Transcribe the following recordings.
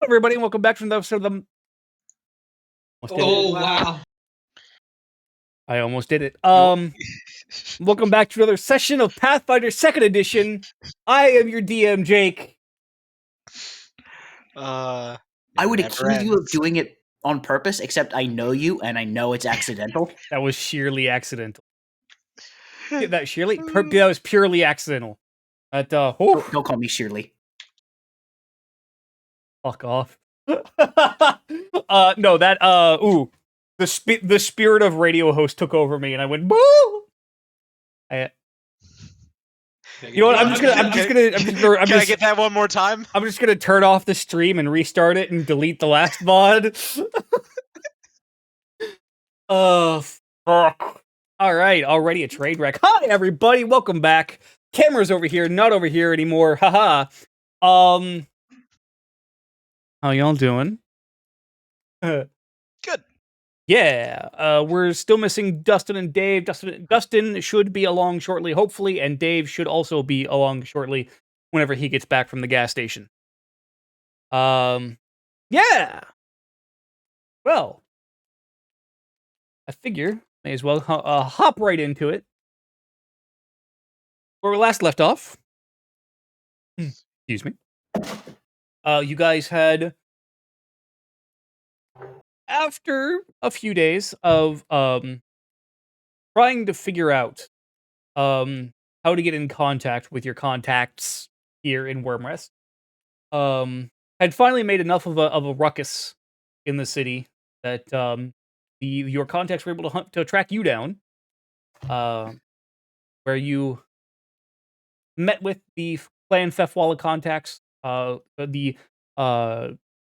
Everybody, and welcome back from the episode of the... Wow. I almost did it. Welcome back to another session of Pathfinder 2nd Edition. I am your DM, Jake. I would accuse you of doing it on purpose, except I know you, and I know it's accidental. That was sheerly accidental. That was purely accidental. Don't call me Shirley. Fuck off. No, the spirit of radio host took over me, and I went boo. You know what? I'm just gonna. Can I get that one more time? I'm just gonna turn off the stream and restart it and delete the last VOD. Oh fuck! All right, already a trade wreck. Hi everybody, welcome back. Camera's over here, not over here anymore. Haha. How y'all doing? Good. Yeah, we're still missing Dustin and Dave. Dustin should be along shortly, hopefully, and Dave should also be along shortly whenever he gets back from the gas station. Yeah. Well, I figure may as well hop right into it. Where we last left off. Excuse me. You guys had, after a few days of trying to figure out how to get in contact with your contacts here in Wormrest, had finally made enough of a ruckus in the city that your contacts were able to track you down, where you met with the Clan Fefwalla contacts, the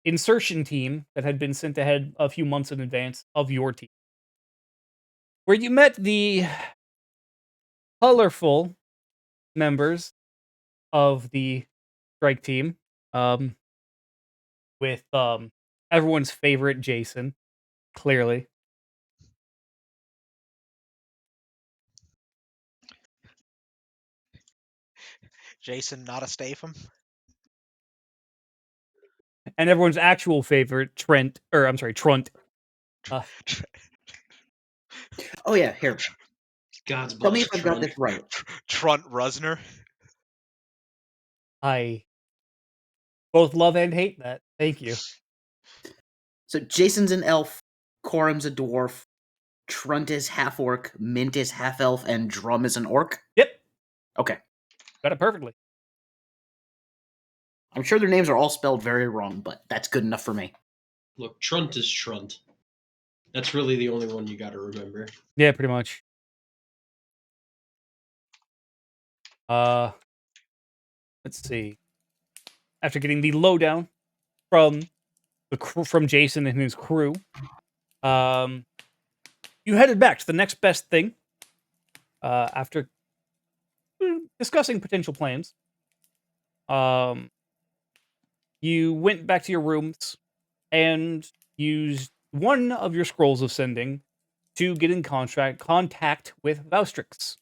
insertion team that had been sent ahead a few months in advance of your team, where you met the colorful members of the strike team, with everyone's favorite Jason, clearly. Jason, not a Statham. And everyone's actual favorite, Trunt. Oh yeah, here. God's Tell me bless if I've got this right. Trunt Rusner. I both love and hate that. Thank you. So Jason's an elf, Korum's a dwarf, Trunt is half-orc, Mint is half-elf, and Drum is an orc? Yep. Okay. Got it perfectly. I'm sure their names are all spelled very wrong, but that's good enough for me. Look, Trunt is Trunt. That's really the only one you gotta remember. Yeah, pretty much. Let's see. After getting the lowdown from from Jason and his crew, you headed back to the next best thing. After discussing potential plans, you went back to your rooms and used one of your scrolls of sending to get in contact with Vaustrix,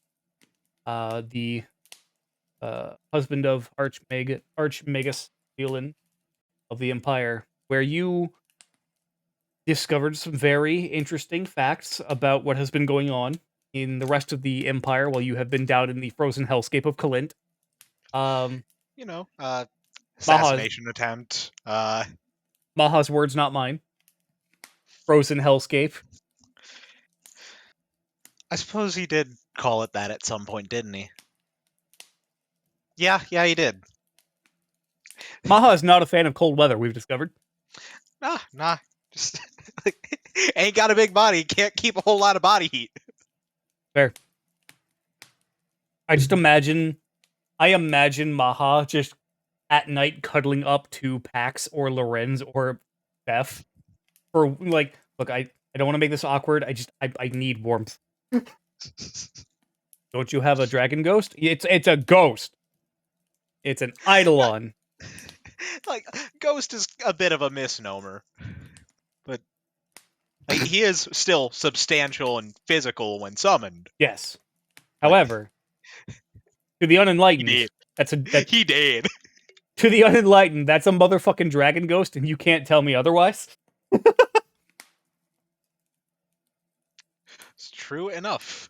the husband of Archmagus Thielen of the Empire, where you discovered some very interesting facts about what has been going on in the rest of the Empire while you have been down in the frozen hellscape of Kalint. Assassination attempt. Maha's words, not mine. Frozen hellscape. I suppose he did call it that at some point, didn't he? Yeah, he did. Maha is not a fan of cold weather, we've discovered. Nah. Just ain't got a big body, can't keep a whole lot of body heat. Fair. I imagine Maha just at night cuddling up to Pax or Lorenz or Beth for like, look, I don't want to make this awkward. I need warmth. Don't you have a dragon ghost? It's a ghost. It's an eidolon. Like, ghost is a bit of a misnomer, but like, he is still substantial and physical when summoned. Yes. However, to the unenlightened, he did. he did. To the unenlightened, that's a motherfucking dragon ghost, and you can't tell me otherwise. It's true enough.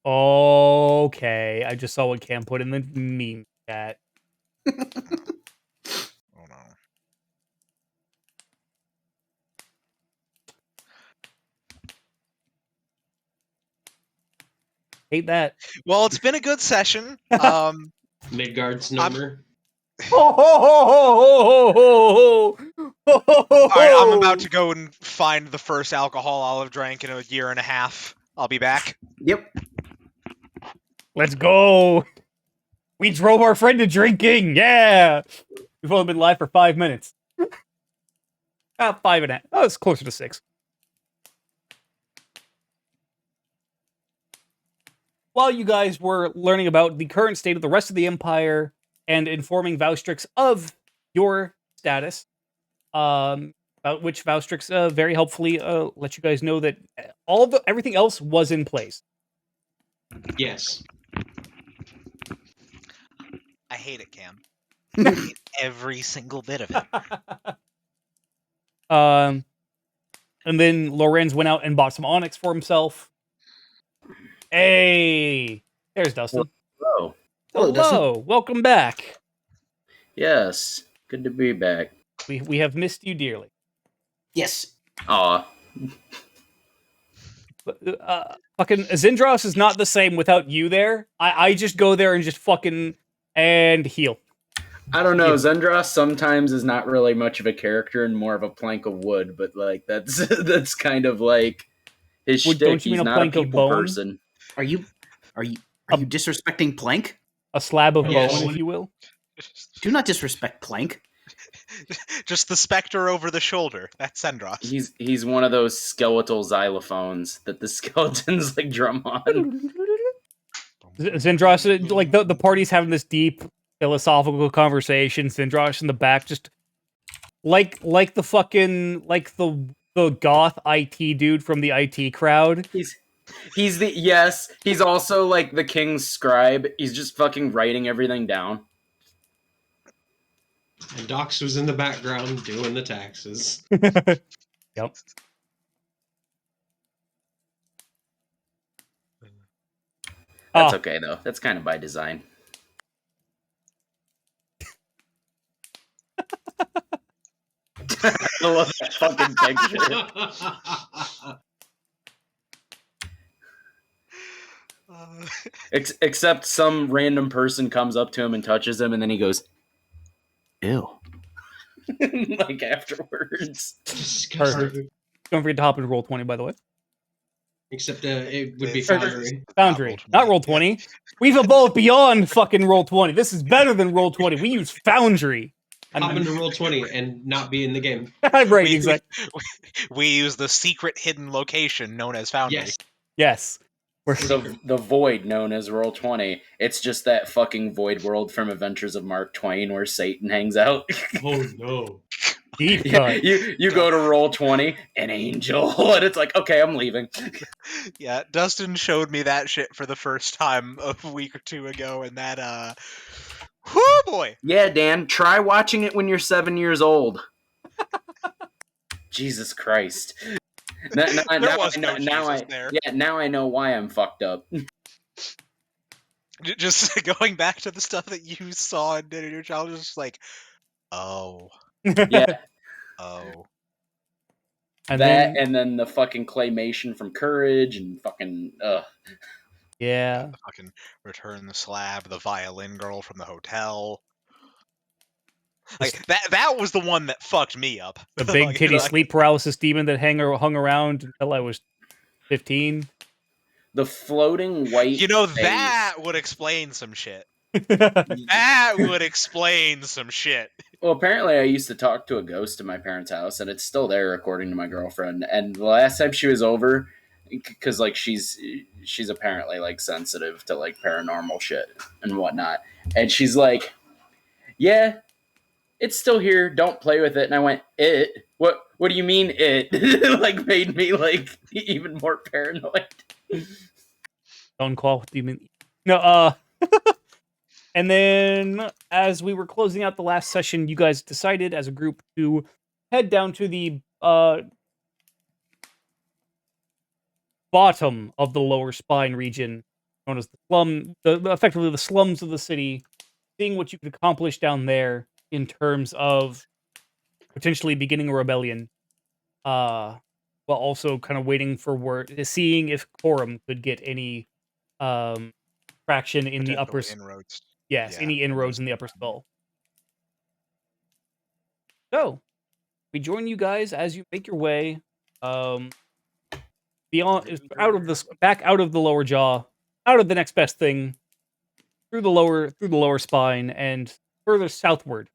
Okay, I just saw what Cam put in the meme chat. Oh no. Hate that. Well, it's been a good session. Midgard's Nomer. All All right, I'm about to go and find the first alcohol I'll have drank in a year and a half. I'll be back. Yep. Let's go. We drove our friend to drinking. Yeah. We've only been live for 5 minutes. 5.5. Oh, it's closer to 6. While you guys were learning about the current state of the rest of the Empire and informing Vaustrix of your status, about which Vaustrix very helpfully let you guys know that everything else was in place. Yes. I hate it, Cam. I hate every single bit of it. And then Lorenz went out and bought some onyx for himself. Hey, there's Dustin. Hello. Hello, Dustin. Hello, welcome back. Yes. Good to be back. We have missed you dearly. Yes. Aw. Fucking Zindros is not the same without you there. I just go there and just fucking and heal. I don't know. Yeah. Zendros sometimes is not really much of a character and more of a plank of wood, but like that's kind of like his Wood, shtick. don't you He's mean a not a plank of people bone? person. Are you disrespecting Plank? A slab of Yes. bone, if you will. Do not disrespect Plank. Just the specter over the shoulder. That's Sendros. He's one of those skeletal xylophones that the skeletons like drum on. Zindros, like the party's having this deep philosophical conversation. Zindros in the back, just like the fucking the goth IT dude from the IT crowd. He's also like the king's scribe. He's just fucking writing everything down. And Dox was in the background doing the taxes. Yep. That's Ah, okay though. That's kind of by design. I love that fucking picture. Except some random person comes up to him and touches him, and then he goes, "Ew," like afterwards. Disgusting. don't forget to hop into Roll20, by the way. Except it would be It's- Foundry. Foundry, Not not Roll20. We've evolved beyond fucking Roll20. This is better than Roll20. We use Foundry. Hop into Roll20 and not be in the game. Right, we, exactly. we use the secret hidden location known as Foundry. Yes. Yes. We're The void known as Roll20. It's just that fucking void world from Adventures of Mark Twain where Satan hangs out. Oh no. deep cut. you go to Roll20, an angel, and it's like, okay, I'm leaving. Yeah, Dustin showed me that shit for the first time a week or two ago, and that, whoo boy! Yeah, Dan, try watching it when you're 7 years old. Jesus Christ. Now I know why I'm fucked up. Just going back to the stuff that you saw and did in your childhood, just like, oh, Yeah, oh. And that and then the fucking claymation from Courage and fucking yeah. The fucking Return the Slab, the violin girl from the hotel. Like that was the one that fucked me up. The big Like, titty like, sleep paralysis demon that hung around until I was 15. the floating white. You know, face. that would explain some shit. That would explain some shit. Well, apparently I used to talk to a ghost in my parents' house, and it's still there, according to my girlfriend. And the last time she was over, because like she's apparently like sensitive to like paranormal shit and whatnot, and she's like, "Yeah, it's still here. Don't play with it." And I went, "It? What? What do you mean it?" Like made me like even more paranoid. Don't call demon. No, And then, as we were closing out the last session, you guys decided as a group to head down to the bottom of the lower spine region, known as the effectively the slums of the city, seeing what you could accomplish down there in terms of potentially beginning a rebellion, while also kind of waiting for seeing if Quorum could get any traction in the Potential upper, inroads. yes, Yeah, any inroads in the upper skull. So, we join you guys as you make your way beyond, back out of the lower jaw, out of the next best thing, through the lower spine, and further southward.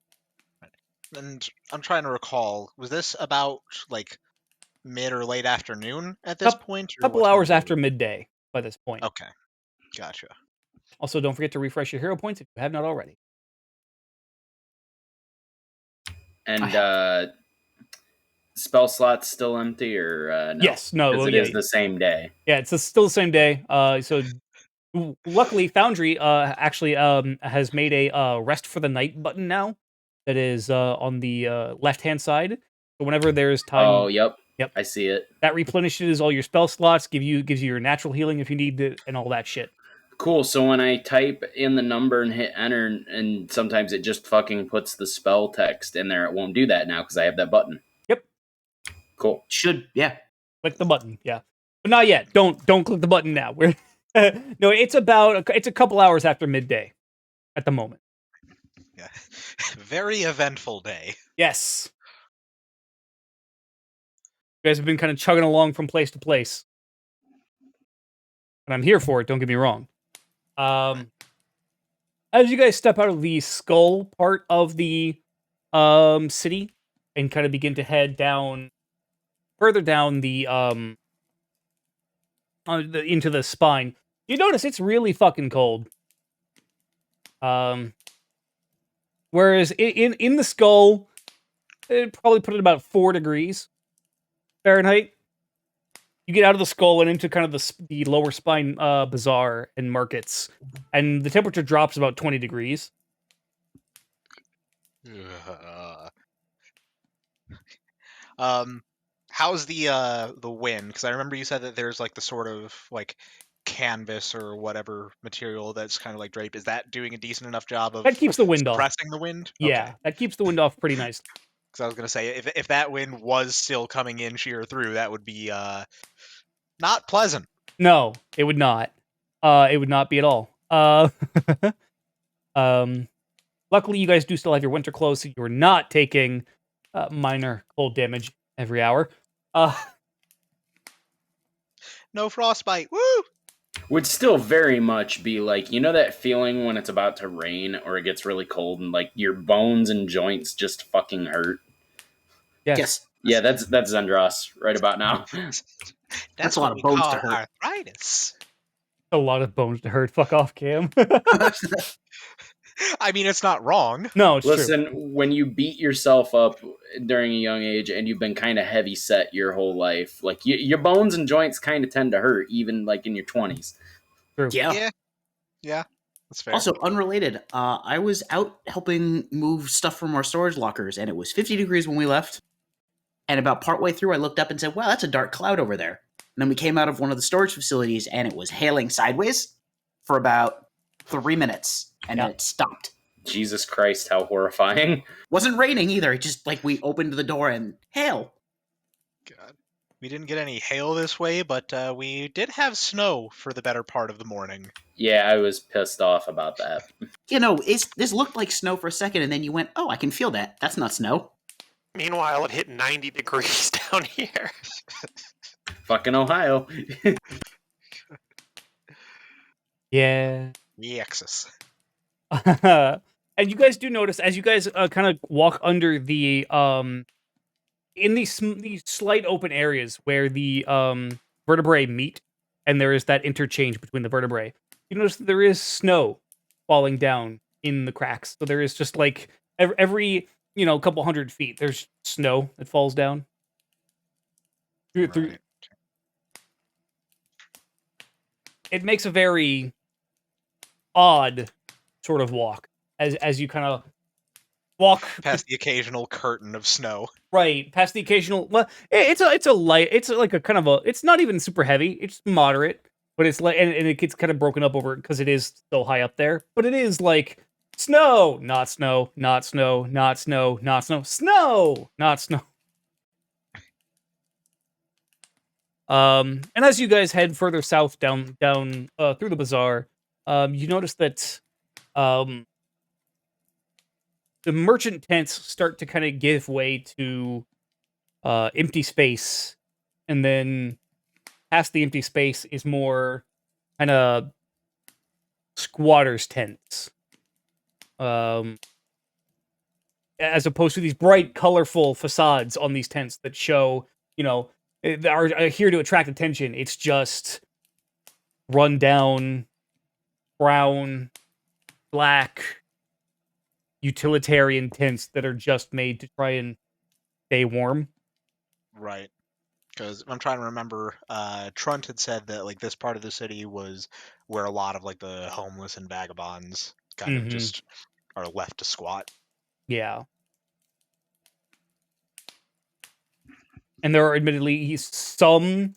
And I'm trying to recall, was this about like mid or late afternoon at this Coup- point? Or Couple what time hours of after day? midday by this point. Okay, gotcha. Also, don't forget to refresh your hero points if you have not already. And spell slots still empty, or no? Yes, no, Because it yeah, is the same day. yeah, it's still the same day. So luckily, Foundry actually has made a rest for the night button now. That is on the left hand side. So whenever there's Oh, time, yep. yep, I see it. that replenishes all your spell slots, gives you your natural healing if you need it, and all that shit. Cool. So when I type in the number and hit enter, and sometimes it just fucking puts the spell text in there, it won't do that now because I have that button. Yep, Cool. Yeah. click the button. Yeah, but not yet. Don't click the button now. We're no, it's a couple hours after midday at the moment. Yeah, very eventful day. Yes. You guys have been kind of chugging along from place to place. And I'm here for it, don't get me wrong. As you guys step out of the skull part of the city and kind of begin to head down further down the into the spine, you notice it's really fucking cold. Whereas in the skull, it probably put it about 4 degrees Fahrenheit. You get out of the skull and into kind of the lower spine bazaar and markets, and the temperature drops about 20 degrees. How's the wind? Because I remember you said that there's like the sort of like canvas or whatever material that's kind of like draped. Is that doing a decent enough job of That keeps the wind off. suppressing the wind? Yeah, Okay. that keeps the wind off pretty nice. Because I was gonna say if that wind was still coming in sheer through, that would be not pleasant. No, it would not. It would not be at all. Um, luckily, you guys do still have your winter clothes, so you're not taking minor cold damage every hour. No frostbite. Woo! Would still very much be like, you know that feeling when it's about to rain or it gets really cold and like your bones and joints just fucking hurt? Yes. Yeah, that's Zendros right about now. That's a lot what of we bones call to hurt. arthritis. A lot of bones to hurt. Fuck off, Cam. I mean, it's not wrong. No, it's true. Listen, when you beat yourself up during a young age and you've been kind of heavy set your whole life, like your bones and joints kind of tend to hurt, even like in your 20s. True. Yeah, that's fair. Also, unrelated, I was out helping move stuff from our storage lockers, and it was 50 degrees when we left. And about partway through, I looked up and said, wow, that's a dark cloud over there. And then we came out of one of the storage facilities, and it was hailing sideways for about 3 minutes, and then it stopped. Jesus Christ, how horrifying. Wasn't raining either. It just, like, we opened the door and hail. God. We didn't get any hail this way, but we did have snow for the better part of the morning. Yeah, I was pissed off about that. You know, this looked like snow for a second, and then you went, oh, I can feel that. That's not snow. Meanwhile, it hit 90 degrees down here. Fucking Ohio. Yeah. Yexus. And you guys do notice as you guys kind of walk under the in these slight open areas where the vertebrae meet, and there is that interchange between the vertebrae. You notice that there is snow falling down in the cracks. So there is just like every couple 100 feet, there's snow that falls down. Right. It makes a very odd sort of walk as you kind of walk Past the occasional curtain of snow. right past the occasional. Well, it's a light. It's like a kind of a. It's not even super heavy. It's moderate, but it's like and it gets kind of broken up over because it is so high up there. But it is like snow, not snow, not snow, not snow, not snow, snow, not snow. And as you guys head further south down through the bazaar, you notice that um the merchant tents start to kind of give way to empty space, and then past the empty space is more kind of squatters tents, um, as opposed to these bright, colorful facades on these tents that show, are here to attract attention. It's just run down, brown, black, utilitarian tents that are just made to try and stay warm. Right. Because I'm trying to remember, Trunt had said that like this part of the city was where a lot of like the homeless and vagabonds kind of Mhm. just are left to squat. Yeah. And there are admittedly some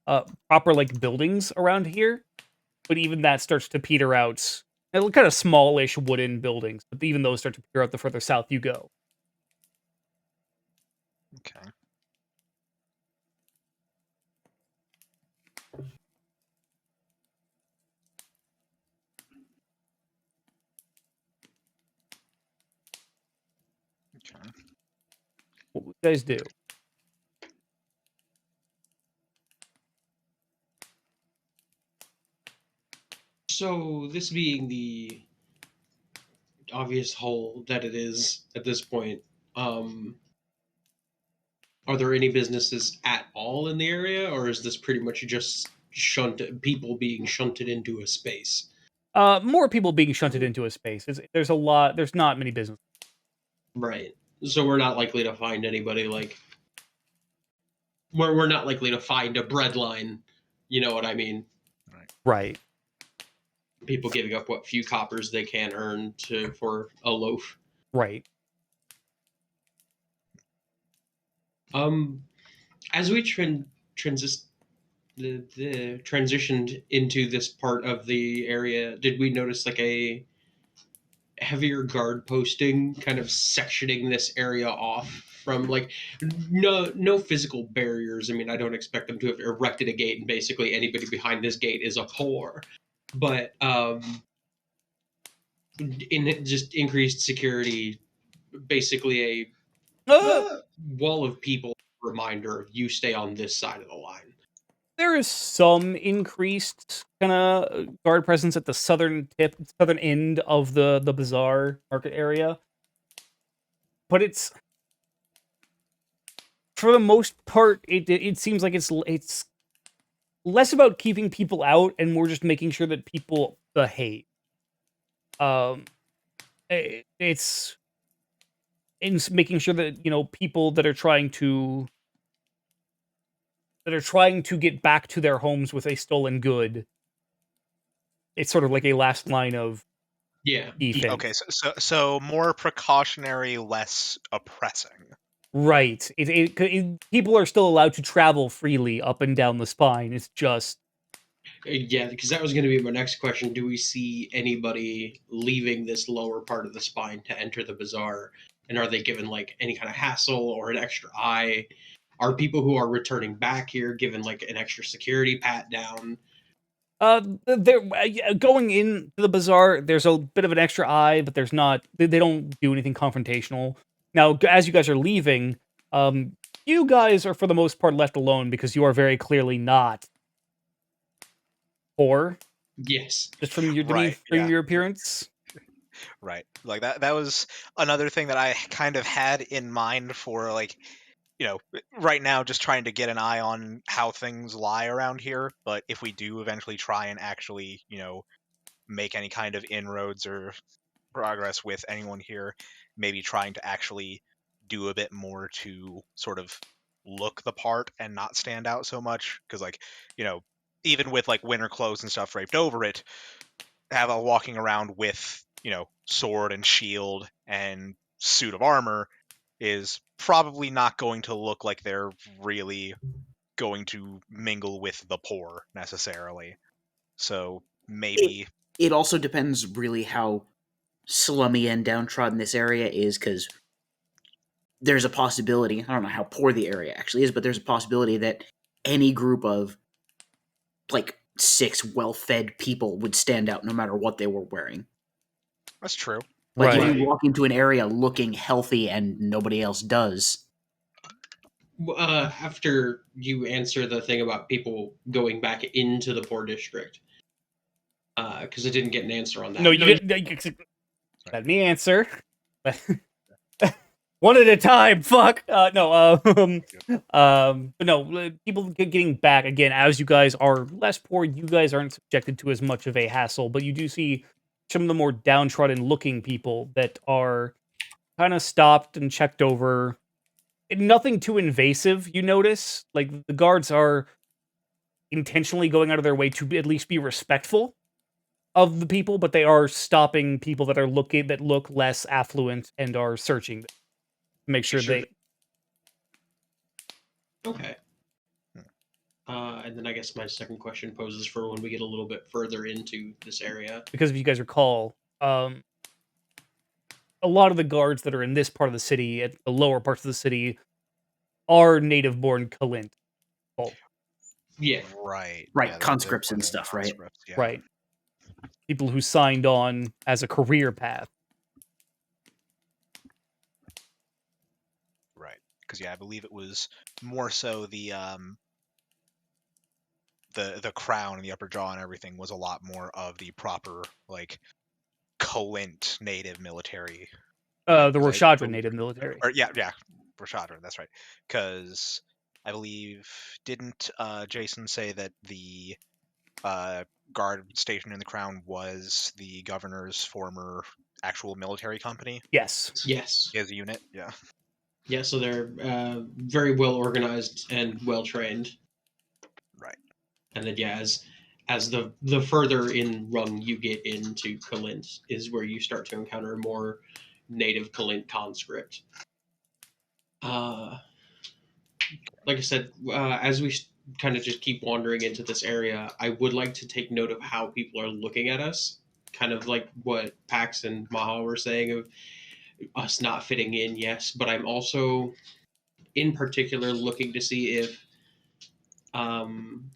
proper like buildings around here, but even that starts to peter out. And kind of smallish wooden buildings, but even those start to peter out the further south you go. Okay. Okay. What would you guys do? So this being the obvious hole that it is at this point, are there any businesses at all in the area, or is this pretty much just people being shunted into a space? More people being shunted into a space. There's a lot. There's not many businesses. Right. So we're not likely to find anybody like we're not likely to find a bread line. You know what I mean? Right. People giving up what few coppers they can earn for a loaf. Right. As we transitioned into this part of the area, did we notice like a heavier guard posting kind of sectioning this area off from like no physical barriers? I mean, I don't expect them to have erected a gate and basically anybody behind this gate is a whore, but in just increased security, basically a wall of people reminder of you stay on this side of the line. There is some increased kind of guard presence at the southern end of the bazaar market area, but it's for the most part it seems like it's less about keeping people out and more just making sure that people behave. Um, it's in making sure that people that are trying to get back to their homes with a stolen good. It's sort of like a last line of Yeah. defense. Okay, so more precautionary, less oppressing. Right. People are still allowed to travel freely up and down the spine. It's just Yeah, because that was going to be my next question. Do we see anybody leaving this lower part of the spine to enter the bazaar? And are they given like any kind of hassle or an extra eye? Are people who are returning back here given like an extra security pat down? they're going into the bazaar. There's a bit of an extra eye, but there's not. They don't do anything confrontational. Now, as you guys are leaving, you guys are for the most part left alone because you are very clearly not poor. Yes. Just from your Right, from yeah. your appearance. Right. Like that was another thing that I kind of had in mind for like, right now just trying to get an eye on how things lie around here, but if we do eventually try and actually, make any kind of inroads or progress with anyone here, maybe trying to actually do a bit more to sort of look the part and not stand out so much because like, even with like winter clothes and stuff draped over it, have a walking around with sword and shield and suit of armor is probably not going to look like they're really going to mingle with the poor necessarily. So maybe It also depends really how slummy and downtrodden this area is, because there's a possibility, I don't know how poor the area actually is, but there's a possibility that any group of like 6 well-fed people would stand out no matter what they were wearing. that's true. Like if Right. you walk into an area looking healthy and nobody else does. After you answer the thing about people going back into the poor district, because I didn't get an answer on that. No, you didn't. Let me answer. One at a time. Fuck. But no. People getting back again as you guys are less poor. You guys aren't subjected to as much of a hassle, but you do see some of the more downtrodden-looking people that are kind of stopped and checked over. Nothing too invasive. You notice, like the guards are intentionally going out of their way to at least be respectful of the people, but they are stopping people that look less affluent and are searching them to make sure they. Okay. And then I guess my second question poses for when we get a little bit further into this area. Because if you guys recall, a lot of the guards that are in this part of the city, at the lower parts of the city, are native-born Kalint folk. Yeah. Right. Right, Yeah, conscripts and they're stuff, right? conscripts, yeah. Right. People who signed on as a career path. Right. Because I believe it was more so the crown and the upper jaw and everything was a lot more of the proper like Kolint native military. The 'Cause Roshadra native military. Or yeah, Roshadra, that's right. Because I believe didn't Jason say that the guard stationed in the crown was the governor's former actual military company? Yes. Yes. His unit, yeah. Yeah. So they're very well organized and well trained. Right. And then yeah, as the further in rung you get into Kalint is where you start to encounter more native Kalint conscript. Like I said, as we kind of just keep wandering into this area, I would like to take note of how people are looking at us. Kind of like what Pax and Maha were saying of us not fitting in, yes, but I'm also in particular looking to see if um,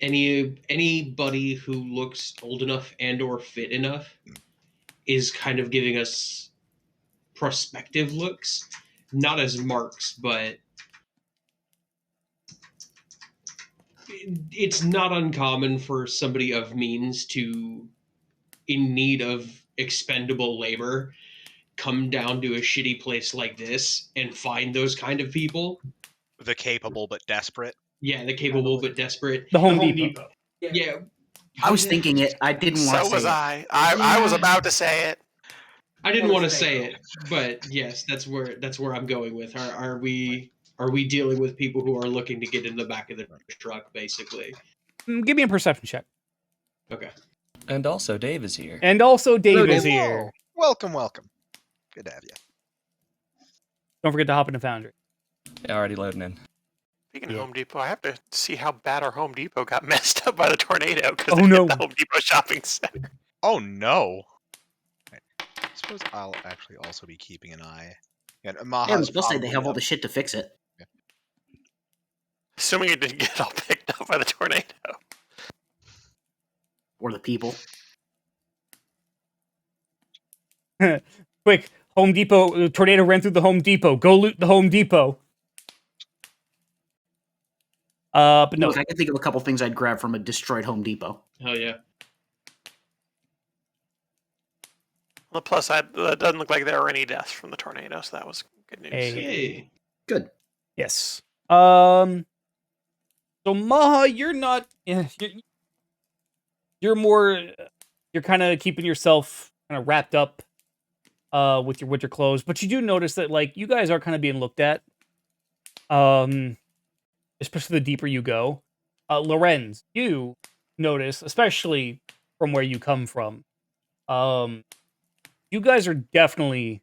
anybody who looks old enough and or fit enough is kind of giving us prospective looks, not as marks, but it's not uncommon for somebody of means to, in need of expendable labor, come down to a shitty place like this and find those kind of people. The capable but desperate. Yeah, the capable but desperate. The Home Depot. Yeah. I was thinking it. I didn't want to So say was it. I was about to say it. I didn't want to say it, but yes, that's where I'm going with. Are we dealing with people who are looking to get in the back of the truck, basically? Give me a perception check. Okay. And also, Dave is here. And also, Dave Hello, is Dave. here. Welcome. Good to have you. Don't forget to hop into Foundry. Yeah, already loading in. Speaking of Home Depot, I have to see how bad our Home Depot got messed up by the tornado because Oh, no. the Home Depot shopping center. Oh no. Right. I suppose I'll actually also be keeping an eye. And Yeah, Maha's they'll say they probably have all up. the shit to fix it. Assuming it didn't get all picked up by the tornado. Or the people. Quick, Home Depot. The tornado ran through the Home Depot. Go loot the Home Depot. But no. Look, I can think of a couple things I'd grab from a destroyed Home Depot. Hell yeah. Well, plus, it doesn't look like there were any deaths from the tornado, so that was good news. Hey. Yay. Good. Yes. So Maha, you're not. You're more. You're kind of keeping yourself kind of wrapped up with your winter clothes, but you do notice that like you guys are kind of being looked at. Especially the deeper you go. Lorenz, you notice, especially from where you come from, You guys are definitely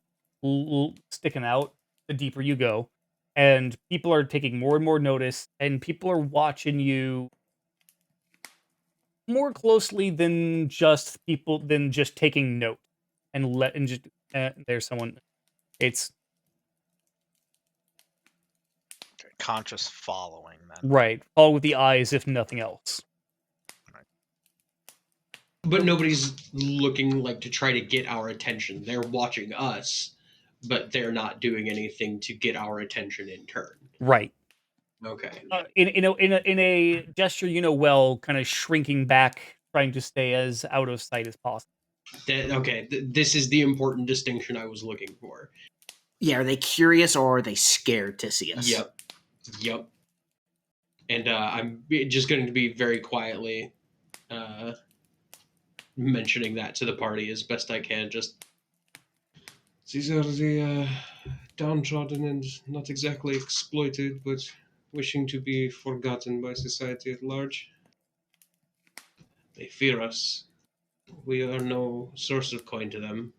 sticking out the deeper you go, and people are taking more and more notice, and people are watching you more closely than just taking note and just there's someone. It's Conscious following, then. right. Follow with the eyes, if nothing else. But nobody's looking like to try to get our attention. They're watching us, but they're not doing anything to get our attention in turn. Right. Okay. In a gesture, well, kind of shrinking back, trying to stay as out of sight as possible. Okay. This is the important distinction I was looking for. Yeah, are they curious or are they scared to see us? Yep. And I'm just going to be very quietly mentioning that to the party as best I can. Just these are the downtrodden and not exactly exploited, but wishing to be forgotten by society at large. They fear us. We are no source of coin to them,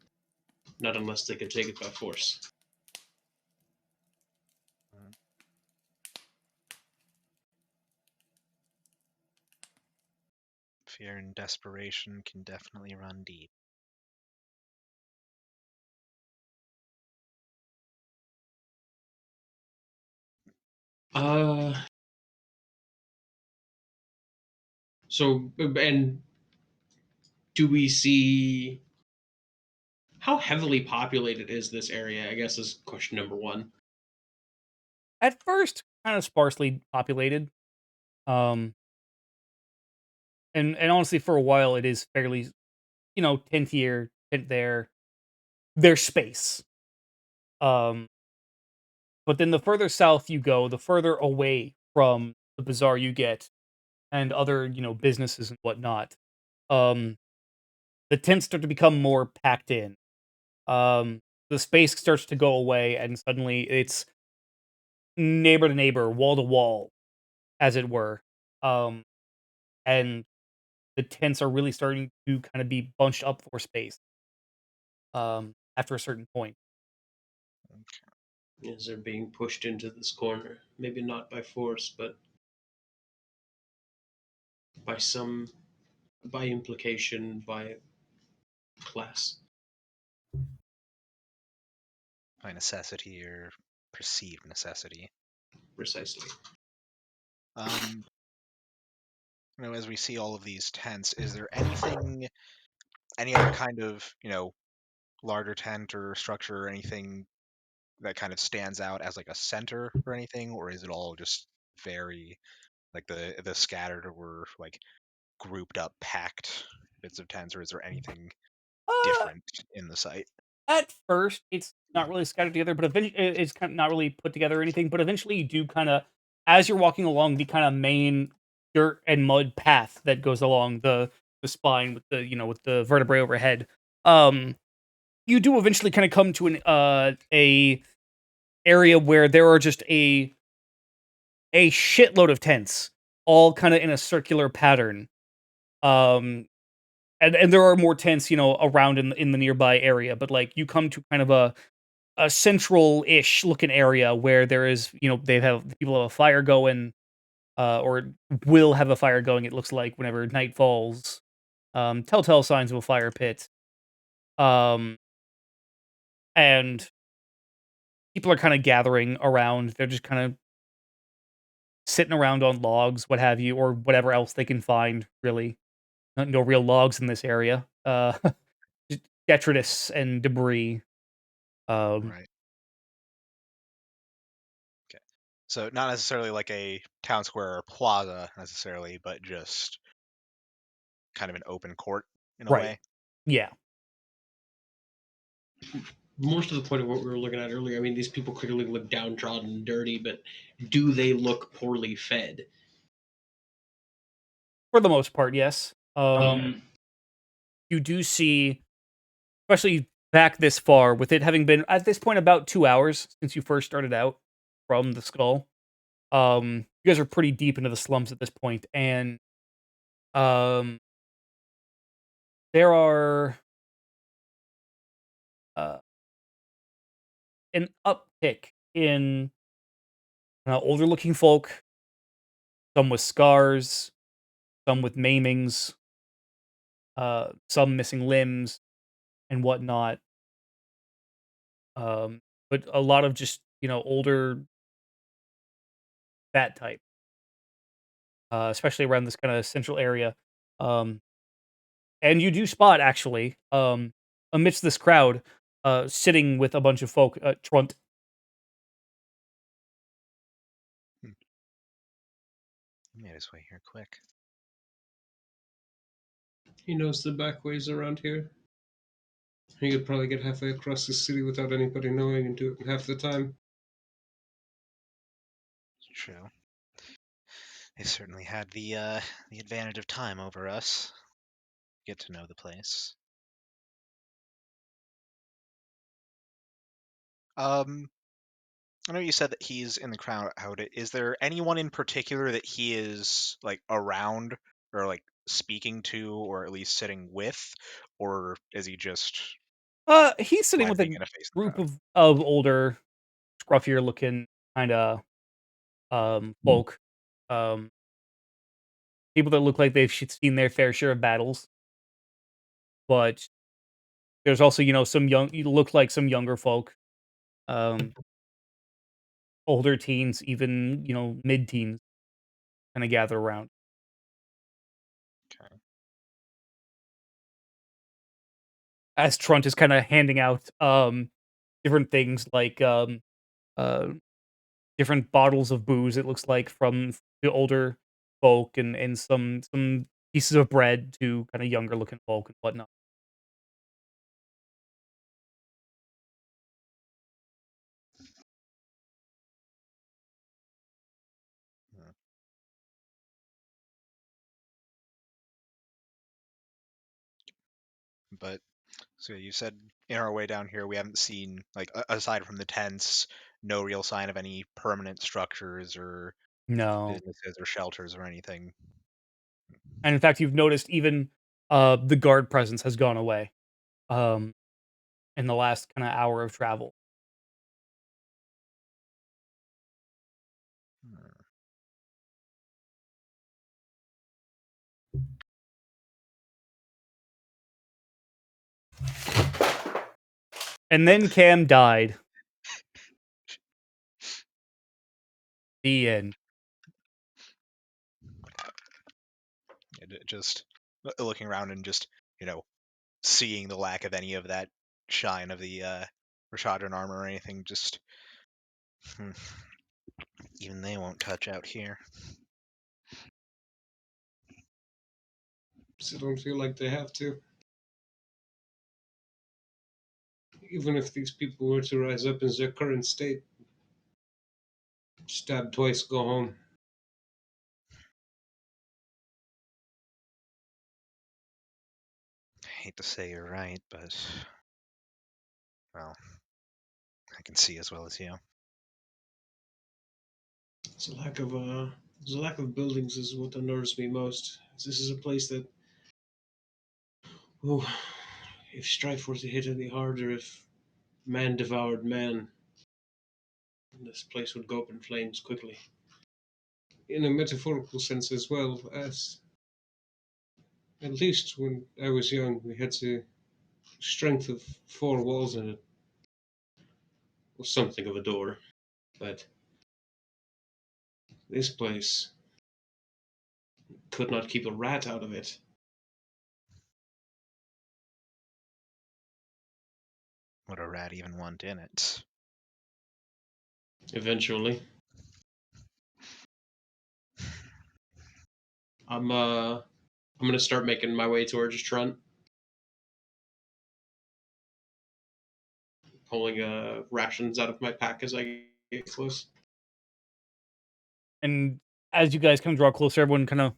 not unless they could take it by force. Fear and desperation can definitely run deep. So, and do we see how heavily populated is this area? I guess is question number one. At first, kind of sparsely populated. And honestly, for a while, it is fairly, tent here, tent there. There's space. But then the further south you go, the further away from the bazaar you get, and other, businesses and whatnot. Um, the tents start to become more packed in. The space starts to go away, and suddenly it's neighbor to neighbor, wall to wall, as it were. Um, and the tents are really starting to kind of be bunched up for space. After a certain point. As they're being pushed into this corner, maybe not by force, but by implication, by class. By necessity or perceived necessity. Precisely. As we see all of these tents, is there any other kind of, larger tent or structure or anything that kind of stands out as like a center or anything, or is it all just very like the scattered or like grouped up packed bits of tents, or is there anything Uh, different in the site? at first, it's not really scattered together, but eventually, it's kind of not really put together or anything. But eventually, you do kind of, as you're walking along the kind of main dirt and mud path that goes along the spine with the vertebrae overhead. You do eventually kind of come to a area where there are just a shitload of tents, all kind of in a circular pattern. Um, and there are more tents, around in the nearby area, but like you come to kind of a central-ish looking area where there is, people have a fire going, or will have a fire going. It looks like whenever night falls, telltale signs of a fire pit. Um, and people are kind of gathering around. They're just kind of sitting around on logs, what have you, or whatever else they can find. Really, no real logs in this area. Just detritus and debris. Right. Okay. So not necessarily like a town square or plaza necessarily, but just kind of an open court in a Right. way. Yeah. More to the point of what we were looking at earlier, I mean, these people clearly look downtrodden and dirty, but do they look poorly fed? For the most part, yes. You do see, especially back this far, with it having been at this point about 2 hours since you first started out from the skull. You guys are pretty deep into the slums at this point, and there are an uptick in older looking folk, some with scars, some with maimings, some missing limbs and whatnot. But a lot of just, older fat type, especially around this kind of central area. Um, and you do spot actually, amidst this crowd, sitting with a bunch of folk, Trunt. He made his way here quick. He knows the back ways around here. He could probably get halfway across the city without anybody knowing and do it in half the time. True. They certainly had the advantage of time over us. Get to know the place. I know you said that he's in the crowd. Is there anyone in particular that he is like around or like speaking to, or at least sitting with, or is he just He's sitting with blindly a gonna face the group crowd? of older, scruffier looking kind of folk, um, people that look like they've seen their fair share of battles. But there's also, some you look like some younger folk, um, older teens, even mid-teens, kind of gather around. Okay. As Trunt is kind of handing out different things like uh, different bottles of booze. It looks like from the older folk and some pieces of bread to kind of younger looking folk and whatnot. Hmm. But so you said in our way down here, we haven't seen like aside from the tents, no real sign of any permanent structures or No, businesses or shelters or anything. and in fact, you've noticed even the guard presence has gone away um, in the last kind of hour of travel. Hmm. And then Cam died. The end. Just looking around and just seeing the lack of any of that shine of the Rashadran armor or anything. Just even they won't touch out here. So don't feel like they have to. Even if these people were to rise up in their current state, stab twice, go home. I hate to say you're right, but well, I can see as well as you. It's a lack of the lack of buildings is what unnerves me most. This is a place that, oh, if strife were to hit any harder, if man devoured man, this place would go up in flames quickly. In a metaphorical sense as well, as at least when I was young, we had the strength of four walls in it, or something of a door. But this place could not keep a rat out of it. Would a rat even want in it? Eventually, I'm gonna start making my way towards Trunt, pulling rations out of my pack as I get close. And as you guys kind of draw closer, everyone kind of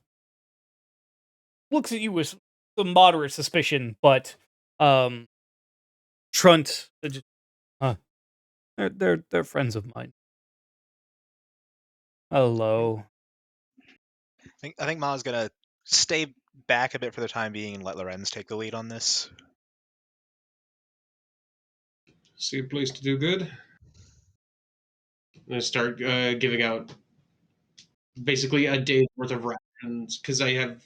looks at you with some moderate suspicion, but um, Trunt, they're friends of mine. Hello. I think Ma's gonna stay back a bit for the time being and let Lorenz take the lead on this. See a place to do good. gonna start giving out basically a day's worth of rations because I have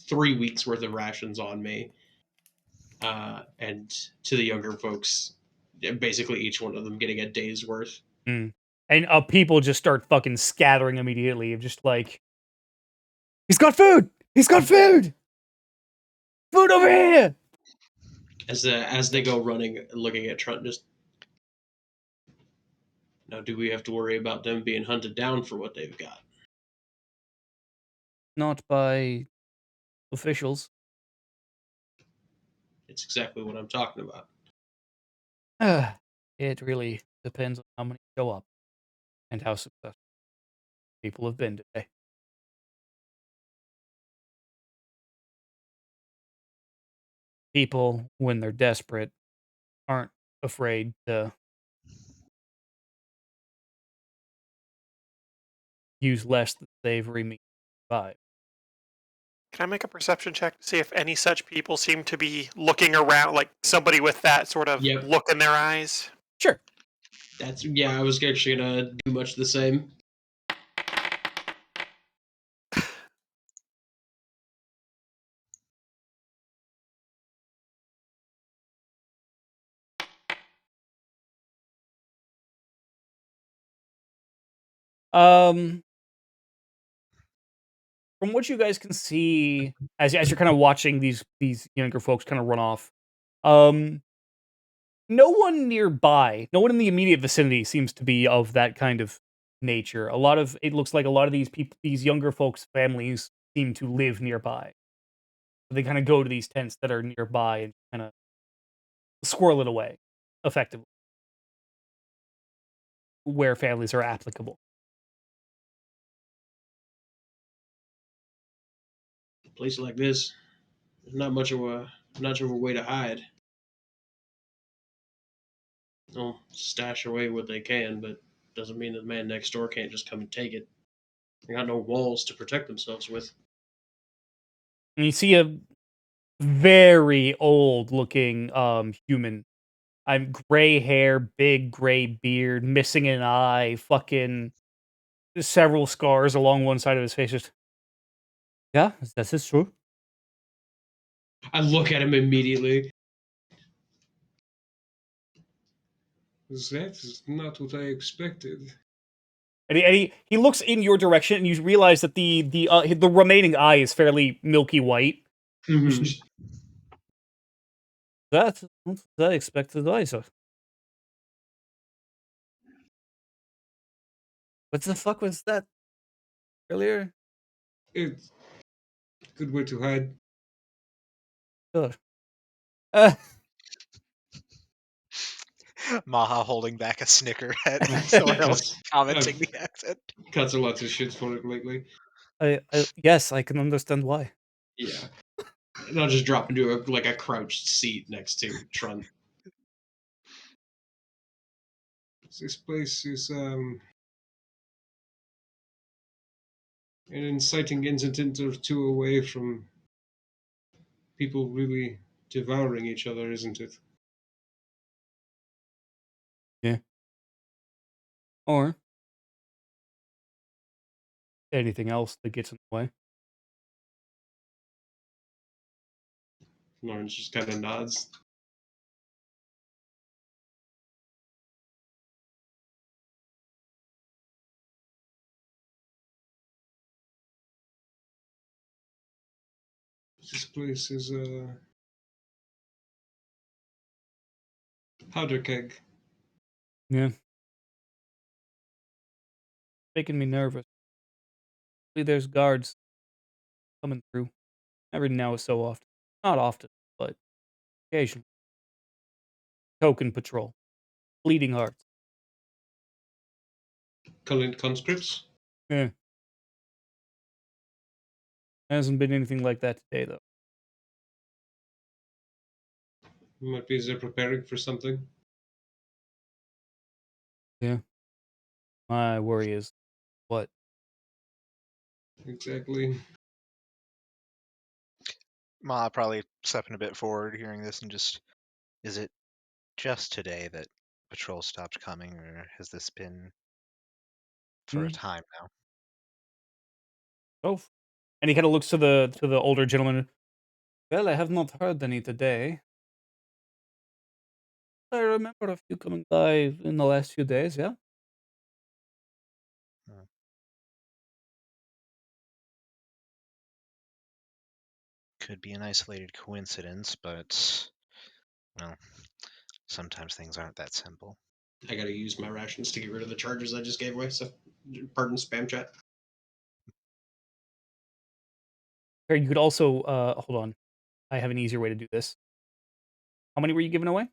3 weeks worth of rations on me, and to the younger folks, basically each one of them getting a day's worth. And people just start fucking scattering immediately, just like, he's got food! He's got food! Food over here! As they go running, looking at Trent, just now, do we have to worry about them being hunted down for what they've got? Not by officials. It's exactly what I'm talking about. It really depends on how many show up and how successful people have been today. People, when they're desperate, aren't afraid to use less than savory meat to survive. Can I make a perception check to see if any such people seem to be looking around, like somebody with that sort of Yep. look in their eyes? Sure. I was actually gonna do much the same. From what you guys can see, as you're kind of watching these younger folks kind of run off, no one nearby, no one in the immediate vicinity seems to be of that kind of nature. It looks like a lot of these people, these younger folks' families seem to live nearby. They kind of go to these tents that are nearby and kind of squirrel it away, effectively, where families are applicable. A place like this, there's not much of a way to hide. They'll stash away what they can, but doesn't mean that the man next door can't just come and take it. They got no walls to protect themselves with. And you see a very old looking human. I'm gray hair, big gray beard, missing an eye, fucking several scars along one side of his face. Just, yeah, this is true. I look at him immediately. That is not what I expected. And he looks in your direction, and you realize that the remaining eye is fairly milky white. Mhm. That's what I expected either. What the fuck was that earlier? It's a good way to hide. Sure. Maha holding back a snicker at someone else commenting the accent. Cuts a lot of shit for it lately. Yes, I can understand why. Yeah. And I'll just drop into a crouched seat next to Trent. This place is an inciting incident or two away from people really devouring each other, isn't it? Yeah. Or anything else that gets in the way. Lawrence just kind of nods. This place is a powder keg. Yeah. Making me nervous. See, there's guards coming through every now and so often. Not often, but occasionally. Token patrol. Bleeding hearts. Current conscripts. Yeah. Hasn't been anything like that today, though. Might be they're preparing for something. Yeah. My worry is what? Exactly. Maha probably stepping a bit forward, hearing this, and just, is it just today that patrol stopped coming, or has this been for a Mm. time now. Oh, and he kind of looks to the older gentleman. Well, I have not heard any today. I remember a few coming by in the last few days. Yeah. Hmm. Could be an isolated coincidence, but well, sometimes things aren't that simple. I gotta use my rations to get rid of the charges I just gave away, so pardon spam chat. Or you could also hold on. I have an easier way to do this. How many were you giving away?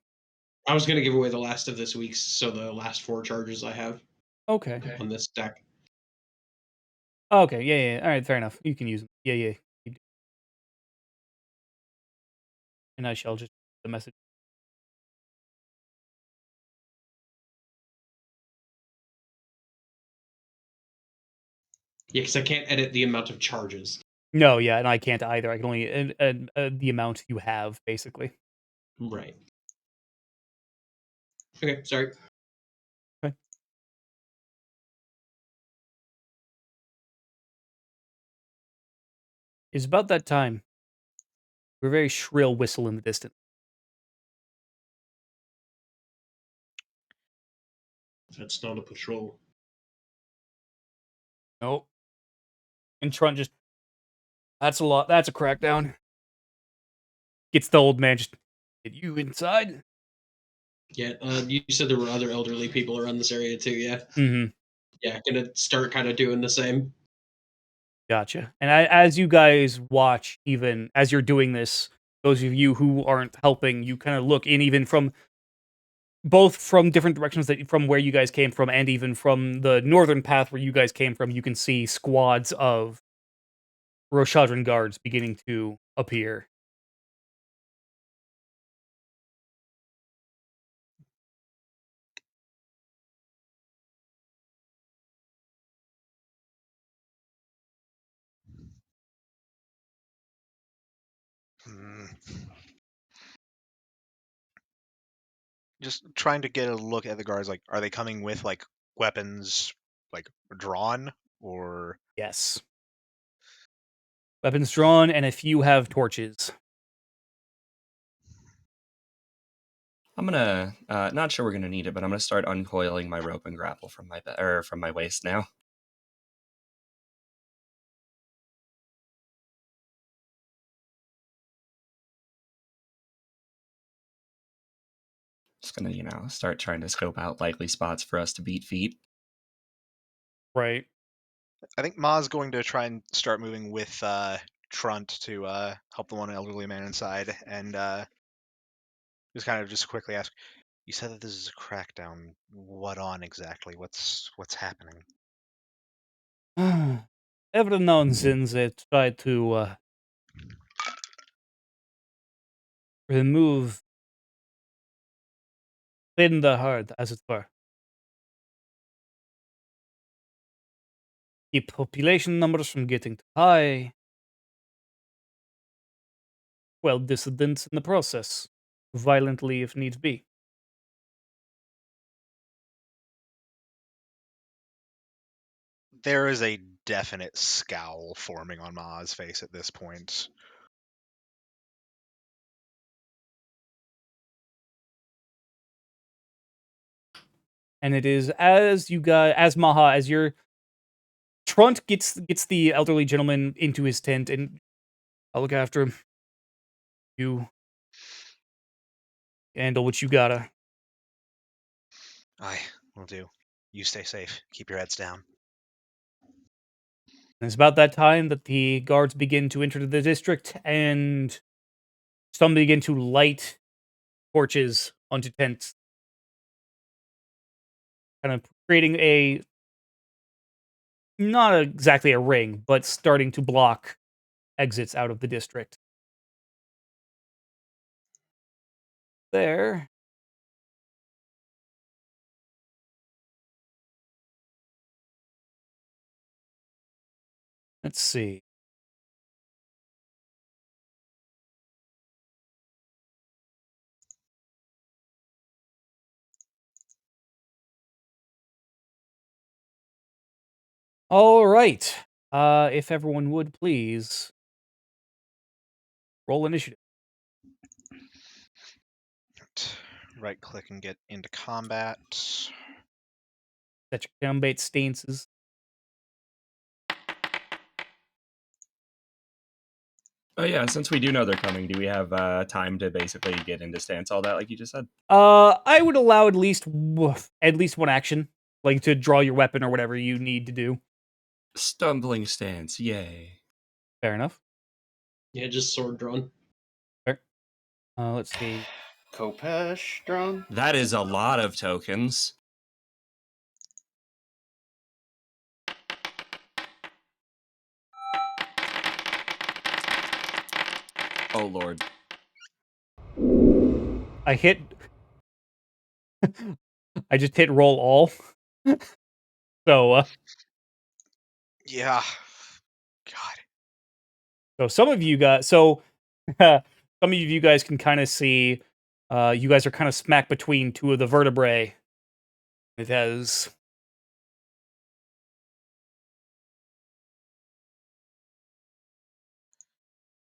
I was gonna give away the last of this week's, so the last 4 charges I have Okay. on this deck. Okay. Yeah. All right. Fair enough. You can use them. Yeah. You do. And I shall just the message. Yeah, because I can't edit the amount of charges. No. Yeah. And I can't either. I can only the amount you have basically. Right. Okay, sorry. Okay. It's about that time. A very shrill whistle in the distance. That's not a patrol. Nope. And Trun just that's a lot. That's a crackdown. Gets the old man just get you inside. Yeah, you said there were other elderly people around this area too, yeah? Mm-hmm. Yeah, gonna start kind of doing the same. Gotcha. And as you guys watch, even as you're doing this, those of you who aren't helping, you kind of look in, even from both from different directions that from where you guys came from, and even from the northern path where you guys came from. You can see squads of Roshadran guards beginning to appear. Hmm. Just trying to get a look at the guards. Like, are they coming with like weapons, like drawn, or Yes, weapons drawn, and a few have torches. I'm gonna not sure we're gonna need it, but I'm gonna start uncoiling my rope and grapple from my from my waist now. Just gonna, start trying to scope out likely spots for us to beat feet. Right. I think Ma's going to try and start moving with Trunt to help the one elderly man inside, and just quickly ask. You said that this is a crackdown. What on exactly? What's happening? Every now and then they try to remove thin the herd, as it were. Keep population numbers from getting too high. Well, dissidents in the process, violently if needs be. There is a definite scowl forming on Ma's face at this point. And it is as you guys, as Maha, as your Trunt gets the elderly gentleman into his tent, and I'll look after him. You handle what you gotta. Aye, will do. You stay safe. Keep your heads down. And it's about that time that the guards begin to enter the district, and some begin to light torches onto tents, kind of creating a not exactly a ring, but starting to block exits out of the district. There. Let's see. All right. If everyone would please roll initiative. Right click and get into combat. Set your combat stances. Oh yeah, since we do know they're coming, do we have time to basically get into stance all that, like you just said? I would allow at least one action, like to draw your weapon or whatever you need to do. Stumbling stance, yay. Fair enough. Yeah, just sword drawn. Fair. Let's see. Kopesh drawn? That is a lot of tokens. Oh lord. I hit. I just hit roll all. So, Yeah. God. so some of you guys. So, some of you guys can kind of see. You guys are kind of smack between two of the vertebrae. It has.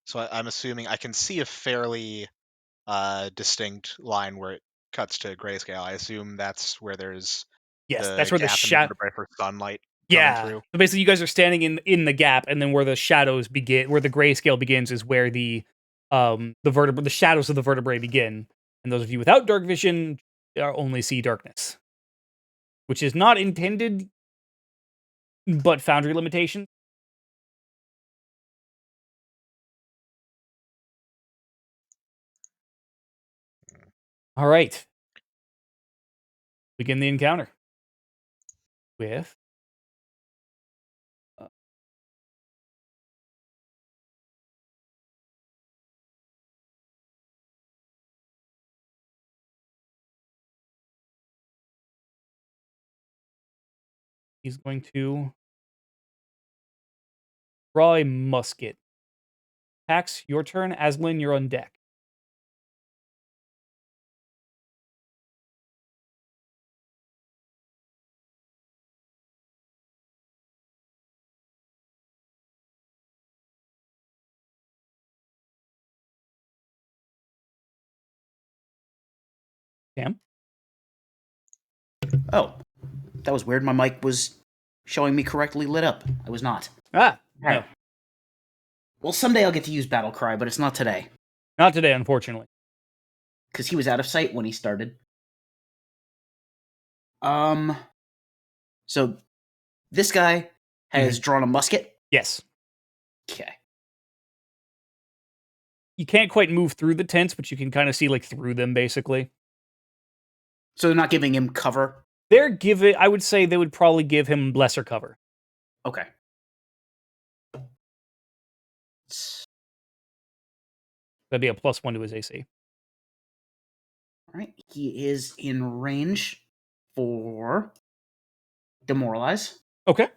So I'm assuming I can see a fairly distinct line where it cuts to grayscale. I assume that's where there's Yes, the that's where the gap in the shadow. vertebrae for sunlight coming Yeah. through. So basically, you guys are standing in the gap, and then where the shadows begin, where the grayscale begins, is where the shadows of the vertebrae begin. And those of you without dark vision only see darkness, which is not intended, but Foundry limitation. All right. Begin the encounter with he's going to draw a musket. Pax, your turn. Aslan, you're on deck. Cam? Oh, that was weird. My mic was showing me correctly lit up. I was not. Ah, no. Alright. Well, someday I'll get to use Battle Cry, but it's not today. Not today, unfortunately. Because he was out of sight when he started. So, this guy has drawn a musket. Yes. Okay. You can't quite move through the tents, but you can kind of see like through them, basically. So they're not giving him cover? I would say they would probably give him lesser cover. Okay. That'd be a +1 to his AC. Alright, he is in range for Demoralize, Okay.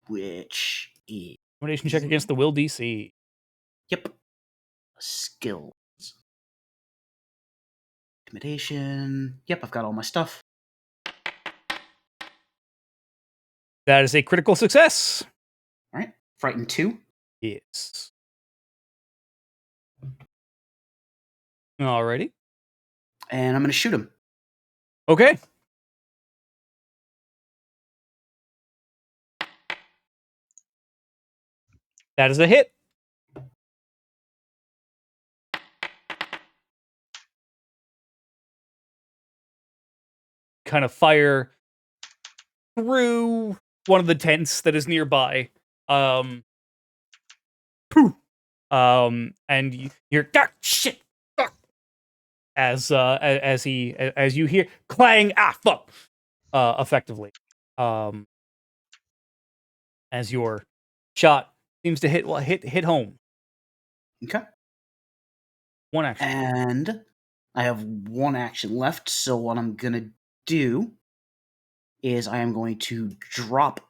which is... Intimidation check against the will DC. Yep. Skills. Intimidation. Yep, I've got all my stuff. That is a critical success. Alright, Frighten 2. Yes. Alrighty. And I'm going to shoot him. Okay. That is a hit. Kind of fire through one of the tents that is nearby. And you hear shit as you hear clang fuck effectively. As your shot seems to hit home. Okay. One action. And I have one action left, so what I'm going to do is I am going to drop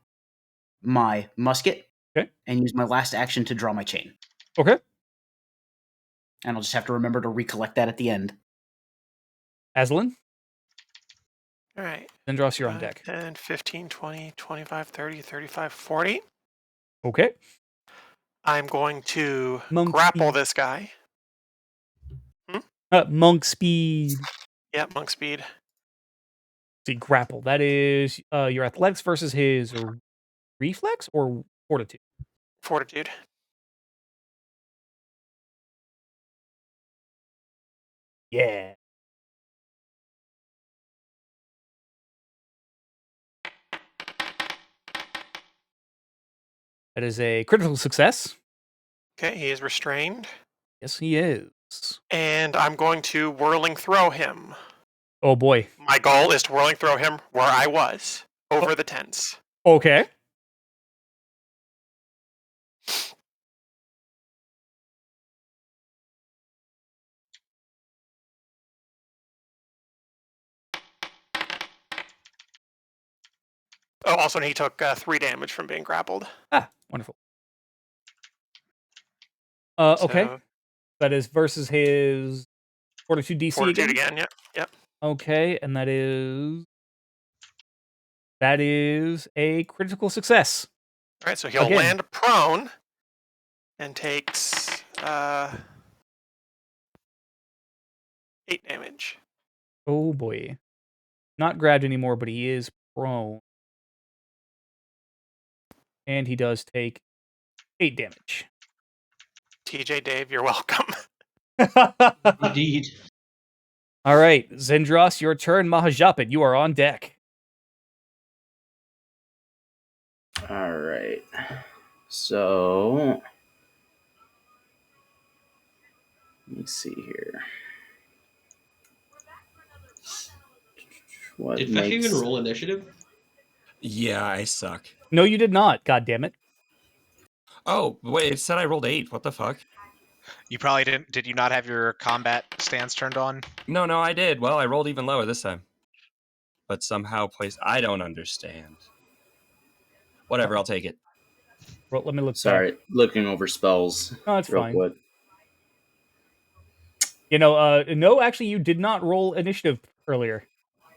my musket and use my last action to draw my chain. Okay. And I'll just have to remember to recollect that at the end. Aslan? All right. Zendros, you're on 5, deck. 10, 15, 20, 25, 30, 35, 40. Okay. I'm going to Monk grapple speed. this guy. Monk speed. Yep, monk speed. See, grapple. That is your athletics versus his reflex or fortitude. Fortitude. Yeah. That is a critical success. Okay, he is restrained. Yes, he is. And I'm going to whirling throw him. Oh boy. My goal is to whirling throw him where I was, over the tents. Okay. Oh, also he took 3 damage from being grappled. Ah, wonderful. Okay. So, That is versus his fortitude DC fortitude again. again. Yep. Okay, and that is a critical success. All right, so he'll Again. land prone and takes 8 damage. Oh boy. Not grabbed anymore, but he is prone. And he does take 8 damage. TJ Dave, you're welcome. Indeed. All right, Zendros, your turn. Mahajapit, you are on deck. All right. So let me see here. What Did Feff makes even roll initiative? Yeah, I suck. No, you did not. God damn it. Oh, wait, it said I rolled 8. What the fuck? You probably didn't. Did you not have your combat stance turned on? No, I did. Well, I rolled even lower this time. But somehow placed. I don't understand. Whatever, I'll take it. Well, let me look back. Sorry, looking over spells No, it's real fine. quick. No, actually, you did not roll initiative earlier.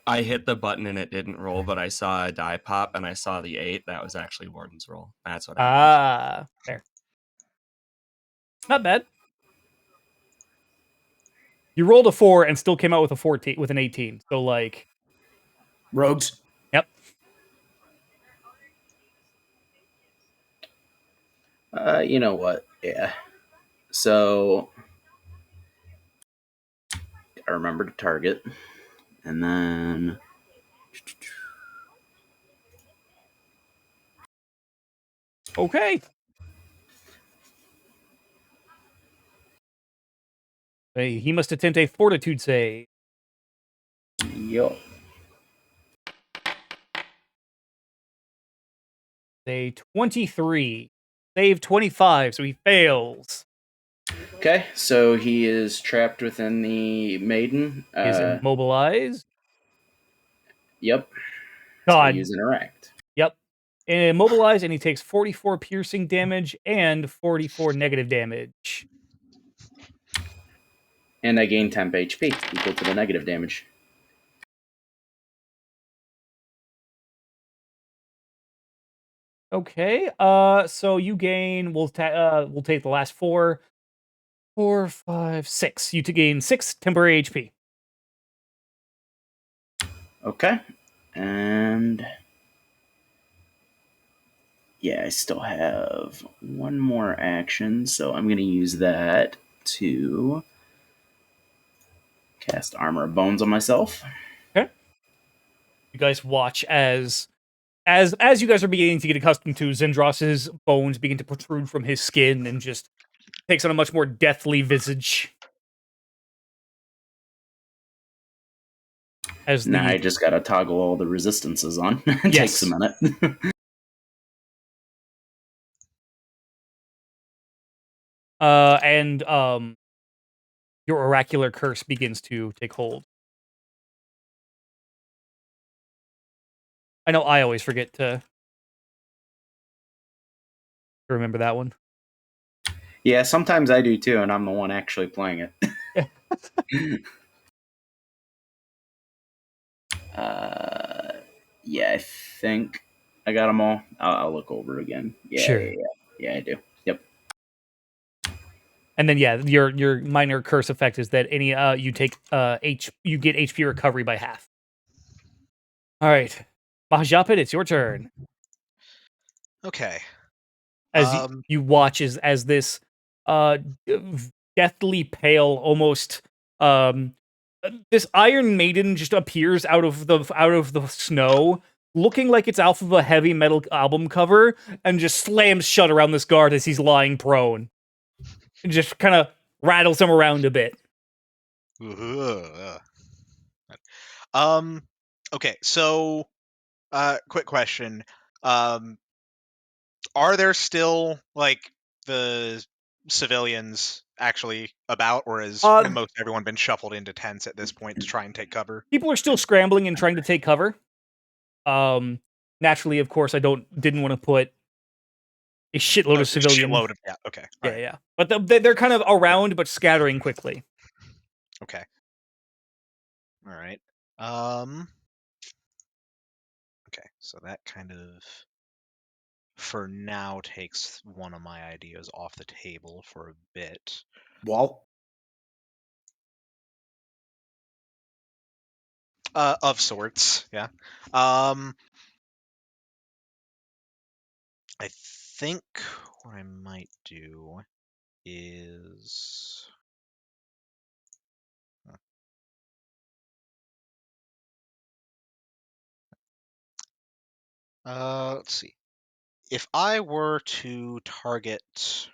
I hit the button and it didn't roll, but I saw a die pop and I saw the 8. That was actually Warden's roll. That's what happened. Ah, there. Not bad. You rolled a 4 and still came out with a 14, with an 18. So, like, Rogues. yep. You know what? Yeah. So I remember to target, and then Okay. Hey, he must attempt a Fortitude Save. yo. A 23. Save 25, so he fails. Okay, so he is trapped within the maiden. He is immobilized. Yep. God. So use interact. Yep. Immobilized, and he takes 44 piercing damage and 44 negative damage. And I gain temp HP equal to the negative damage. Okay. So you gain. We'll take the last 4. 4, 5, 6. You to gain 6 temporary HP. Okay. And yeah, I still have one more action, so I'm going to use that to cast Armor of Bones on myself. Okay. You guys watch as you guys are beginning to get accustomed to Zendros's bones begin to protrude from his skin and just takes on a much more deathly visage. As Now I just gotta toggle all the resistances on. It Yes. takes a minute. and your oracular curse begins to take hold. I know I always forget to remember that one. Yeah, sometimes I do too, and I'm the one actually playing it. Yeah, I think I got them all. I'll look over again. Yeah, Sure. yeah, I do. Yep. And then your minor curse effect is that any you take you get HP recovery by half. All right, Mahjapit, it's your turn. Okay. As you watch as this uh deathly pale, almost this Iron Maiden just appears out of the snow, looking like it's off of a heavy metal album cover, and just slams shut around this guard as he's lying prone. And just kind of rattles him around a bit. Okay, so quick question. Are there still like the civilians actually about, or has most everyone been shuffled into tents at this point to try and take cover? People are still scrambling and trying to take cover. Naturally, of course, didn't want to put a shitload of civilians. Yeah, okay. Yeah. But they're kind of around, but scattering quickly. Okay. All right. Okay, so that kind of, for now, takes one of my ideas off the table for a bit. Wall. Of sorts, yeah. I think what I might do is let's see. If I were to target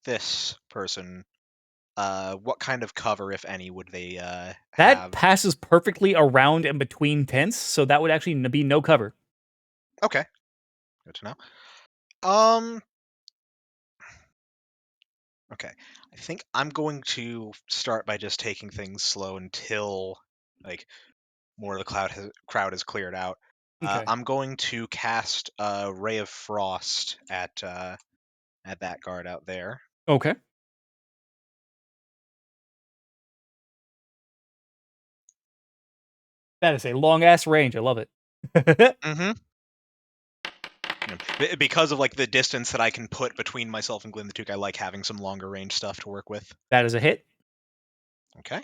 this person, what kind of cover, if any, would they That have? passes perfectly around and between tents, so that would actually be no cover. Okay, good to know. Okay, I think I'm going to start by just taking things slow until like more of the crowd has cleared out. Okay. I'm going to cast a Ray of Frost at that guard out there. Okay. That is a long ass range. I love it. Mm-hmm. Because of like the distance that I can put between myself and Glinthatook, I like having some longer range stuff to work with. That is a hit. Okay.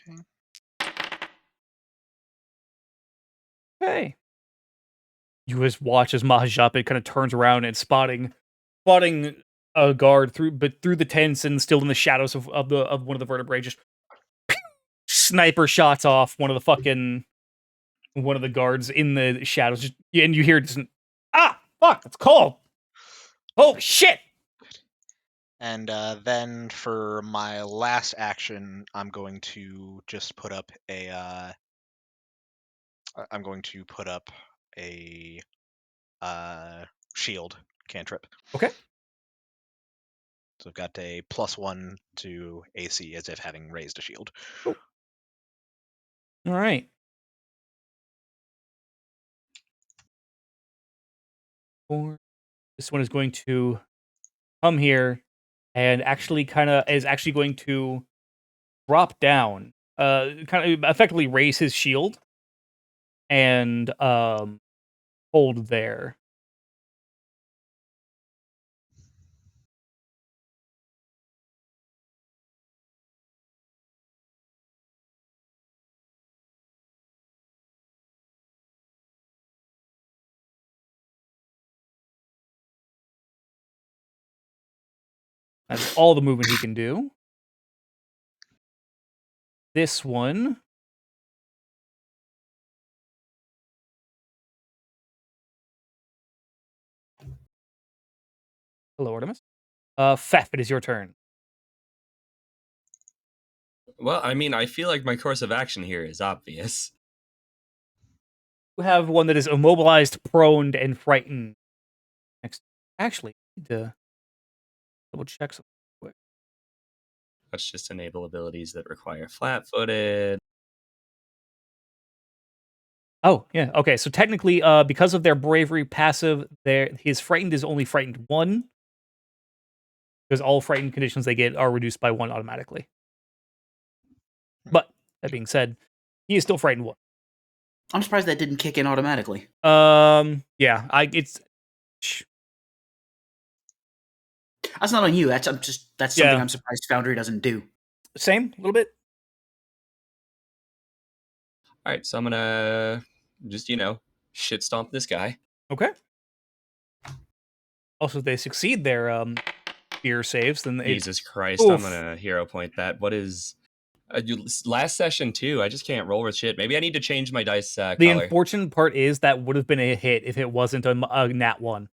Okay. Okay. You just watch as Mahjapit kind of turns around and spotting a guard through the tents and still in the shadows of one of the vertebrae, just sniper shots off one of the guards in the shadows. Just, and you hear just fuck, it's cold. Holy shit. And then for my last action, I'm going to just put up a. I'm going to put up a shield cantrip. Okay. So I've got a +1 to AC as if having raised a shield. Cool. All right. This one is going to come here and actually is actually going to drop down, kind of effectively raise his shield and hold there. That's all the movement he can do. This one. Hello, Artemis. Fef, it is your turn. Well, I mean, I feel like my course of action here is obvious. You have one that is immobilized, prone, and frightened. Next, actually, I need to double check something quick. Let's just enable abilities that require flat-footed. Oh, yeah. Okay, so technically, because of their bravery passive, his frightened is only frightened 1. because all frightened conditions they get are reduced by 1 automatically. But that being said, he is still frightened 1. I'm surprised that didn't kick in automatically. Yeah, it's That's not on you. That's something Yeah. I'm surprised Foundry doesn't do. same a little bit. All right, so I'm gonna just shit stomp this guy. Okay. Also, if they succeed their fear saves, then they Jesus Christ, I'm Oof. gonna hero point that. What is last session too? I just can't roll with shit. Maybe I need to change my dice the color. unfortunate part is that would have been a hit if it wasn't a nat 1.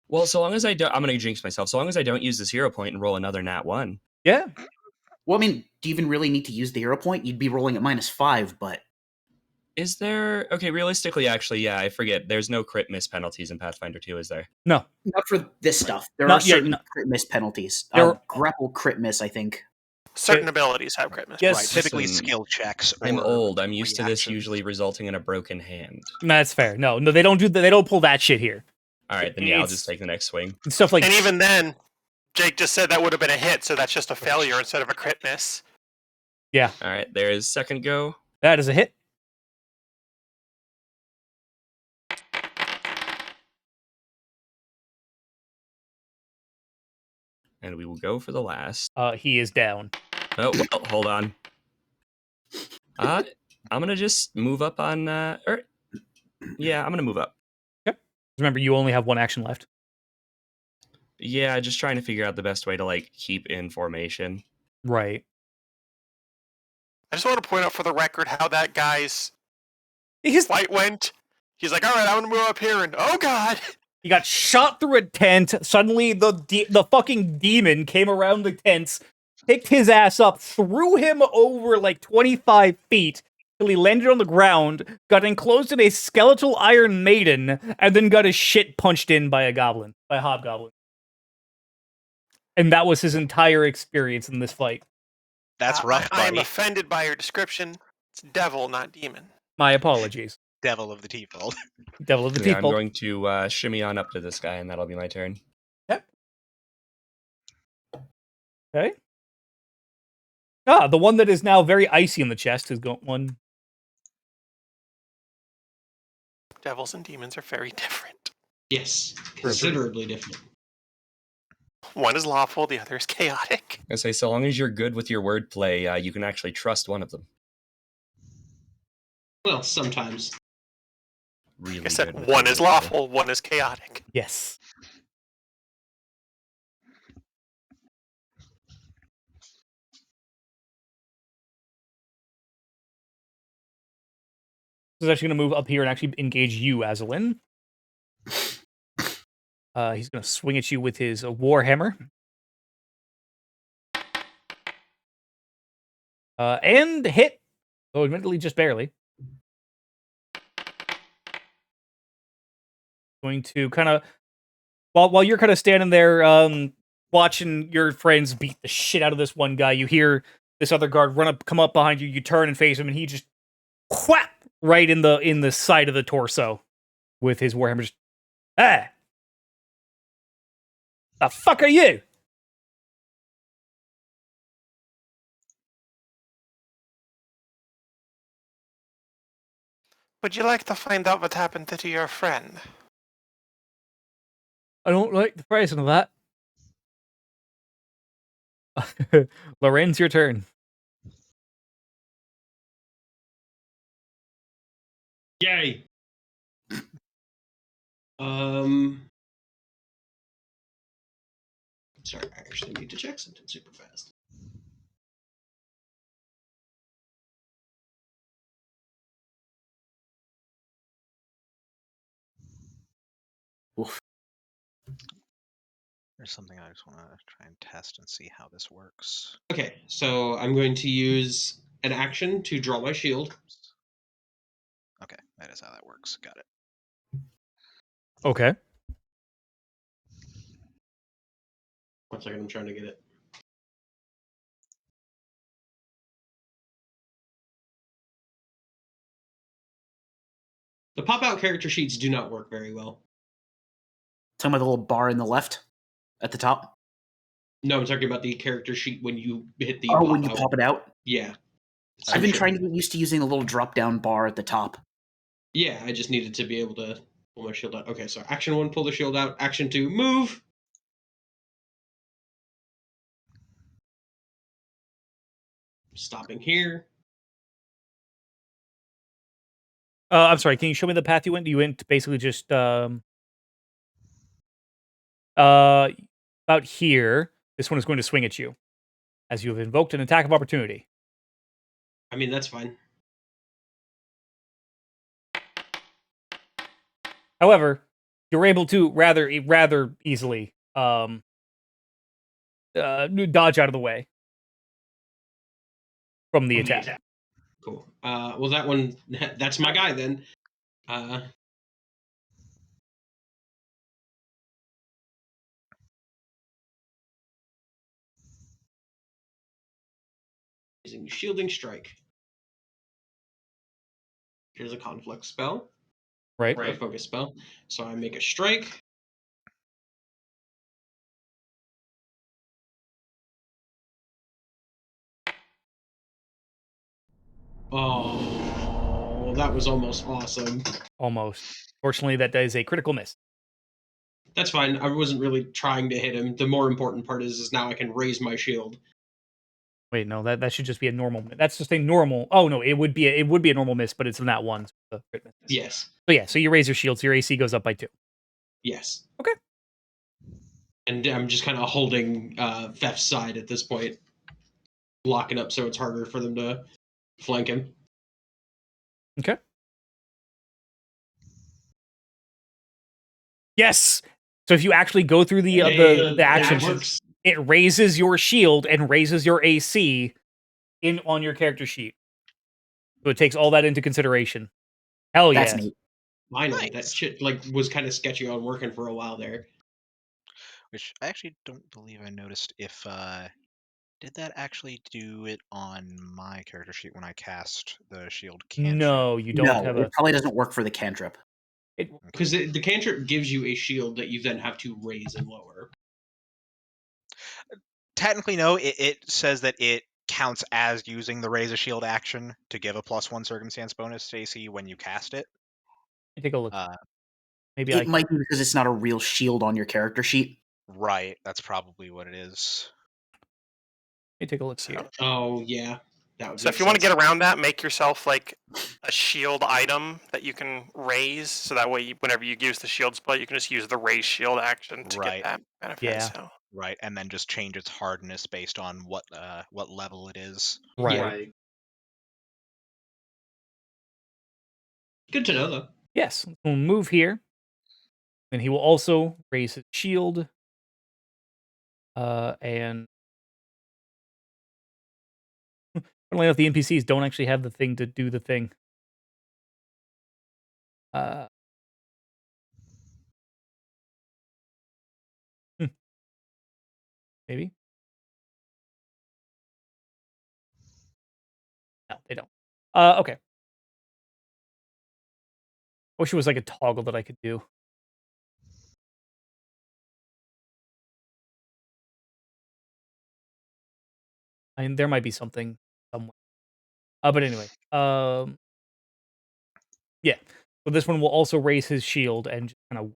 Well, so long as I don't, I'm gonna jinx myself. So long as I don't use this hero point and roll another nat 1. Yeah. Well, I mean, do you even really need to use the hero point? You'd be rolling at -5, but Is there? Okay, realistically, actually, yeah, I forget. There's no crit miss penalties in Pathfinder 2, is there? No. not for this stuff. There Not are yet, certain no. crit miss penalties. There- Grapple crit miss, I think. Certain abilities have crit miss. Yes. Right, typically Listen, skill checks. I'm or old. I'm used to this reactions. usually resulting in a broken hand. That's fair. No, they don't do that. They don't pull that shit here. All right, then yeah, I'll It's- just take the next swing. Stuff like And even then, Jake just said that would have been a hit, so that's just a failure instead of a crit miss. yeah, All right, there's second go. that is a hit. And we will go for the last. He is down. Oh, well, hold on. I'm gonna just move up on. Yeah, I'm gonna move up. Remember, you only have 1 action left. Yeah, just trying to figure out the best way to like keep in formation. Right. I just want to point out for the record how that guy's He's fight went. He's like, all right, I'm going to move up here, and oh god! He got shot through a tent. Suddenly, the fucking demon came around the tents, picked his ass up, threw him over like 25 feet till he landed on the ground, got enclosed in a skeletal Iron Maiden, and then got his shit punched in by a hobgoblin. And that was his entire experience in this fight. That's rough, I'm buddy. offended by your description. It's devil, not demon. My apologies. Devil of the T-fold. Devil of the Yeah, I'm people. going to shimmy on up to this guy, and that'll be my turn. Okay. The one that is now very icy in the chest is going one. Devils and demons are very different. Yes, considerably different. One is lawful, the other is chaotic. I say, so long as you're good with your wordplay, you can actually trust one of them. Well, sometimes. Really Like I good said, with one your is wordplay. lawful, one is chaotic. Yes. He's actually going to move up here and actually engage you, Azalin. He's going to swing at you with his Warhammer. And hit. Though admittedly just barely. Going to kind of... While you're kind of standing there watching your friends beat the shit out of this one guy, you hear this other guard come up behind you, you turn and face him, and he just whap right in the side of the torso with his Warhammer. Just, hey! The fuck are you? Would you like to find out what happened to your friend? I don't like the phrasing of that. Lorenz, your turn. Yay! Sorry, I actually need to check something super fast. Oof. There's something I just want to try and test and see how this works. Okay, so I'm going to use an action to draw my shield. Okay, that is how that works. Got it. Okay. 1 second, I'm trying to get it. The pop-out character sheets do not work very well. Talking about the little bar in the left at the top. No, I'm talking about the character sheet when you hit the Oh, pop when you out. pop it out? Yeah. I've been trying to get used to using the little drop-down bar at the top. Yeah, I just needed to be able to pull my shield out. Okay, so action 1, pull the shield out. Action 2, move. Stopping here. I'm sorry. Can you show me the path you went? You went basically just about here. This one is going to swing at you, as you have invoked an attack of opportunity. I mean, that's fine. However, you're able to rather easily dodge out of the way from the attack. Cool. Well, that one, that's my guy then. Using Shielding Strike. Here's a conflict spell. Right. A focus spell. So I make a strike. Oh, that was almost awesome. Almost. Fortunately, that is a critical miss. That's fine. I wasn't really trying to hit him. The more important part is now I can raise my shield. Wait, no, that should just be a normal. That's just a normal. Oh no, it would be a normal miss, but it's not one. So Yes. So yeah, so you raise your shield, so your AC goes up by 2. Yes. Okay. And I'm just kind of holding Feph's side at this point, blocking up so it's harder for them to flank him. Okay. Yes. So if you actually go through the actions, works. it raises your shield and raises your AC on your character sheet. So it takes all that into consideration. Hell That's yes. neat. Finally, Nice. that shit was kind of sketchy on working for a while there. Which I actually don't believe I noticed if did that actually do it on my character sheet when I cast the shield cantrip? No, you don't have it probably doesn't work for the cantrip. Because the cantrip gives you a shield that you then have to raise and lower. Technically, no. It says that it counts as using the raise a shield action to give a +1 circumstance bonus to AC when you cast it. Take a look. Maybe It might be because it's not a real shield on your character sheet. Right, that's probably what it is. Let me take a look here. Oh yeah, that would. So if you want to get around that, make yourself like a shield item that you can raise, so that way whenever you use the shield spell, you can just use the raise shield action to Right. get that benefit. Yeah. So. Right, and then just change its hardness based on what level it is. Right. Good to know, though. Yes. We'll move here. And he will also raise his shield. And funnily enough, the NPCs don't actually have the thing to do the thing. Maybe? No, they don't. Okay. Wish it was like a toggle that I could do. I mean, there might be something somewhere. But anyway, yeah. So this one will also raise his shield and just kind of.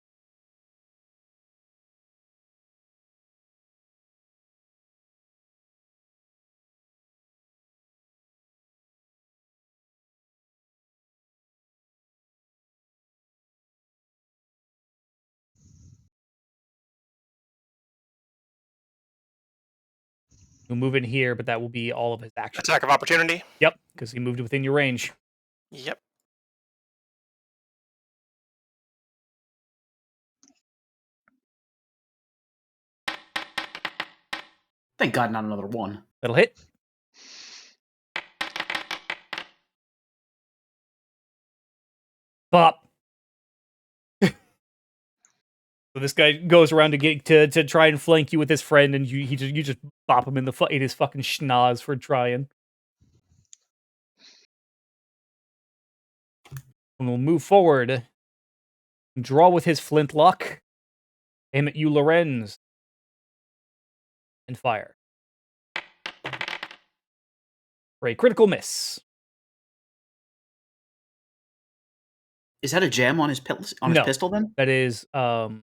He'll move in here, but that will be all of his action. Attack of opportunity? Yep, because he moved within your range. Yep. Thank God, not another one. That'll hit. Bop. So this guy goes around to try and flank you with his friend, and you just bop him in his fucking schnoz for trying. And we'll move forward. Draw with his flintlock. Aim at you, Lorenz. and fire. For a critical miss. Is that a jam on his his No. pistol then? That is, remember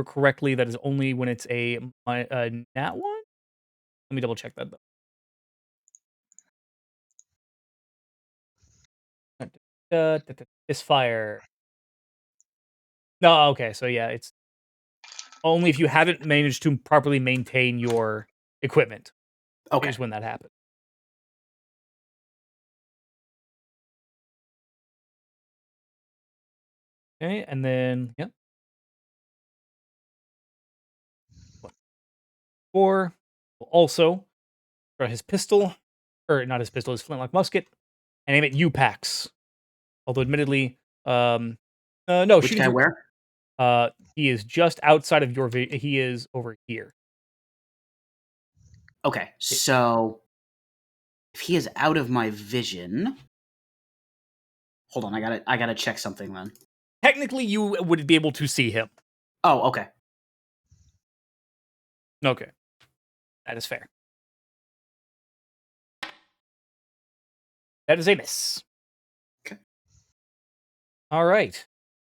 correctly, that is only when it's a nat 1? Let me double check that, though. Misfire. No, okay, so yeah, it's only if you haven't managed to properly maintain your equipment Okay. is when that happens. Okay, and then, yep. 4 will also draw his pistol, or not his pistol, his flintlock musket, and aim at you, Pax. Although, admittedly, no, Which guy where? He is just outside of your he is over here. Okay, so if he is out of my vision, hold on, I gotta check something then. Technically, you would be able to see him. Oh, okay. Okay. That is fair. That is a miss. Okay. All right.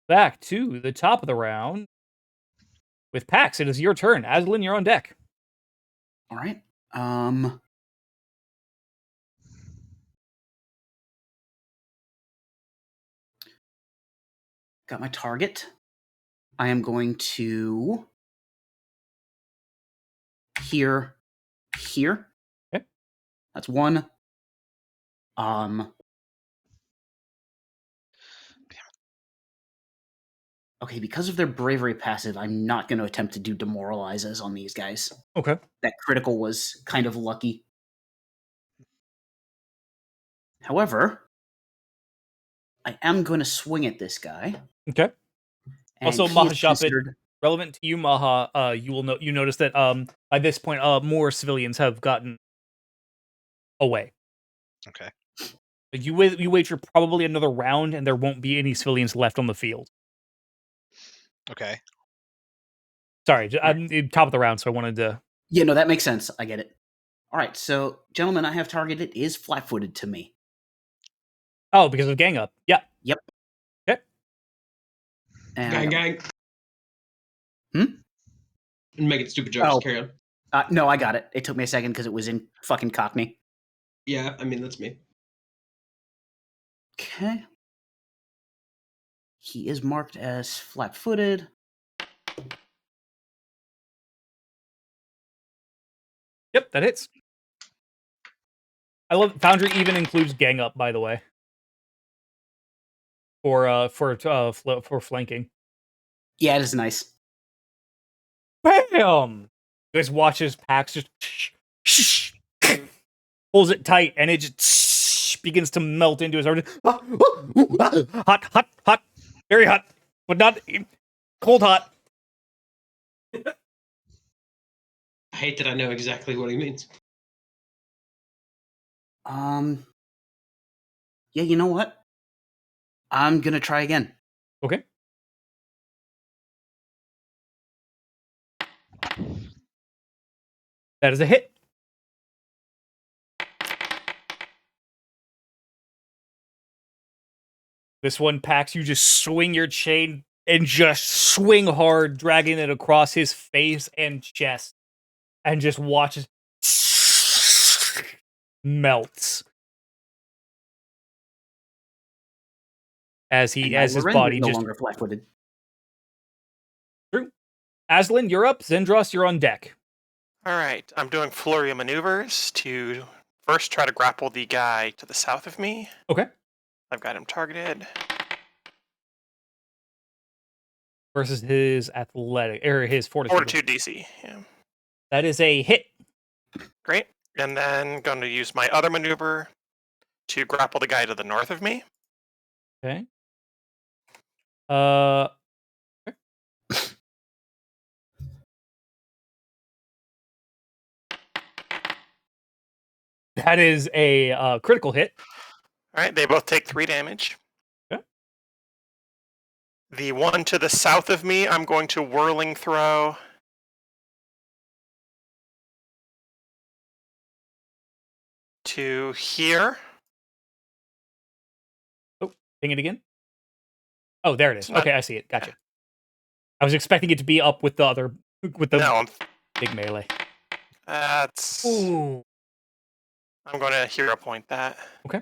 Back to the top of the round. With Pax, it is your turn. Aslan, you're on deck. All right. Got my target. I am going to here. Okay. That's one. Okay, because of their bravery passive, I'm not going to attempt to do demoralizes on these guys. Okay. That critical was kind of lucky. However, I am going to swing at this guy. Okay. And Also, he is Mahashapit, considered- relevant to you, Maha, you notice that by this point more civilians have gotten away. Okay. You wait for probably another round, and there won't be any civilians left on the field. Okay. Sorry, I'm top of the round, so I wanted to. Yeah, no, that makes sense. I get it. All right, so gentlemen, I have targeted is flat-footed to me. Oh, because of gang up. Yeah. Yep. Okay. And Gang. Hmm? Making stupid jokes. Oh. Carry on. No, I got it. It took me a second because it was in fucking Cockney. Yeah, I mean, that's me. Okay. He is marked as flat-footed. Yep, that hits. I love Foundry even includes gang up, by the way. For flanking. Yeah, it is nice. Bam! You guys watch as Pax just pulls it tight, and it just begins to melt into his heart. Hot, very hot, but not cold hot. I hate that I know exactly what he means. Yeah, you know what? I'm gonna try again. Okay. That is a hit. This one, Pax, you just swing your chain and just swing hard, dragging it across his face and chest, and just watches melts as And his Lorenzo body is no just. longer flat-footed. True. Aslan, you're up. Zendros, you're on deck. All right, I'm doing flurry of maneuvers to first try to grapple the guy to the south of me. Okay. I've got him targeted. Versus his athletic or his fortitude. Fortitude DC. Yeah. That is a hit. Great. And then going to use my other maneuver to grapple the guy to the north of me. Okay. That is a critical hit. All right, they both take 3 damage. Okay. The one to the south of me, I'm going to whirling throw to here. Oh, ping it again. Oh, there it is. It's not- Okay, I see it. Gotcha. I was expecting it to be up with the other, with the No, big melee. that's. Ooh. I'm going to hero point that. Okay.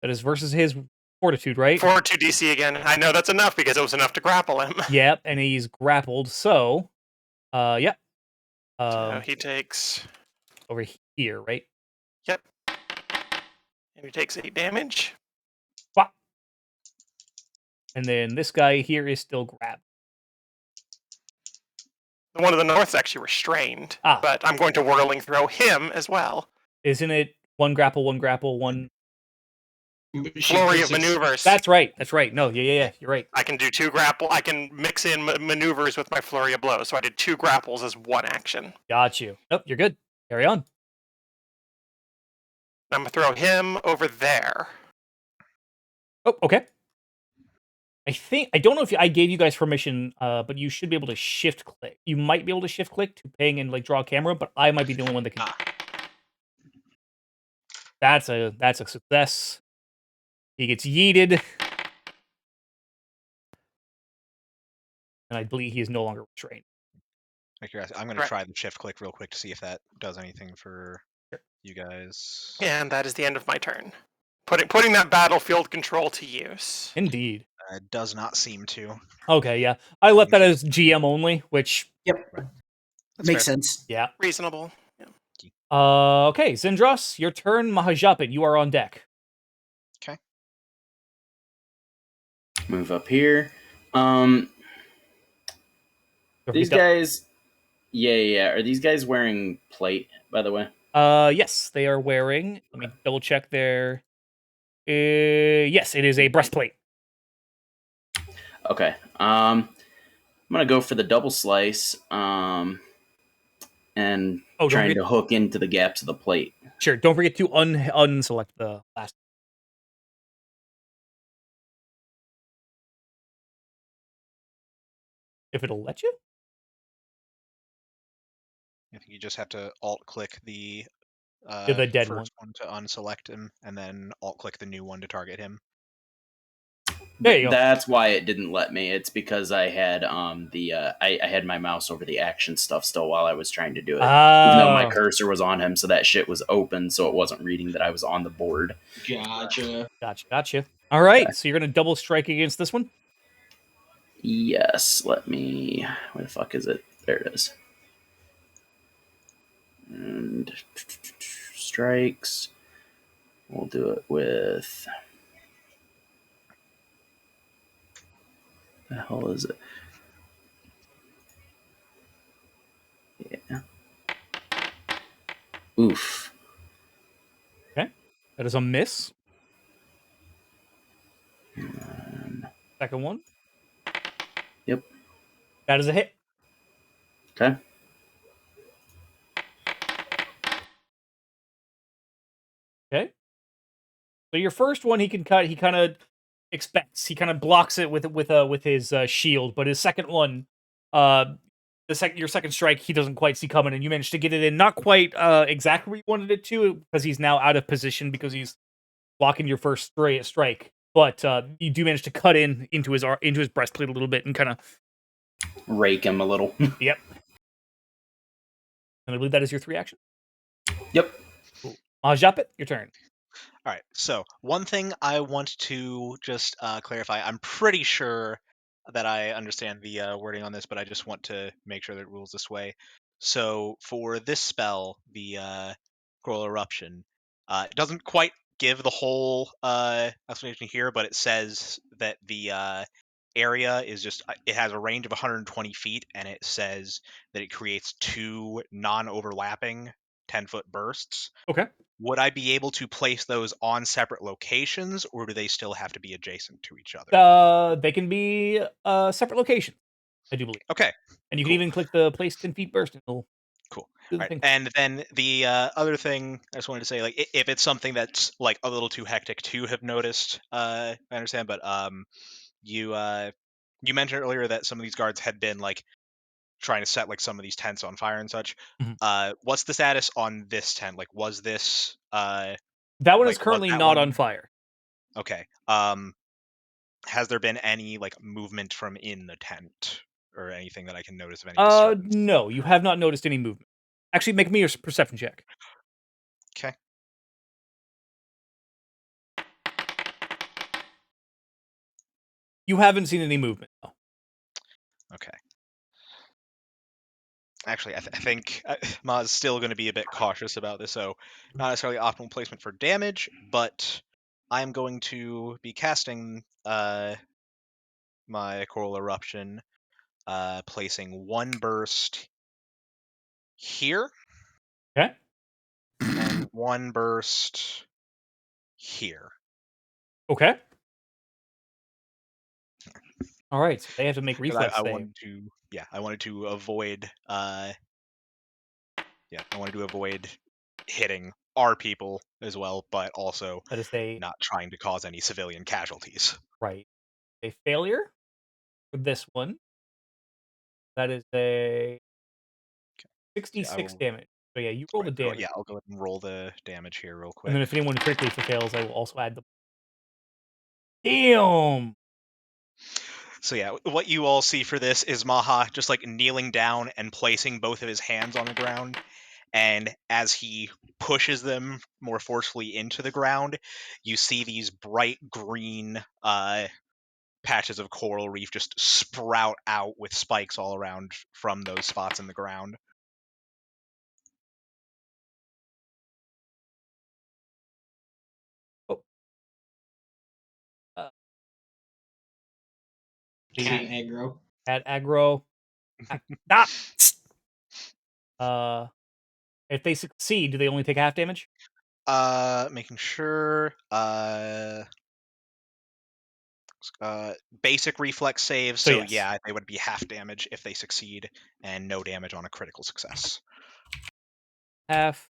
That is versus his fortitude, right? Fortitude DC again. I know that's enough because it was enough to grapple him. Yep, and he's grappled. So, yeah. So he takes. Over here, right? Yep. And he takes 8 damage. Wah. And then this guy here is still grabbed. The one to the north is actually restrained. Ah. But I'm going to whirling throw him as well. Isn't it one grapple, one? Flurry of maneuvers. That's right. That's right. No, yeah. You're right. I can do 2 grapple. I can mix in maneuvers with my flurry of blows. So I did 2 grapples as 1 action. Got you. Nope, you're good. Carry on. I'm going to throw him over there. Oh, okay. I don't know if I gave you guys permission, but you should be able to shift click. You might be able to shift click to ping and like draw a camera, but I might be the only one that can. That's a success. He gets yeeted. And I believe he is no longer restrained. I'm going to try the shift click real quick to see if that does anything for you guys. And that is the end of my turn. Putting that battlefield control to use. Indeed. It does not seem to. Okay, yeah. I left that as GM only, which Yep. That's Makes fair. sense. yeah. Reasonable. Yeah. Okay, Zindros, your turn. Mahajapit, you are on deck. Okay. Move up here. These Don't- guys. Yeah. Are these guys wearing plate, by the way? Yes, they are wearing. Let me double check their. Yes, it is a breastplate. Okay. I'm gonna go for the double slice. And don't trying forget- to hook into the gaps of the plate. Sure. Don't forget to unselect the last. If it'll let you. I think you just have to alt-click the The dead first one to unselect him, and then alt-click the new one to target him. There you go. That's why it didn't let me. It's because I had I had my mouse over the action stuff still while I was trying to do it. Even though my cursor was on him, so that shit was open, so it wasn't reading that I was on the board. Gotcha. Gotcha. All right, so you're gonna double strike against this one. Yes, let me. Where the fuck is it? There it is. And strikes. We'll do it with. The hell is it? Yeah. Oof. Okay, that is a miss. Second one. Yep. That is a hit. Okay. Okay. So your first one he can cut. He kind of expects. He kind of blocks it with his shield. But his second one, your second strike, he doesn't quite see coming, and you manage to get it in. Not quite exactly where you wanted it to, because he's now out of position because he's blocking your first strike. But you do manage to cut into his breastplate a little bit and kind of rake him a little. Yep. And I believe that is your 3 action. Yep. Cool. Japit, your turn. All right. So one thing I want to just clarify. I'm pretty sure that I understand the wording on this, but I just want to make sure that it rules this way. So for this spell, the Coral Eruption, it doesn't quite give the whole explanation here, but it says that the area is just it has a range of 120 feet, and it says that it creates 2 non-overlapping 10-foot bursts. Okay. Would I be able to place those on separate locations, or do they still have to be adjacent to each other? They can be separate locations, I do believe. Okay. And you Cool. can even click the place 10 feet burst. And it'll Cool. do the Right. thing. And then the other thing I just wanted to say, like, if it's something that's like a little too hectic to have noticed, I understand. But you mentioned earlier that some of these guards had been like trying to set like some of these tents on fire and such. Mhm. What's the status on this tent? Like, was this That one is like was currently that not on one fire. okay? Has there been any like movement from in the tent or anything that I can notice of any disturbance? No, you have not noticed any movement. Actually, make me a perception check. Okay. You haven't seen any movement. No. Okay. Actually, I think Ma's still going to be a bit cautious about this, so not necessarily optimal placement for damage, but I'm going to be casting my Coral Eruption, placing one burst here Okay. and one burst here. Okay. All right. So they have to make 'Cause reflex I save. wanted to, yeah, I wanted to avoid, I wanted to avoid hitting our people as well, but also That is a not trying to cause any civilian casualties. right. A failure for this one. That is a Yeah, 66 damage. So yeah, you roll the damage. yeah, I'll go ahead and roll the damage here real quick. And then if anyone critically fails, I will also add the. Damn. So yeah, what you all see for this is Maha just like kneeling down and placing both of his hands on the ground, and as he pushes them more forcefully into the ground, you see these bright green patches of coral reef just sprout out with spikes all around from those spots in the ground. Oh. Uh, Cat aggro. at aggro. Ah! If they succeed, do they only take half damage? Making sure. Basic reflex saves. So So yes. yeah, they would be half damage if they succeed, and no damage on a critical success. Half.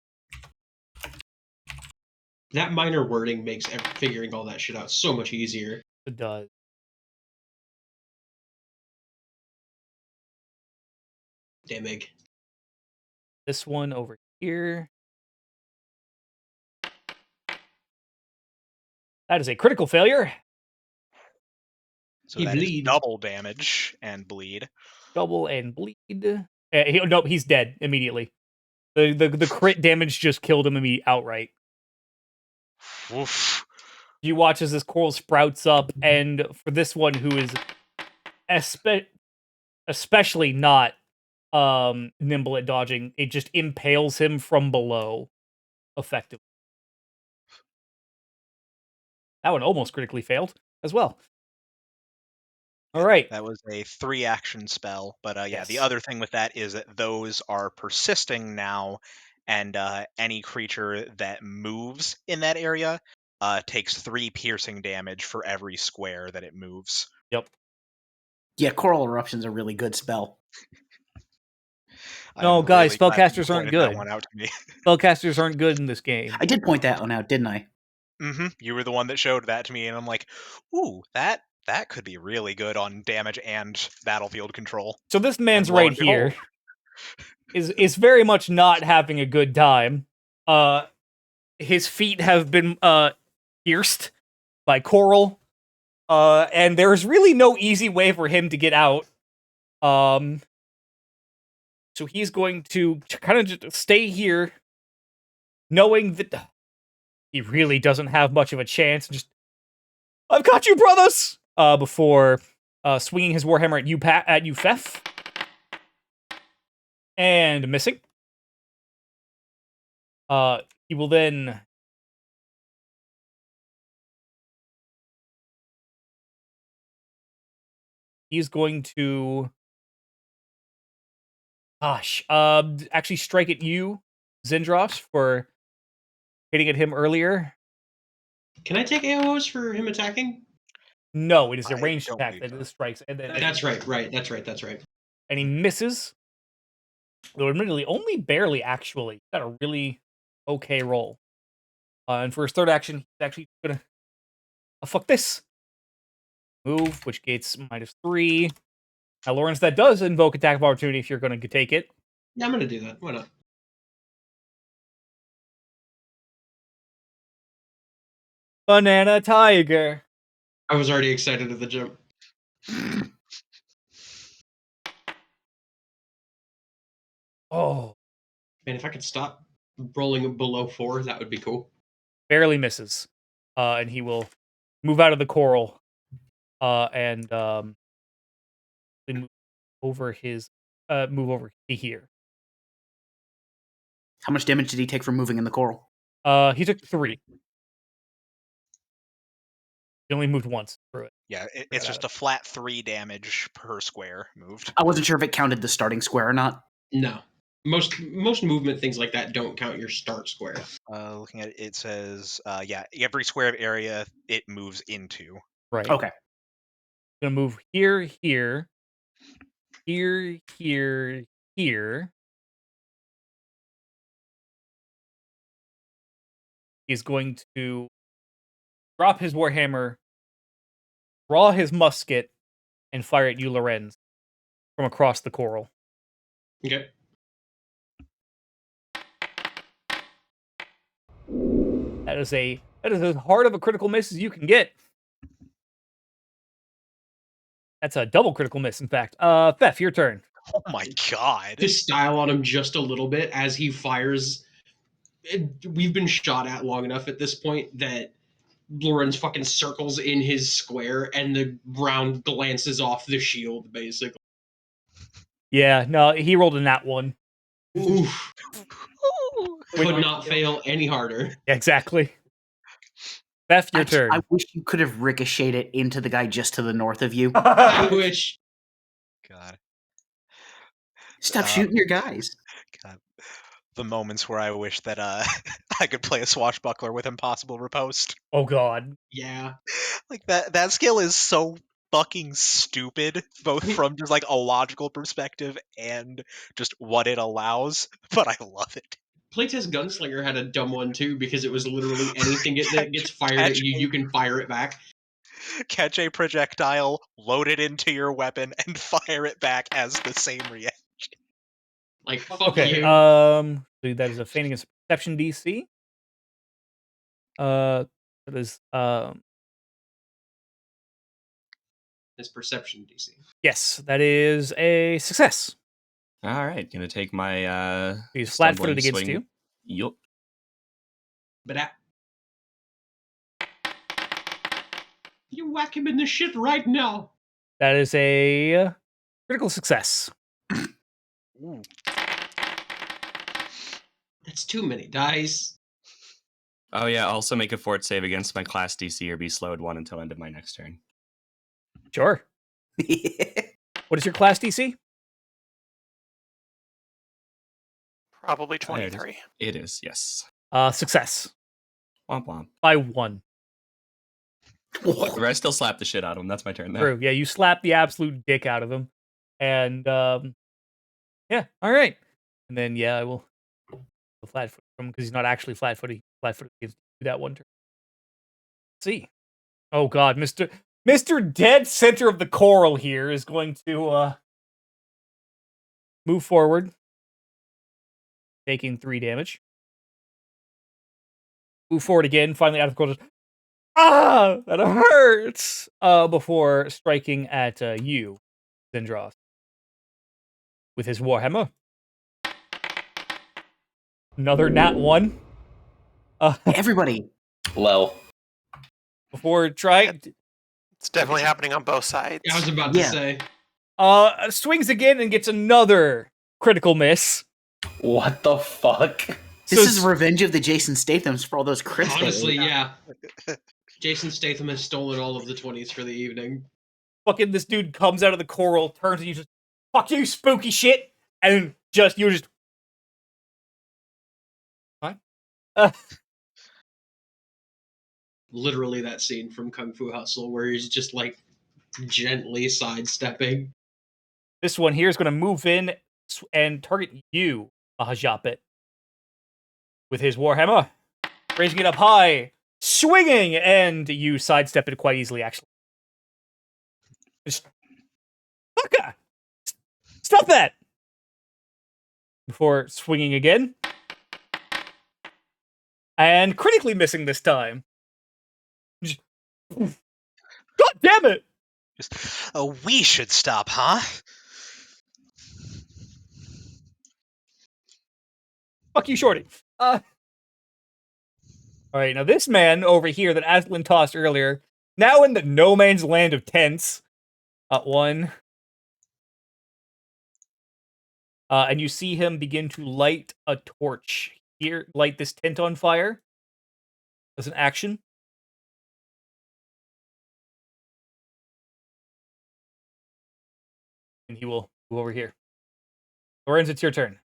That minor wording makes figuring all that shit out so much easier. It does. Damage. This one over here. That is a critical failure. So He that is bleed. double damage and bleed. Double and bleed. Nope, he's dead immediately. The crit damage just killed him outright. Oof. You watch as this coral sprouts up, and for this one who is especially not nimble at dodging, it just impales him from below effectively. That one almost critically failed as well. All right. That was a 3-action spell, but yeah, the Yes. other thing with that is that those are persisting now, and any creature that moves in that area takes 3 piercing damage for every square that it moves. Yep. Yeah, Coral Eruption's a really good spell. No, I'm guys, really glad that you spellcasters aren't pointed that good. one out to me. Spellcasters aren't good in this game. I did point that one out, didn't I? You were the one that showed that to me, and I'm like, ooh, that could be really good on damage and battlefield control. So this man's And lo right and behold, here is very much not having a good time. His feet have been pierced by coral, and there's really no easy way for him to get out. So he's going to kind of just stay here, knowing that he really doesn't have much of a chance. Just, I've got you, brothers! Before swinging his warhammer at you, Fef. And missing. He will then he's going to actually strike at you, Zindros, for hitting at him earlier. Can I take AOs for him attacking? No, it is a I ranged don't attack believe that so. is strikes, and then That's right. That's right. and he misses. Though admittedly, only barely. Actually, got a really okay roll. And for his third action, he's actually gonna fuck this move, which gates -3. Now, Lawrence, that does invoke attack of opportunity if you're going to take it. Yeah, I'm gonna do that. Why not? Banana Tiger. I was already excited at the jump. Oh, Man, if I could stop rolling below 4, that would be cool. barely misses. And he will move out of the coral and move over to here. How much damage did he take from moving in the coral? He took 3. He only moved once through it. Yeah, it's just a flat 3 damage per square moved. I wasn't sure if it counted the starting square or not. No. Most movement things like that don't count your start square. Looking at it, it says, yeah, every square of area it moves into. Right. Okay. Gonna move here, here, here, here, here. He's going to drop his warhammer, draw his musket, and fire at you, Lorenz, from across the coral. Okay. That is as hard of a critical miss as you can get. That's a double critical miss, in fact. Fef, your turn. Oh my god. To style on him just a little bit as he fires. We've been shot at long enough at this point that Lorenz fucking circles in his square and the round glances off the shield, basically. Yeah, no, he rolled a nat 1. Oof. Could not fail any harder. Yeah, exactly. Fef, your turn. I wish you could have ricocheted it into the guy just to the north of you. I wish. God. Stop shooting your guys. God. The moments where I wish that I could play a swashbuckler with impossible riposte. Oh god. Yeah. Like that skill is so fucking stupid, both from just like a logical perspective and just what it allows, but I love it. Playtest Gunslinger had a dumb one too because it was literally anything that gets fired at you, you can fire it back. Catch a projectile, load it into your weapon, and fire it back as the same reaction. Like, fuck Okay, you. so that is a feigning against perception DC. That is His perception DC. yes, that is a success. All right, gonna take my He's flat-footed stumbling against swing. you. Yup. But you whack him in the shit right now. That is a critical success. Ooh. That's too many dice. Oh yeah, also make a fort save against my class DC or be slowed 1 until end of my next turn. Sure. What is your class DC? Probably There it is. 23. It is, yes. Success. Womp womp. By 1. Whatever, I still slap the shit out of him. That's my turn now. True. Yeah, you slap the absolute dick out of him. And yeah, all right. And then yeah, I will flat-foot him because he's not actually flat-footed. Flat-footed against you that one turn. Let's see. Oh god, Mr. Dead Center of the Coral here is going to move forward, taking 3 damage. Move forward again, finally out of the coral. Ah, that hurts! Before striking at you, Zendros, with his warhammer. Another nat 1. Everybody. Lol. Before trying, It's definitely happening on both sides. I was about to say. swings again and gets another critical miss. What the fuck? This So is revenge of the Jason Statham's for all those crits. they Honestly, ate. yeah. Jason Statham has stolen all of the 20s for the evening. fucking this dude comes out of the coral, turns to you, just fuck you, spooky shit, and you're just what? Literally that scene from Kung Fu Hustle where he's just like gently sidestepping. This one here is going to move in and target you, Mahajapit, with his warhammer, raising it up high, swinging, and you sidestep it quite easily, actually. Just, fucker! Stop that! Before swinging again. And critically missing this time. God damn it! Oh, we should stop, huh? Fuck you, Shorty. All right, now this man over here that Aslan tossed earlier, now in the no man's land of tents. One. And you see him begin to light a torch. Here, light this tent on fire. As an action. And he will go over here. Lorenz, it's your turn.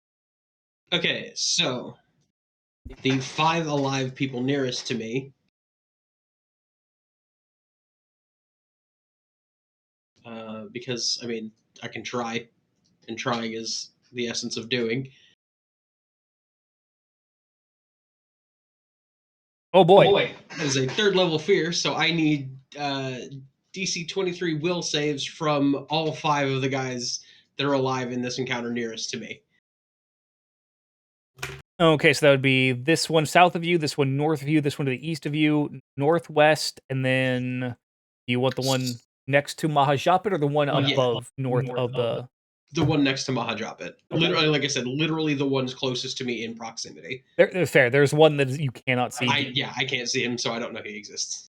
Okay, so the 5 alive people nearest to me. Because, I mean, I can try, and trying is the essence of doing. Oh boy. That is a 3rd level fear, so I need DC 23 will saves from all 5 of the guys that are alive in this encounter nearest to me. Okay, so that would be this one south of you, this one north of you, this one to the east of you, northwest, and then you want the one next to Mahajapit or the one above north of the... The one next to Mahajapit. Okay. Literally, like I said, literally the ones closest to me in proximity. They're fair. There's one that you cannot see. I can't see him, so I don't know he exists.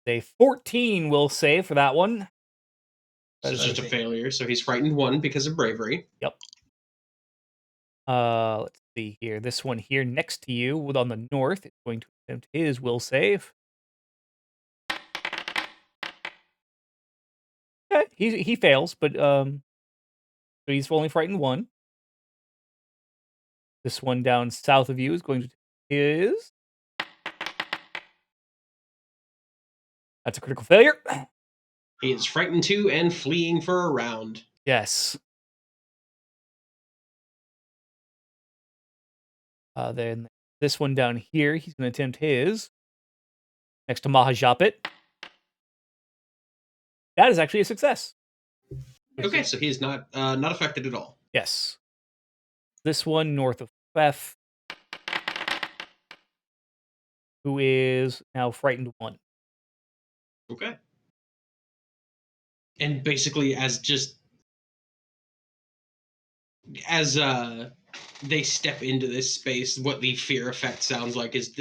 A 14 will save for that one. So it's just a failure. So he's frightened 1 because of bravery. Yep. Let's see here. This one here next to you, on the north, is going to attempt his will save. Okay, he fails, but he's only frightened 1. This one down south of you is going to his. That's a critical failure. He is frightened 2 and fleeing for a round. Yes. Then this one down here, he's going to attempt his. Next to Mahajapit. That is actually a success. Okay, so he's not affected at all. Yes. This one north of Fef, who is now frightened 1. Okay. And basically, as they step into this space, what the fear effect sounds like is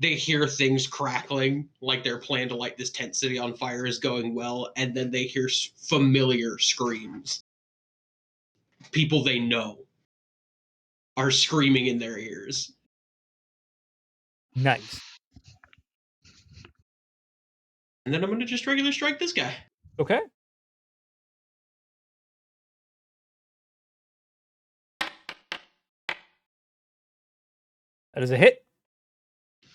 they hear things crackling, like their plan to light this tent city on fire is going well, and then they hear familiar screams. People they know are screaming in their ears. Nice. And then I'm going to just regular strike this guy. Okay. That is a hit.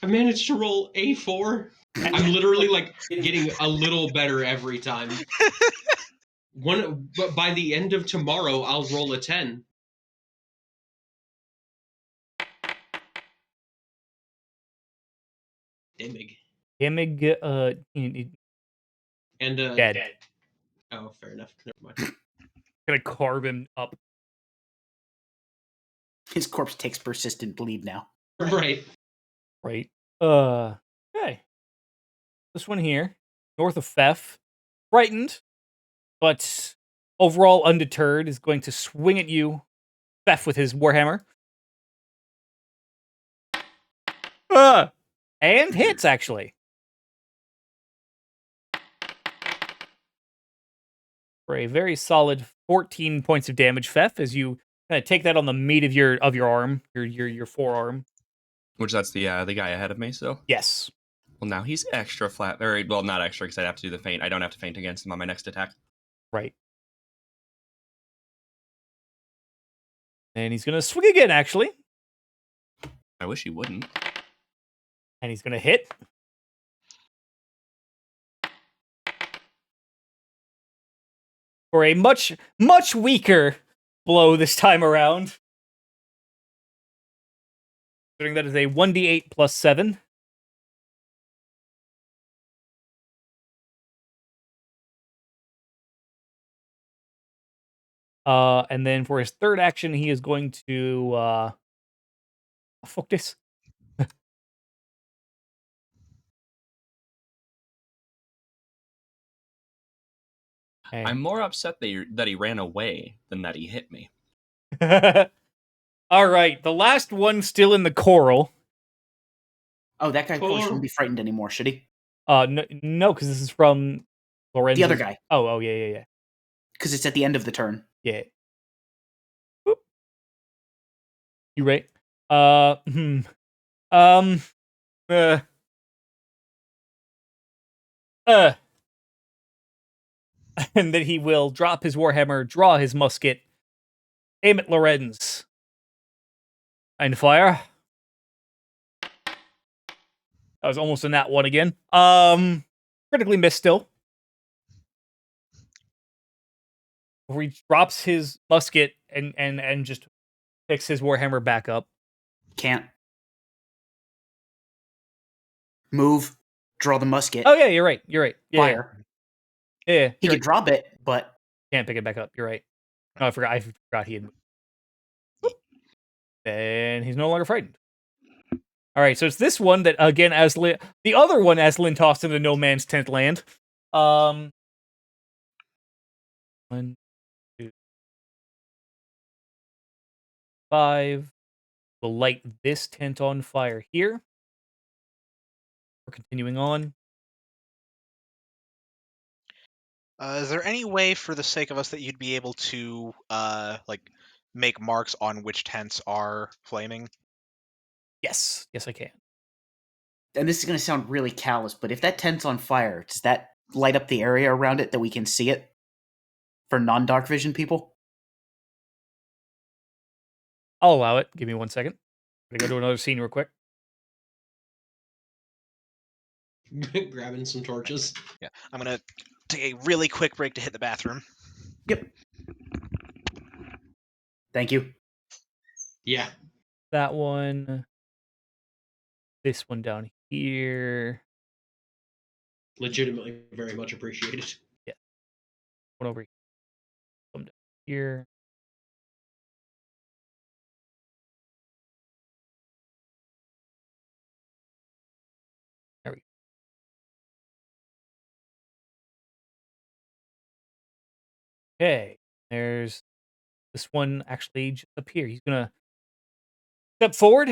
I managed to roll a 4. I'm literally like getting a little better every time. But by the end of tomorrow, I'll roll a 10. Dimig. Dimig, And dead. Oh, fair enough. Never mind. Gonna carve him up. His corpse takes persistent bleed now. Right. Right. Okay. This one here, north of Fef, frightened, but overall undeterred, is going to swing at you, Fef, with his warhammer. And hits, actually. For a very solid 14 points of damage, Fef, as you kind of take that on the meat of your arm, your forearm. Which that's the guy ahead of me, so. Yes. Well, now he's extra flat. Or, well, not extra, because I'd have to do the feint. I don't have to feint against him on my next attack. Right. And he's going to swing again, actually. I wish he wouldn't. And he's going to hit. For a much, much weaker blow this time around. Considering that is a 1d8 plus 7. And then for his third action, he is going to fuck this. Hey. I'm more upset that he ran away than that he hit me. All right, the last one still in the coral. Oh, that guy probably Cool. shouldn't be frightened anymore, should he? No, because this is from Lorenzo's. The other guy. Oh, yeah. Because it's at the end of the turn. Yeah. Whoop. You right? Um. Uh. And then he will drop his warhammer, draw his musket, aim at Lorenz, and fire. I was almost in that one again. Critically missed still. Where he drops his musket and just picks his warhammer back up. Can't. Move. Draw the musket. Oh yeah, you're right. Yeah, Fire. Yeah. He You're could drop it, but can't pick it back up. You're right. No, I forgot he had moved. And he's no longer frightened. All right, so it's this one that again, the other one, Aslan tossed into no man's tent land. 1, 2, 5. We'll light this tent on fire here. We're continuing on. Is there any way, for the sake of us, that you'd be able to like make marks on which tents are flaming? Yes, I can. and this is going to sound really callous, but if that tent's on fire, does that light up the area around it that we can see it for non-dark vision people? I'll allow it. Give me 1 second. I'm gonna go to another scene real quick. Grabbing some torches. Yeah, I'm gonna take a really quick break to hit the bathroom. Yep. Thank you. Yeah. That one. This one down here. Legitimately very much appreciated. One over here. Come down here. There we go. Okay. There's this one actually just up here. He's gonna step forward.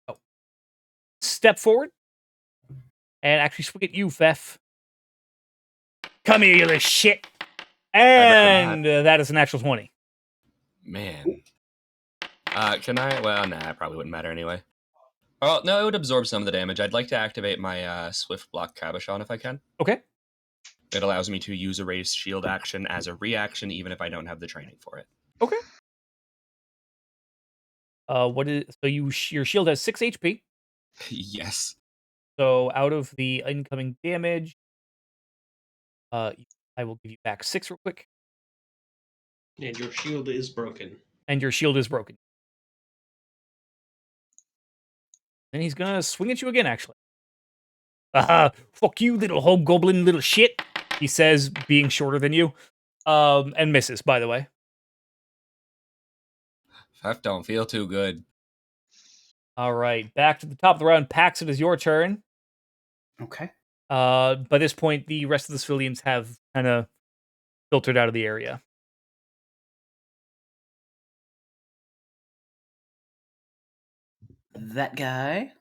Oh. Step forward. And actually swing at you, Fef. Come here, you little shit. And that is a natural 20. Man. Can I? Well, nah, it probably wouldn't matter anyway. Oh, no, it would absorb some of the damage. I'd like to activate my Swift Block Cabochon if I can. Okay. It allows me to use a raised shield action as a reaction, even if I don't have the training for it. Okay. Your shield has 6 HP. Yes. So out of the incoming damage, I will give you back 6 real quick. And your shield is broken. And your shield is broken. And he's gonna swing at you again, actually. Fuck you, little hobgoblin, little shit, he says, being shorter than you. And misses, by the way. That don't feel too good. All right, back to the top of the round. Pax, it is your turn. Okay. By this point, the rest of the civilians have kind of filtered out of the area. That guy.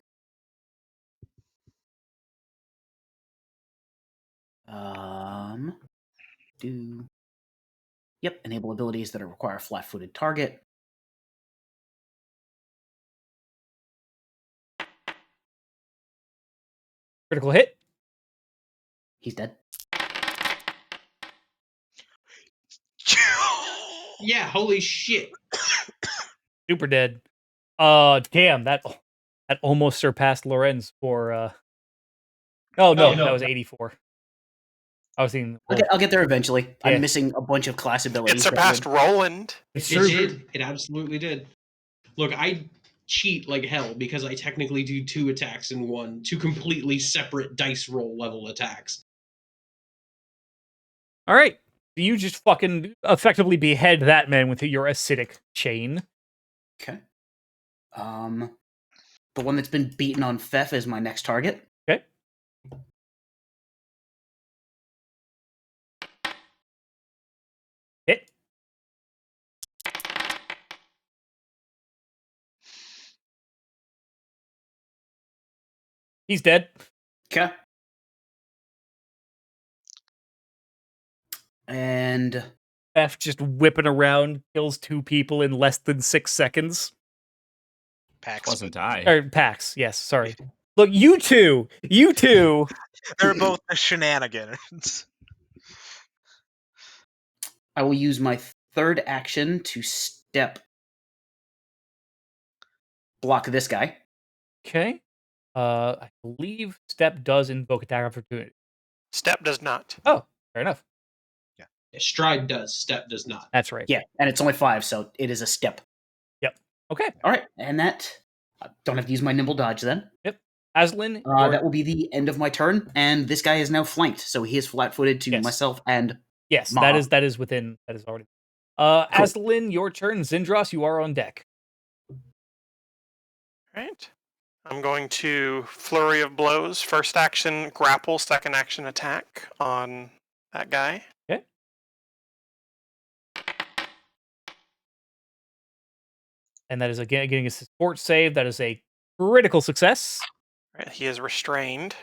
Yep, enable abilities that require a flat-footed target. Critical hit. He's dead. Yeah, holy shit. Super dead. Damn, that almost surpassed Lorenz for Oh no, that was 84. I was thinking I'll get there eventually. Yeah. I'm missing a bunch of class abilities. It surpassed Roland. it's It true. did. It absolutely did. Look, I cheat like hell because I technically do 2 attacks in one, 2 completely separate dice roll level attacks. All right. You just fucking effectively behead that man with your acidic chain. Okay. The one that's been beaten on Fef is my next target. Okay. Hit. He's dead. Okay. And F just whipping around, kills 2 people in less than 6 seconds. Pax. Wasn't I? Or Pax, yes, sorry. Look, you two! They're both the shenanigans. I will use my third action to step block this guy. Okay. I believe Step does invoke attack opportunity. Step does not. Oh, fair enough. Stride does, step does not. That's right. Yeah, and it's only 5, so it is a step. Okay. All right, and that I don't have to use my nimble dodge then. Aslan, That will be the end of my turn, and this guy is now flanked, so he is flat-footed to Yes. myself and yes, Ma. that is already. Cool. Aslan, your turn. Zindros, you are on deck. Right. I'm going to flurry of blows. First action grapple, second action attack on that guy. Okay. And that is again getting a support save. That is a critical success. Right, he is restrained.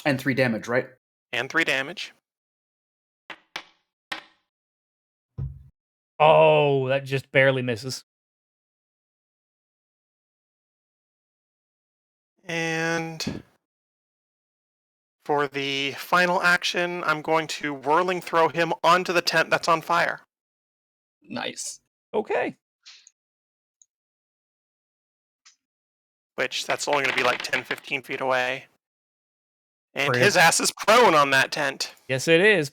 and 3 damage, right? And 3 damage. Oh, that just barely misses. And for the final action, I'm going to whirling throw him onto the tent that's on fire. Nice. Okay. Which that's only going to be like 10, 15 feet away. And Brilliant. his ass is prone on that tent. Yes, it is.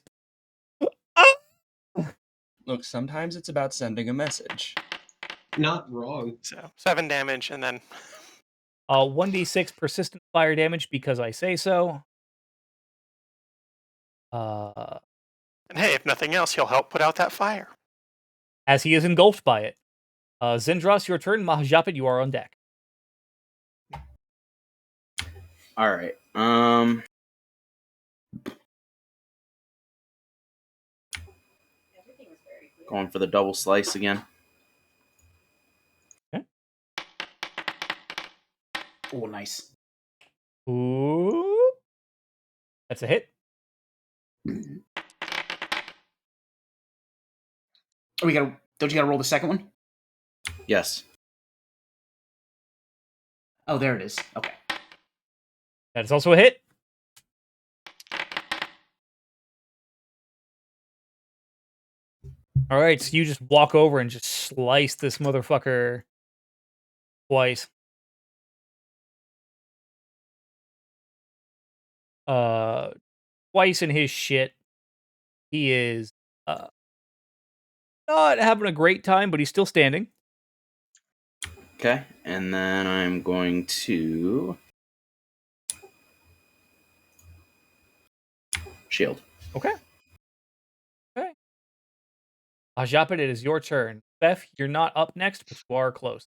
Look, sometimes it's about sending a message. Not wrong. So 7 damage, and then 1d6 persistent fire damage because I say so. and hey, if nothing else, he'll help put out that fire. As he is engulfed by it. Zindros, your turn. Mahajapit, you are on deck. All right. Going for the double slice again. Oh, nice. Ooh. That's a hit. Oh, don't you gotta roll the second one? Yes. Oh, there it is. Okay. That is also a hit. All right, so you just walk over and just slice this motherfucker twice. Twice in his shit. He is not having a great time, but he's still standing. Okay. And then I'm going to shield. Okay. Ajapit, it is your turn. Beth, you're not up next, but you are close.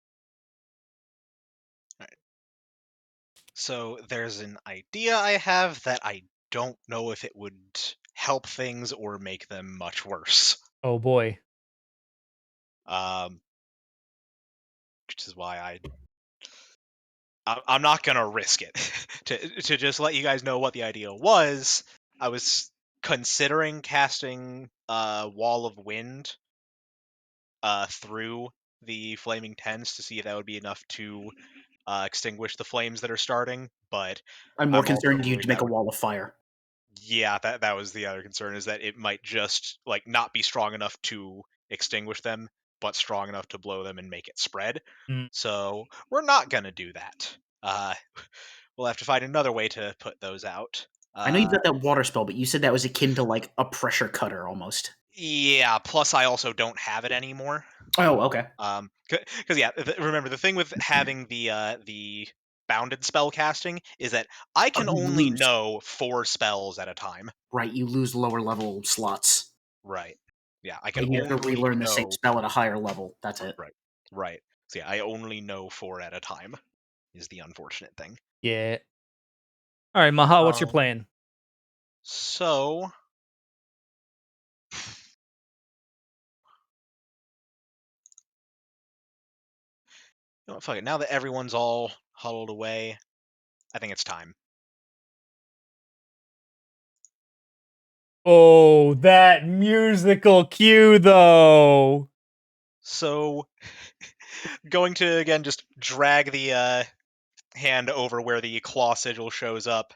So there's an idea I have that I don't know if it would help things or make them much worse. Oh boy. Which is why I'm not gonna risk it. to just let you guys know what the idea was. I was considering casting Wall of Wind through the flaming tents to see if that would be enough to extinguish the flames that are starting, but I'm more I'm also concerned you worried to make that a wall of fire. yeah, that was the other concern, is that it might just like not be strong enough to extinguish them, but strong enough to blow them and make it spread. Mm. So we're not gonna do that. We'll have to find another way to put those out. I know you've got that water spell, but you said that was akin to like a pressure cutter almost. Yeah, plus I also don't have it anymore. Oh, okay. Because yeah, remember the thing with having the bounded spell casting is that I can you only lose. know 4 spells at a time. Right, you lose lower level slots. Right. Yeah, I can Like you have to only relearn the same know. spell at a higher level. That's it. Right. So yeah, I only know 4 at a time. Is the unfortunate thing. Yeah. All right, Maha, what's your Um, plan? So. You know what, fuck it. Now that everyone's all huddled away, I think it's time. Oh, that musical cue, though. So, going to again just drag the hand over where the claw sigil shows up,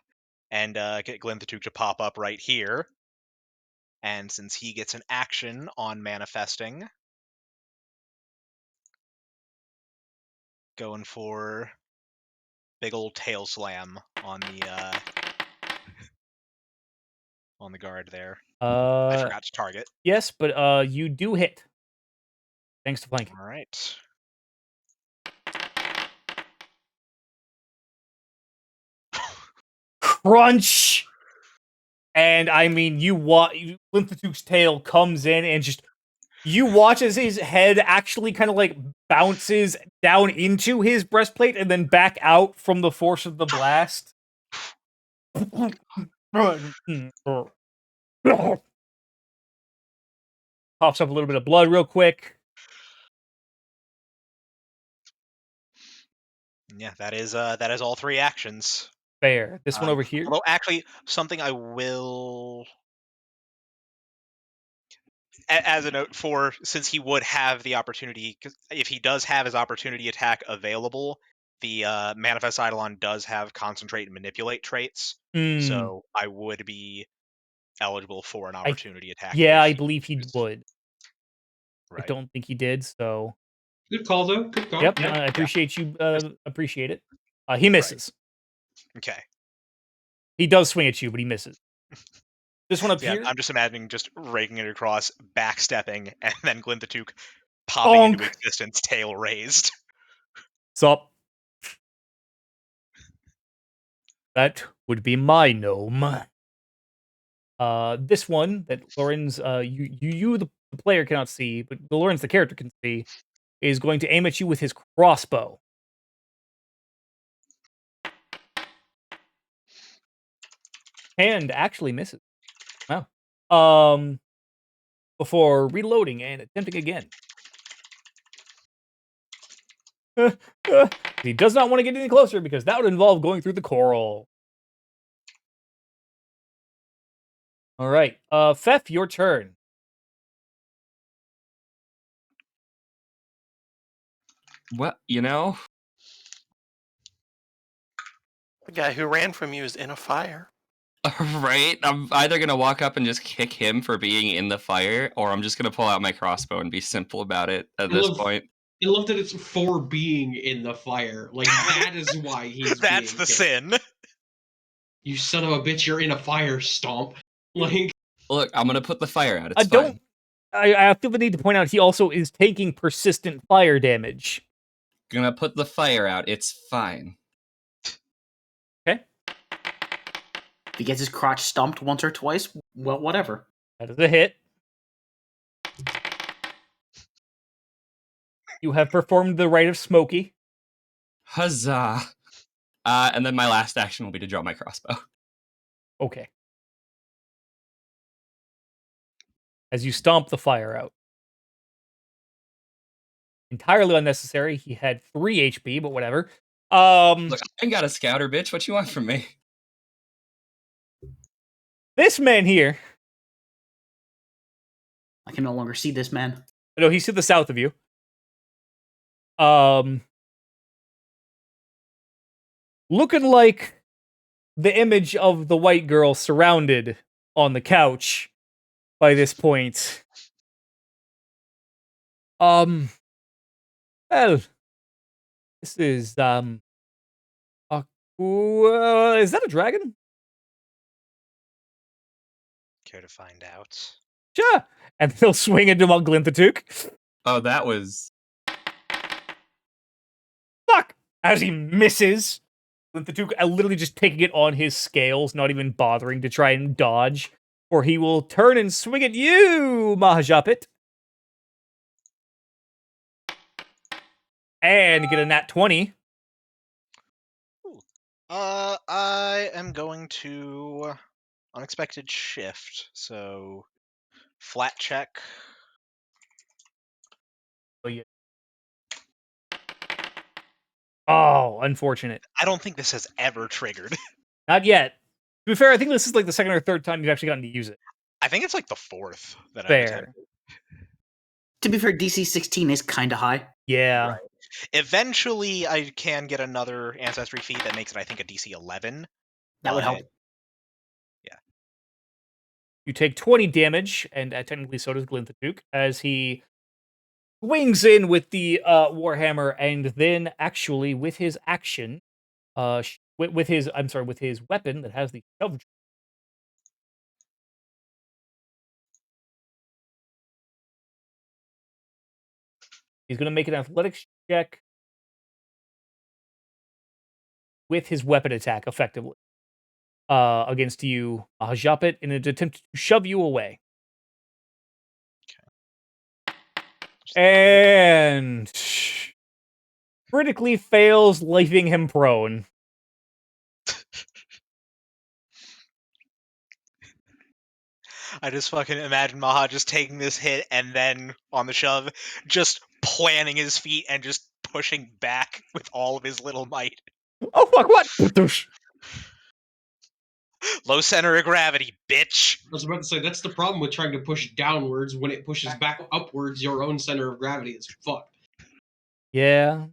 and get Glinthatuke to pop up right here. And since he gets an action on manifesting, going for big old tail slam on the guard there. I forgot to target. Yes, but you do hit. Thanks to flanking. All right. Crunch! And I mean, Linthatuke's tail comes in and just you watch as his head actually kind of like bounces down into his breastplate and then back out from the force of the blast. Pops up a little bit of blood real quick. Yeah, that is all 3 actions. Fair. This one over here. Although actually, something I will, as a note for, since he would have the opportunity, 'cause if he does have his opportunity attack available, the Manifest Eidolon does have Concentrate and Manipulate traits, so I would be eligible for an opportunity attack. Yeah, if I he believe he was- would. Right. I don't think he did, so. Good call, though. Good call. Yep, Yeah. I appreciate you. Appreciate it. He misses. Okay. He does swing at you, but he misses. This one up Yeah, here. I'm just imagining just raking it across, backstepping, and then Glinthatuke popping into existence, tail raised. Sup? That would be my gnome. This one that Lorenz, the player cannot see, but Lorenz, the character, can see, is going to aim at you with his crossbow. And actually misses. Wow. Before reloading and attempting again. He does not want to get any closer because that would involve going through the coral. All right. Fef, your turn. Well, you know, The guy who ran from you is in a fire. right? I'm either going to walk up and just kick him for being in the fire, or I'm just going to pull out my crossbow and be simple about it at this point. I love that it's for being in the fire. Like, that is why he's That's being the kicked. sin. You son of a bitch, you're in a fire, Stomp. Like, Look, I'm going to put the fire out. It's fine. I feel the need to point out he also is taking persistent fire damage. Gonna put the fire out. It's fine. Okay. If he gets his crotch stomped once or twice, well, whatever. That is a hit. You have performed the rite of Smokey. Huzzah! And then my last action will be to draw my crossbow. Okay. As you stomp the fire out. Entirely unnecessary. He had 3 HP, but whatever. Look, I ain't got a scouter, bitch. What you want from me? This man here. I can no longer see this man. No, he's to the south of you. Looking like the image of the white girl surrounded on the couch by this point. Well, this is, is that a dragon? Care to find out? Sure. And he'll swing into Glinthatuke. Oh, that was... Fuck! As he misses. Linthatook literally just taking it on his scales, not even bothering to try and dodge, or he will turn and swing at you, Mahajapit. And get a nat 20. I am going to unexpected shift. So flat check. Oh, unfortunate. I don't think this has ever triggered. Not yet. To be fair, I think this is like the second or third time you've actually gotten to use it. I think it's like the fourth that I've Fair. attempted. To be fair, DC 16 is kind of high. Yeah. Right. Eventually, I can get another ancestry feat that makes it, I think, a DC 11. That would help. but- You take 20 damage, and technically so does Glinthatook, as he swings in with the Warhammer, and then actually with his action, with his weapon that has the shove. He's going to make an athletics check with his weapon attack, effectively, against you, Mahajapit, in an attempt to shove you away. And critically fails, leaving him prone. I just fucking imagine Maha just taking this hit and then on the shove, just planting his feet and just pushing back with all of his little might. Oh, fuck, what? Low center of gravity, bitch. I was about to say, that's the problem with trying to push downwards. When it pushes back upwards, your own center of gravity is fucked. Yeah.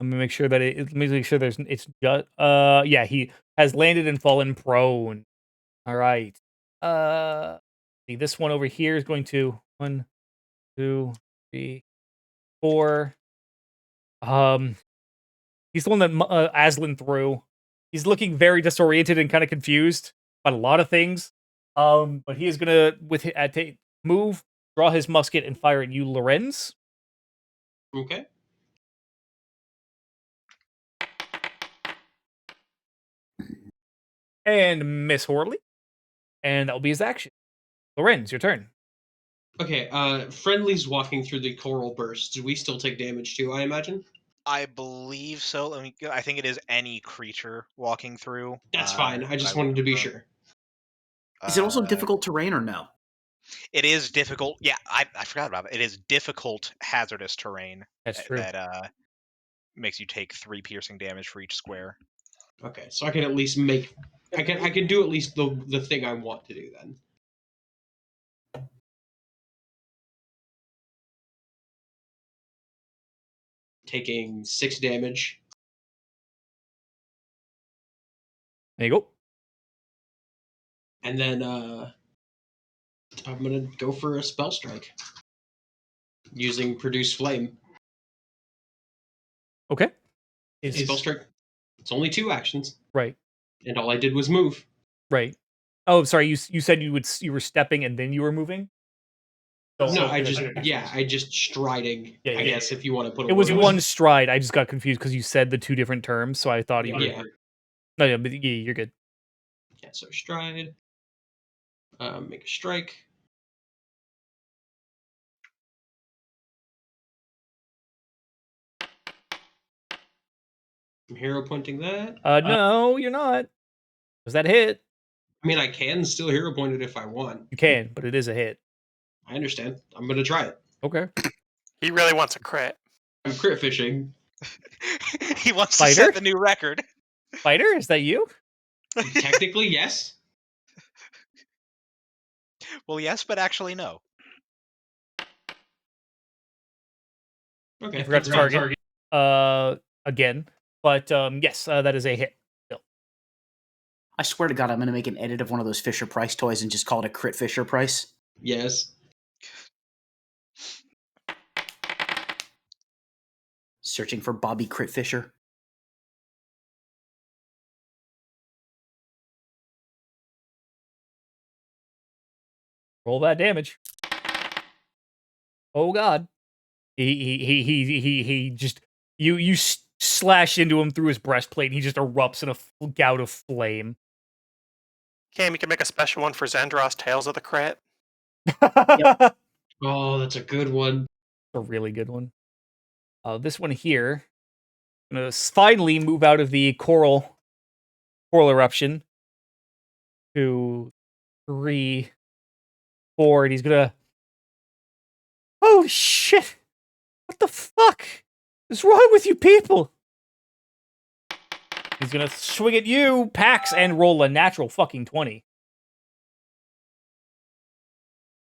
Let me make sure that let me make sure it's just, yeah, he has landed and fallen prone. All right. See, this one over here is going to 1, 2, 3, 4. He's the one that Aslan threw. He's looking very disoriented and kind of confused about a lot of things. But he is gonna move, draw his musket, and fire at you, Lorenz. Okay. And miss Horley. And that will be his action. Lorenz, your turn. Okay, friendly's walking through the coral burst. Do we still take damage too, I imagine? I believe so. I think it is any creature walking through. That's fine. I but just will wanted to be confirm. sure. Is it also Uh, difficult terrain or no? It is difficult. Yeah, I forgot about it. It is difficult, hazardous terrain That's true. that makes you take 3 piercing damage for each square. Okay, so I can at least make. I can do at least the thing I want to do then. Taking 6 damage. There you go. And then I'm gonna go for a spell strike. Using Produce Flame. Okay. Spell strike. It's only 2 actions. Right. And all I did was move. Right. Oh, sorry. You said you were stepping and then you were moving. No, I just striding. Yeah, I guess if you want to put. It was one stride. I just got confused because you said the 2 different terms, so I thought you were. Yeah. No, yeah, but yeah, you're good. Yeah. So stride. Make a strike. I'm hero pointing that. No, you're not. Was that hit? I mean, I can still hero point it if I want. You can, but it is a hit. I understand. I'm gonna try it. Okay. He really wants a crit. I'm crit fishing. He wants Fighter? to set the new record. Fighter, is that you? Technically, yes. Well, yes, but actually no. Okay. You forgot to target. Again. But yes, that is a hit. I swear to God, I'm going to make an edit of one of those Fisher Price toys and just call it a Crit Fisher Price. Yes. Searching for Bobby Crit Fisher. Roll that damage. Oh God. He just you slash into him through his breastplate, and he just erupts in a gout of flame. Cam, you can make a special one for Zendros Tales of the Crit. Oh, that's a good one. A really good one. This one here, gonna finally move out of the coral eruption. 2, 3, 4, and he's gonna. Oh shit! What the fuck is wrong with you people? He's gonna swing at you, Pax, and roll a natural fucking 20.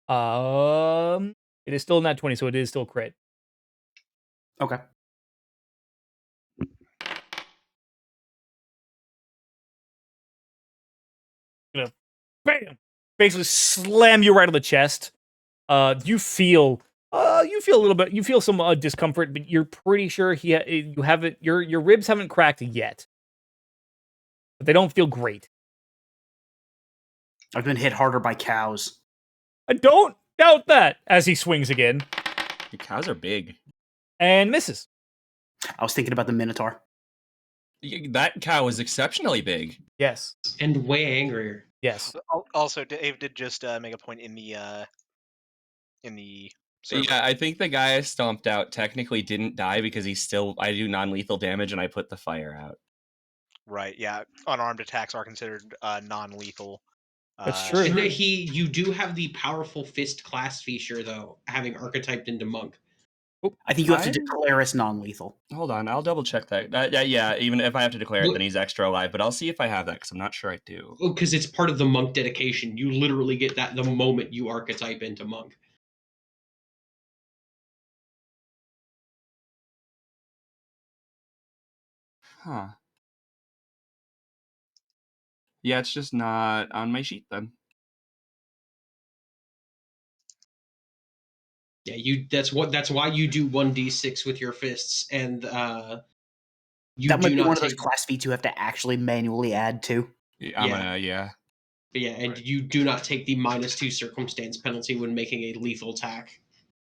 It is still not 20, so it is still crit. Okay. Gonna bam, basically slam you right on the chest. You feel a little bit. You feel some discomfort, but you're pretty sure you haven't. Your ribs haven't cracked yet, but they don't feel great. I've been hit harder by cows. I don't doubt that. As he swings again The cows are big. and misses. I was thinking about the Minotaur. That cow is exceptionally big. Yes, And way angrier. yes. Also, Dave did just make a point in the server. Yeah, I think the guy I stomped out technically didn't die because I do non-lethal damage and I put the fire out. Right. Yeah. Unarmed attacks are considered non-lethal. That's true. And you do have the powerful fist class feature though, having archetyped into monk. I think you have to declare us non-lethal. Hold on, I'll double check that. Yeah, even if I have to declare it, What- then he's extra alive. But I'll see if I have that because I'm not sure I do. Oh, because it's part of the monk dedication. You literally get that the moment you archetype into monk. Huh. Yeah, it's just not on my sheet then. Yeah, that's why you do 1d6 with your fists, and you That might do be not one of those take. class feats you have to actually manually add to. I'm Yeah. gonna, yeah. But yeah, and you do not take the -2 circumstance penalty when making a lethal attack,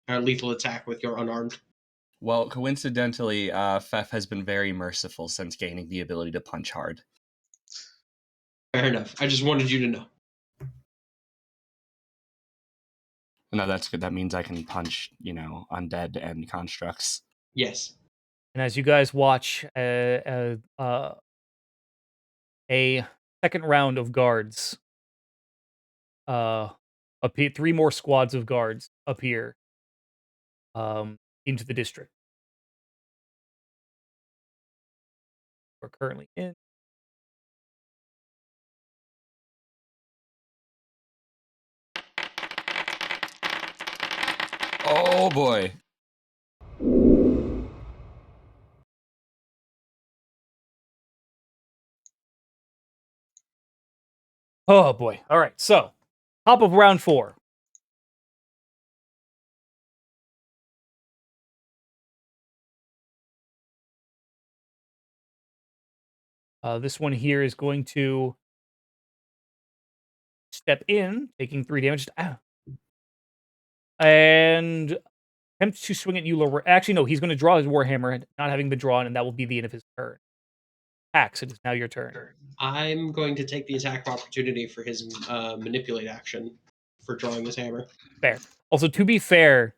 or lethal attack with your unarmed. Well, coincidentally, Fef has been very merciful since gaining the ability to punch hard. Fair enough. I just wanted you to know. No, that's good. That means I can punch, undead and constructs. Yes. And as you guys watch a second round of guards appear, 3 more squads of guards appear into the district. We're currently in. Oh boy. Oh boy. All right. So, top of round 4. This one here is going to step in, taking 3 damage. And attempts to swing at you, Laura. Actually, no, he's going to draw his Warhammer, not having been drawn, and that will be the end of his turn. Axe, it is now your turn. I'm going to take the attack of opportunity for his manipulate action for drawing his hammer. Fair. Also, to be fair,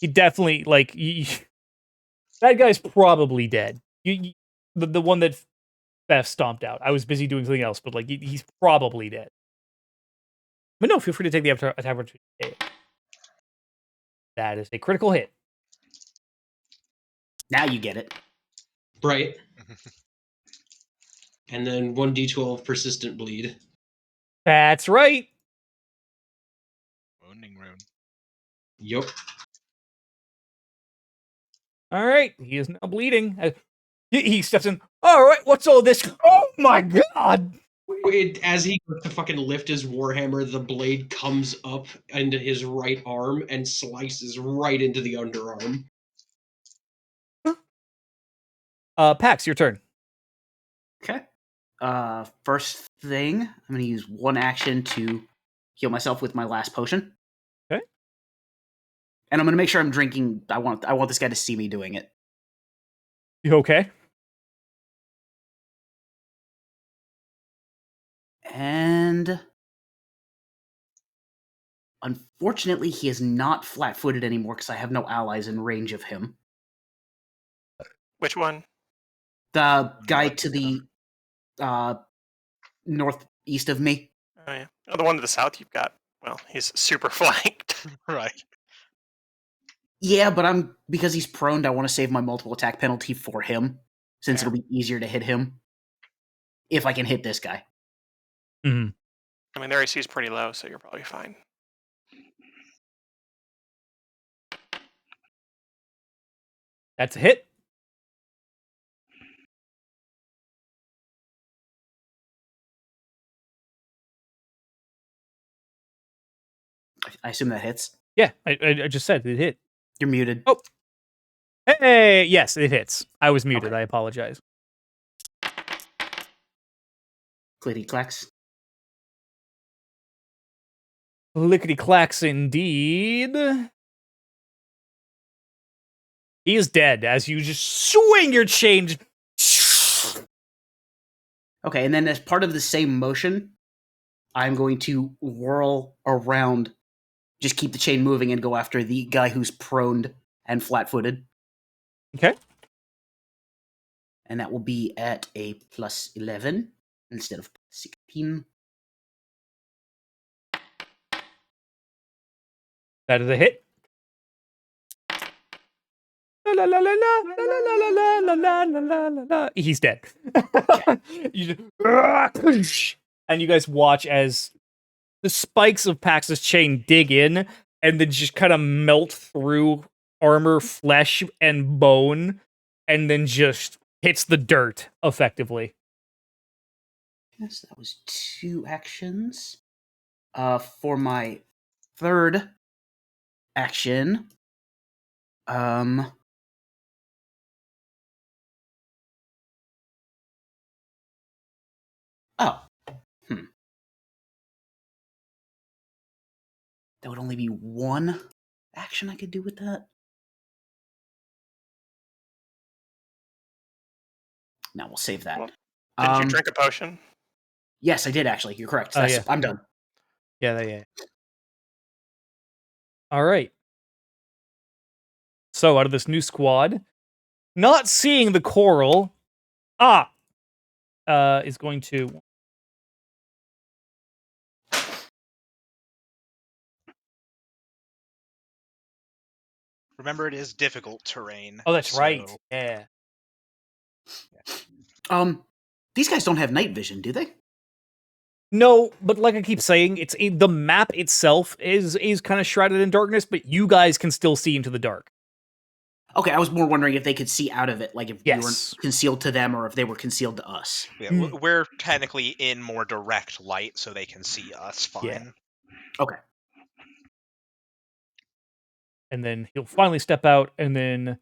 he definitely, that guy's probably dead. The one that Beth stomped out. I was busy doing something else, but he's probably dead. But no, feel free to take the attack opportunity. That is a critical hit. Now you get it. Right. And then 1d12 persistent bleed. That's right. Wounding rune. Yup. All right, he is now bleeding. He steps in. All right, what's all this? Oh my god! As he goes to fucking lift his warhammer, the blade comes up into his right arm and slices right into the underarm. Pax, your turn. Okay. First thing, I'm going to use one action to heal myself with my last potion. Okay. And I'm going to make sure I'm drinking. I want this guy to see me doing it. You okay? And unfortunately, he is not flat-footed anymore because I have no allies in range of him. Which one? The guy North, to the northeast of me. Oh yeah. Oh, the one to the south you've got. Well, he's super flanked. right. Yeah, but because he's prone, I want to save my multiple attack penalty for him, since Fair. it'll be easier to hit him if I can hit this guy. Mm-hmm. I mean, their AC is pretty low, so you're probably fine. That's a hit. I assume that hits. Yeah, I just said it hit. You're muted. Oh. Hey, yes, it hits. I was muted. Okay. I apologize. Clitty clacks. Lickety clacks indeed. He is dead as you just swing your chain. Okay, and then as part of the same motion, I'm going to whirl around, just keep the chain moving, and go after the guy who's proned and flat-footed. Okay. And that will be at a plus 11 instead of 16. That is a hit. La, la, la, la, la, la, la, la, la, la, la, la, la. He's dead. You just, and you guys watch as the spikes of Pax's chain dig in and then just kind of melt through armor, flesh, and bone, and then just hits the dirt effectively. Yes, that was 2 actions. For my third action, oh, that would only be 1 action I could do with that. No, we'll save that. Well, didn't you drink a potion? Yes, I did actually. You're correct. Oh, yeah. I'm done. Yeah. All right. So out of this new squad, not seeing the coral, is going to. Remember, it is difficult terrain. Oh, that's right. so- Yeah. These guys don't have night vision, do they? No, but like I keep saying, the map itself is kind of shrouded in darkness, but you guys can still see into the dark. Okay, I was more wondering if they could see out of it, like if we Yes. weren't concealed to them or if they were concealed to us. Yeah, Mm. we're technically in more direct light, so they can see us fine. Yeah. Okay. And then he'll finally step out, and then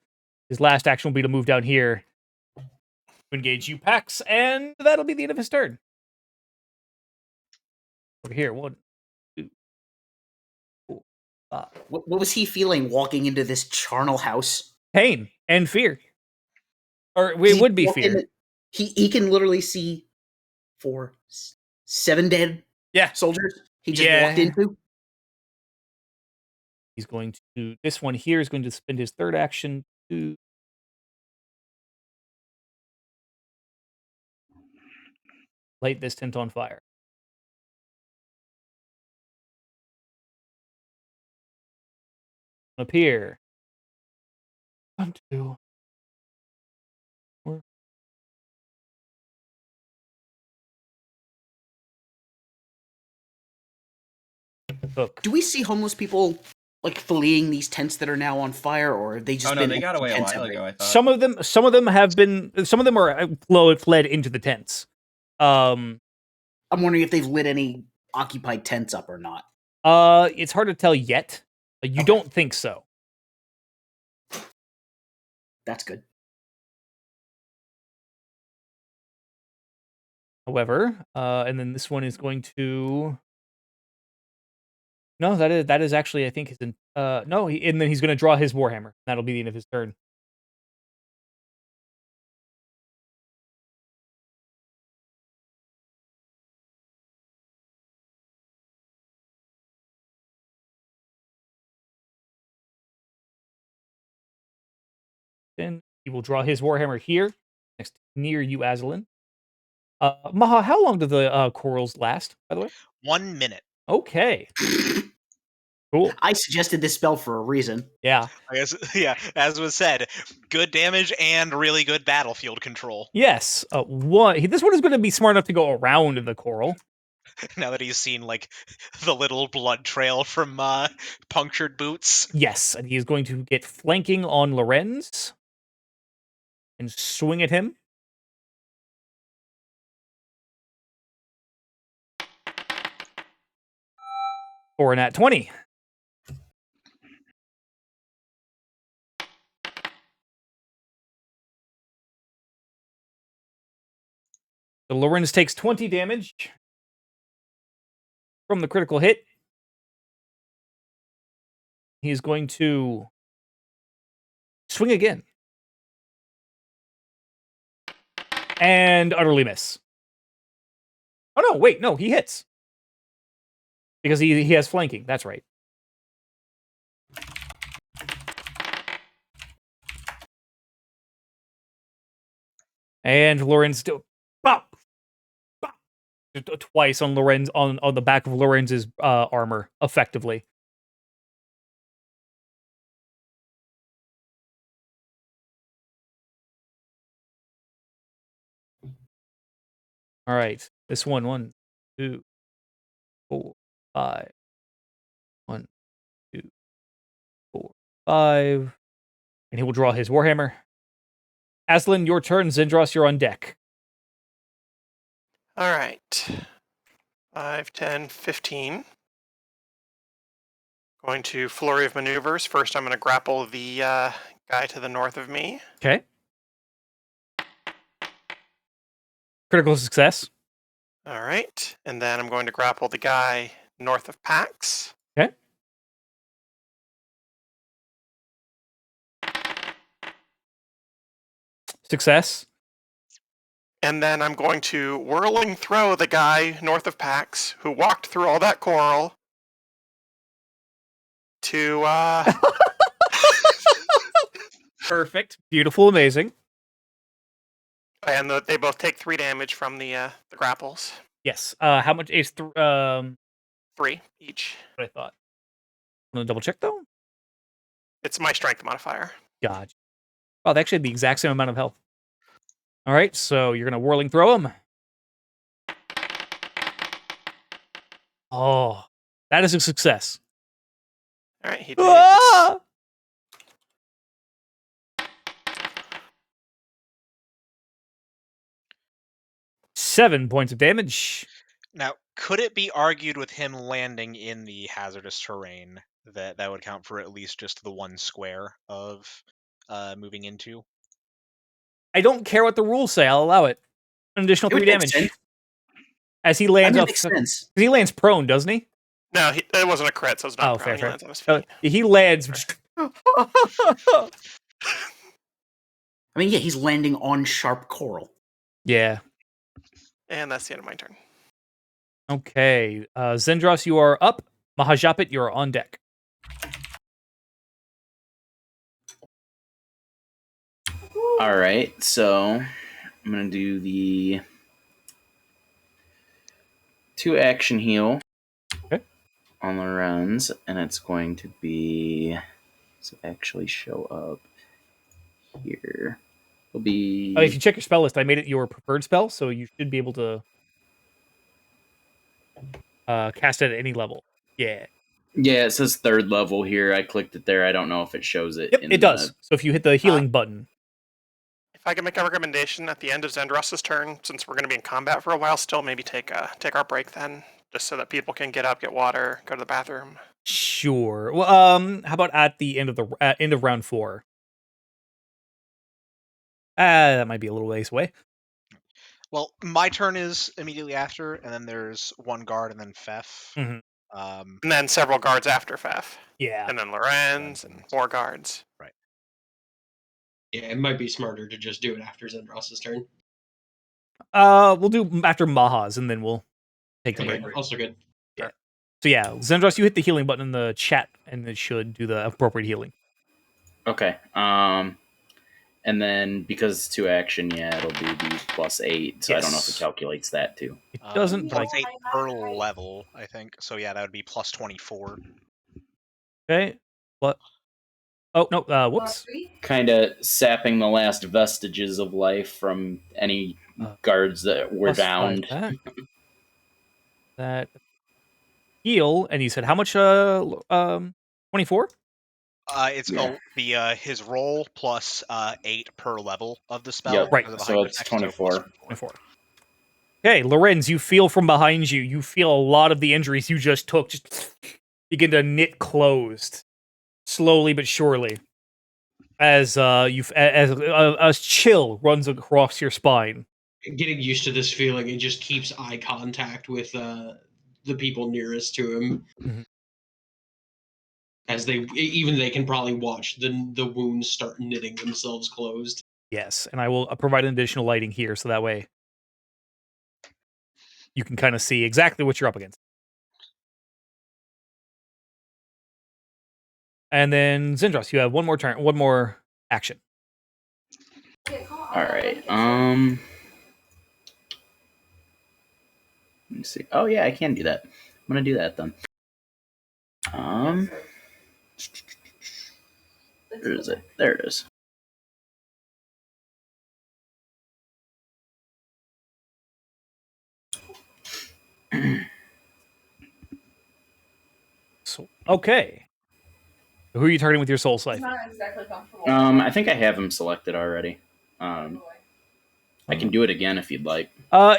his last action will be to move down here, engage you, Pax, and that'll be the end of his turn. Over here, 1, 2, 4, 5. What was he feeling walking into this charnel house? Pain and fear. Or He it would be walked fear. in- He can literally see 7 dead Yeah. soldiers he just Yeah. walked into. He's going to. This one here is going to spend his third action to light this tent on fire. Up here. 1, 2, 4. Hook. Do we see homeless people like fleeing these tents that are now on fire, or have they just Oh no, been they got away a tents while everywhere? ago. I thought. Some of them have been. Some of them are fled into the tents. I'm wondering if they've lit any occupied tents up or not. It's hard to tell yet. You Okay. don't think so. That's good. However, and then this one is going to. No, that is actually I think his. No, and then he's going to draw his warhammer. That'll be the end of his turn. He will draw his Warhammer here, next near you, Aslan. Maha, how long do the corals last, by the way? 1 minute. Okay. Cool. I suggested this spell for a reason. Yeah. I guess, yeah, as was said, good damage and really good battlefield control. Yes. This one is going to be smart enough to go around the coral. Now that he's seen like the little blood trail from punctured boots. Yes, and he is going to get flanking on Lorenz and swing at him. For an at 20. So Lorenz takes 20 damage from the critical hit. He's going to swing again. And utterly miss. Oh, no, wait, no, he hits. Because he has flanking, that's right. And Lorenz bop, bop, twice on Lorenz on the back of Lorenz's armor, effectively. All right, this one, 1, 2, 4, 5. 1, 2, 4, 5. And he will draw his Warhammer. Aslan, your turn. Zendros, you're on deck. All right. 5, 10, 15. Going to flurry of maneuvers. First, I'm going to grapple the guy to the north of me. Okay. Critical success. All right. And then I'm going to grapple the guy north of Pax. Okay. Success. And then I'm going to whirling throw the guy north of Pax who walked through all that coral to Perfect. Beautiful. Amazing. and they both take 3 damage from the grapples. Yes. How much is 3 each. what I thought. I'm gonna double check though. It's my strength modifier. God. Oh, they actually had the exact same amount of health. All right, so you're gonna whirling throw him. Oh, that is a success. All right, he takes Ah! 7 points of damage. Now, could it be argued with him landing in the hazardous terrain that would count for at least just the 1 square of moving into? I don't care what the rules say. I'll allow it. An additional It would 3 make damage sense. as he lands That up. makes sense. He lands prone, doesn't he? No, it wasn't a crit, so it's not prone. He fair. lands on his feet. He lands. I mean, yeah, he's landing on sharp coral. Yeah. And that's the end of my turn. Okay. Zendros, you are up. Mahajapit, you are on deck. All right, so I'm gonna do the 2 action heal Okay. on Lorenz, and it's going to be actually show up here. It'll be If you check your spell list, I made it your preferred spell, so you should be able to cast it at any level. Yeah. yeah, it says 3rd level here. I clicked it there. I don't know if it shows it. Yep, it does. So if you hit the healing button. If I can make a recommendation at the end of Zendros' turn, since we're going to be in combat for a while still, maybe take our break then, just so that people can get up, get water, go to the bathroom. Sure. Well, how about at the end of round 4? That might be a little ways away. Well, my turn is immediately after, and then there's 1 guard and then Fef. Mhm. And then several guards after Fef. Yeah. And then Lorenz and more guards. Right. Yeah, it might be smarter to just do it after Zendros' turn. We'll do after Maha's, and then we'll take the Okay, break. also good. So yeah, Zendros, you hit the healing button in the chat, and it should do the appropriate healing. Okay. And then because it's 2 action, yeah, it'll be the +8. So I don't know if it Yes. calculates that too. It doesn't, but Plus 8 per level, I think. So yeah, that would be plus 24. okay. What? Oh no! Whoops. Kind of sapping the last vestiges of life from any guards that were Plus 5 downed. that heal, and you said how much? 24. It'll be his roll plus 8 per level of the spell. Yep. Right. Because of the So heightened it's effect, so plus 24. 24. Okay, Lorenz, you feel from behind you. You feel a lot of the injuries you just took just begin to knit closed, slowly but surely, as a chill runs across your spine. Getting used to this feeling, it just keeps eye contact with the people nearest to him. Mhm. As they can probably watch the wounds start knitting themselves closed. Yes, and I will provide an additional lighting here, so that way you can kind of see exactly what you're up against. And then Zindros, you have one more turn, one more action. All right. Let me see. Oh yeah, I can do that. I'm gonna do that then. Where is it? There it is. So, okay. Who are you targeting with your soul scythe? Not exactly comfortable. I think I have him selected already. I can do it again if you'd like.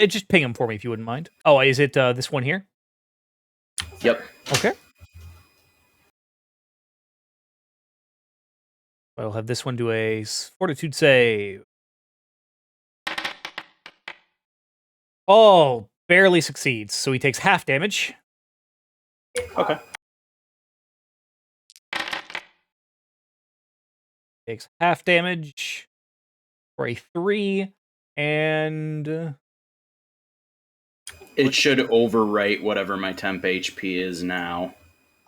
Just ping him for me if you wouldn't mind. Oh, is it this one here? Yep. Okay. I'll have this one do a Fortitude Save. Oh, barely succeeds. So he takes half damage. Okay. Takes half damage for a 3, and It should overwrite whatever my temp HP is now.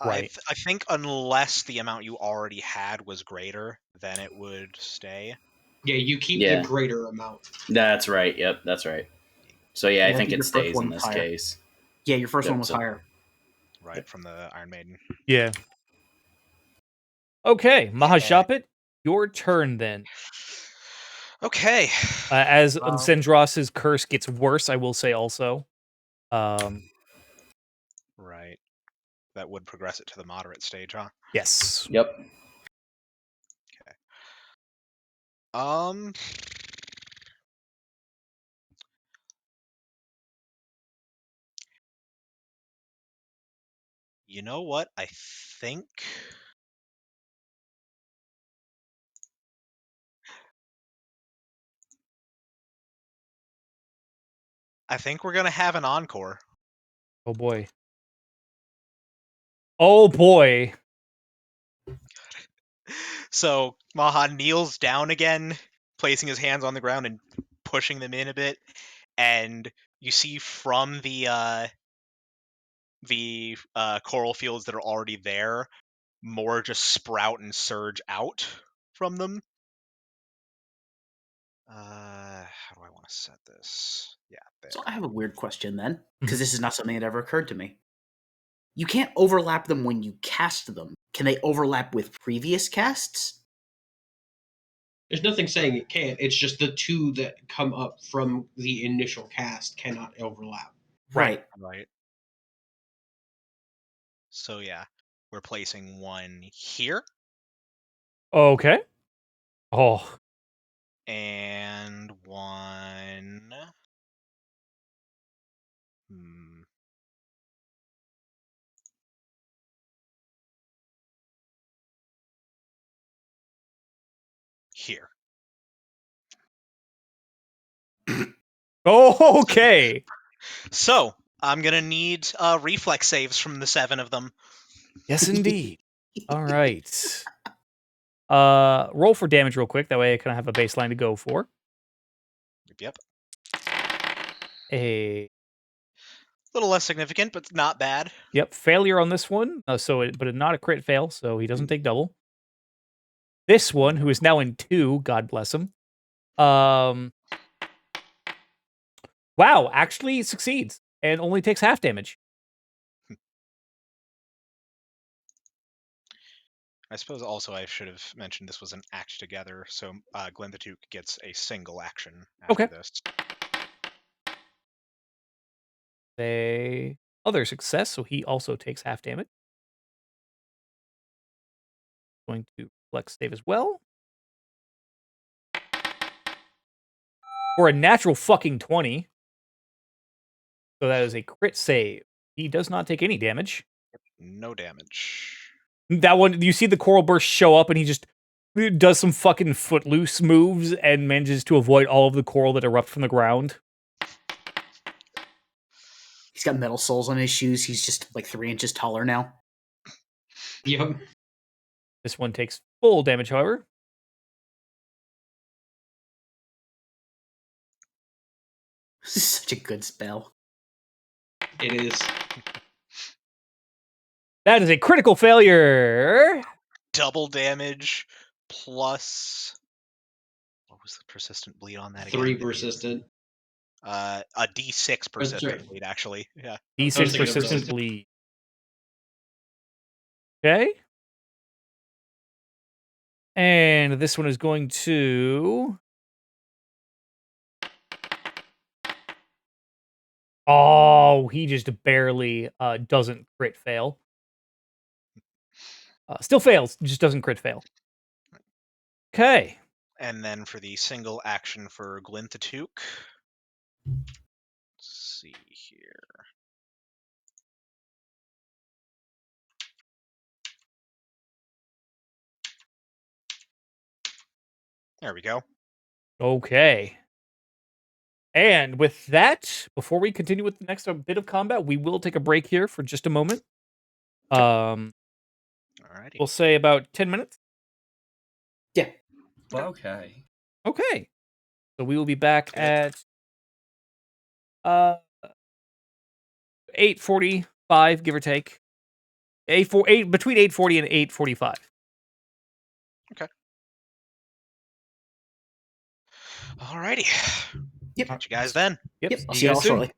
Right. I think unless the amount you already had was greater, then it would stay. Yeah, you keep Yeah. the greater amount. That's right. Yep, that's right. So yeah, I Yeah, think your it first stays one in was this higher. case. Yeah, your first Yep, one was so- higher. Right, from the Iron Maiden. yeah. Okay, Mahajapit, your turn then. Okay. As Zendros's curse gets worse, I will say also. Right. That would progress it to the moderate stage, huh? Yes. Yep. You know what? I think we're gonna have an encore. Oh boy. Oh boy. So Maha kneels down again, placing his hands on the ground and pushing them in a bit, and you see from the coral fields that are already there, more just sprout and surge out from them. How do I want to set this? Yeah, there. So I have a weird question then, because this is not something that ever occurred to me. You can't overlap them when you cast them. Can they overlap with previous casts? There's nothing saying it can't. It's just the two that come up from the initial cast cannot overlap. Right. Right. So yeah, we're placing one here Okay. Oh. and one. Here. Oh, okay. So I'm gonna need reflex saves from the 7 of them. Yes, indeed. All right. Roll for damage real quick. That way I kind of have a baseline to go for. Yep. A Little less significant, but not bad. failure on this one. But not a crit fail, so he doesn't take double. this one, who is now in 2, God bless him. Wow, actually succeeds and only takes half damage. I suppose also I should have mentioned this was an act together, so Glenn the Duke gets a single action after Okay. this. Other success, so he also takes half damage. Going to flex save as well. For a natural fucking 20. So that is a crit save. He does not take any damage. No damage. That one, you see the coral burst show up and he just does some fucking footloose moves and manages to avoid all of the coral that erupt from the ground. He's got metal soles on his shoes. He's just like 3 inches taller now. Yep. This one takes full damage, however. This is such a good spell. It is. That is a critical failure. Double damage plus. What was the persistent bleed on that again? 3 persistent. A D6 persistent sorry. bleed, actually. Yeah. I was D6 thinking of persistent persistent. bleed. Okay. And this one is going to... Oh, he just barely doesn't crit fail. Still fails, just doesn't crit fail. Okay. And then for the single action for Glinthatook. Let's see here. There we go. Okay. And with that, before we continue with the next bit of combat, we will take a break here for just a moment. Alrighty. We'll say about 10 minutes. Yeah. Okay. Okay. So we will be back Good. at 8:45, give or take. Between 8:40 and 8:45. Alrighty. Yep. Catch you guys then. Yep. Yep. I'll See see you guys all soon. shortly.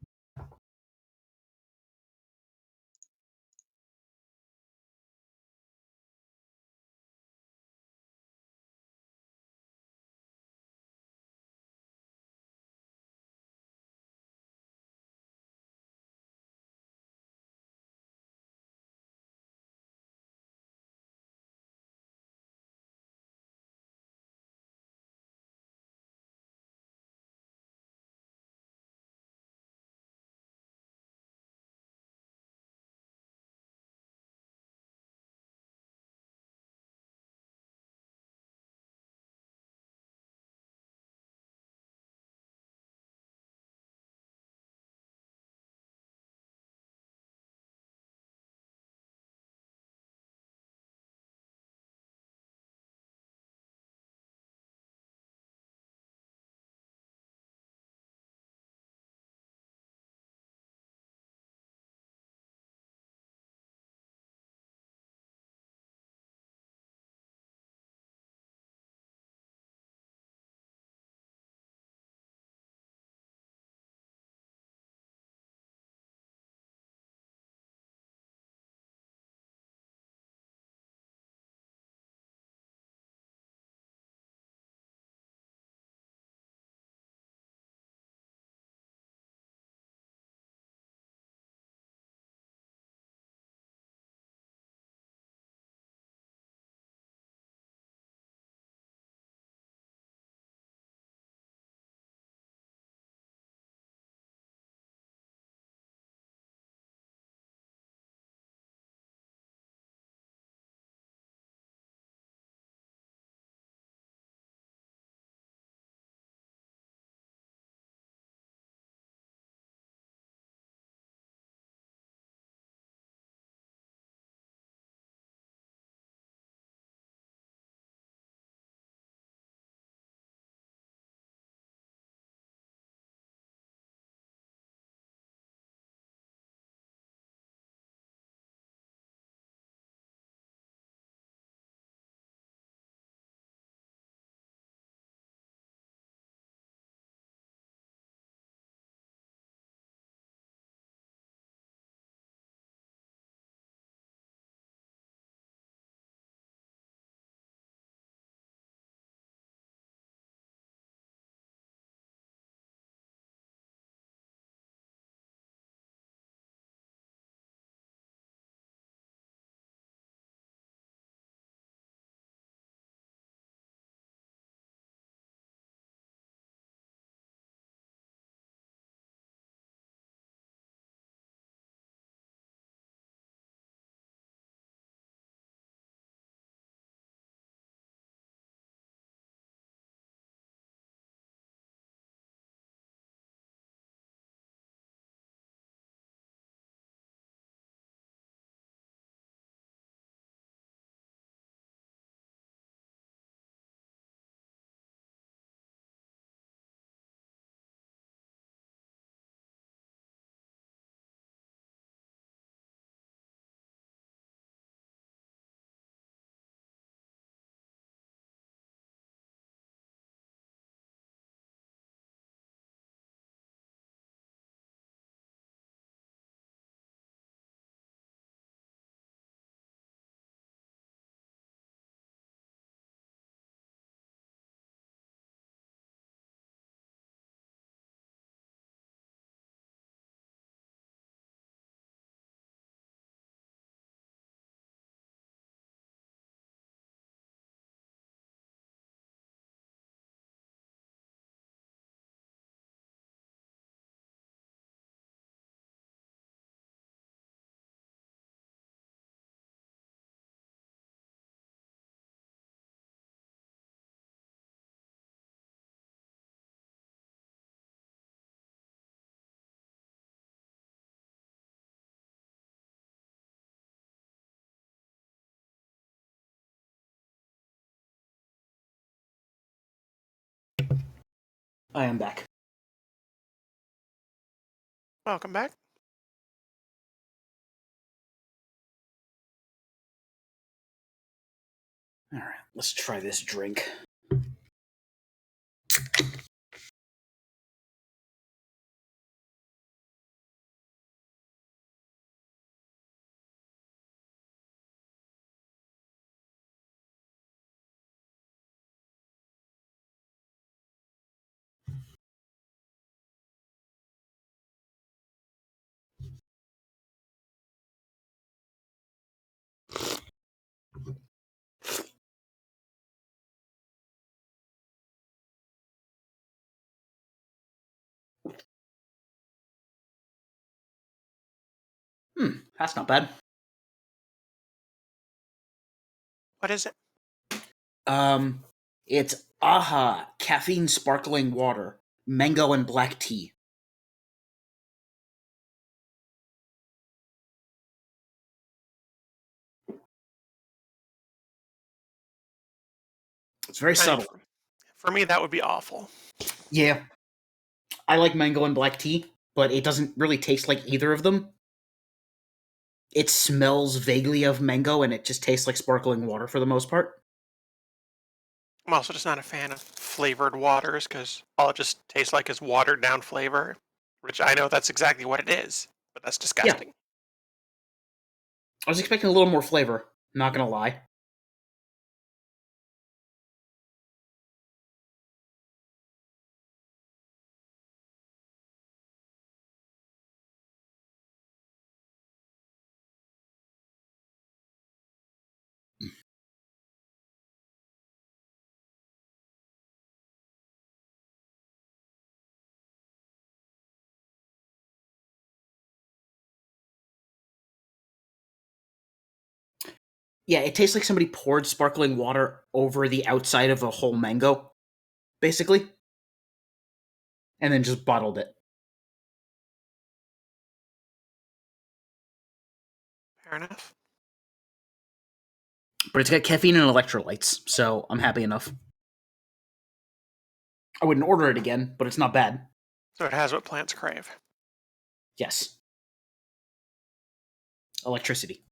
I am back. Welcome back. All right, let's try this drink. That's not bad. What is it? It's AHA caffeine sparkling water, mango and black tea. It's very I mean, subtle. for me, that would be awful. Yeah, I like mango and black tea, but it doesn't really taste like either of them. It smells vaguely of mango, and it just tastes like sparkling water for the most part. I'm also just not a fan of flavored waters because all it just tastes like is watered down flavor, which I know that's exactly what it is, but that's disgusting. I was expecting a little more flavor, not gonna lie. Yeah, it tastes like somebody poured sparkling water over the outside of a whole mango, basically, and then just bottled it. Fair enough. But it's got caffeine and electrolytes, so I'm happy enough. I wouldn't order it again, but it's not bad. So it has what plants crave. Yes. Electricity.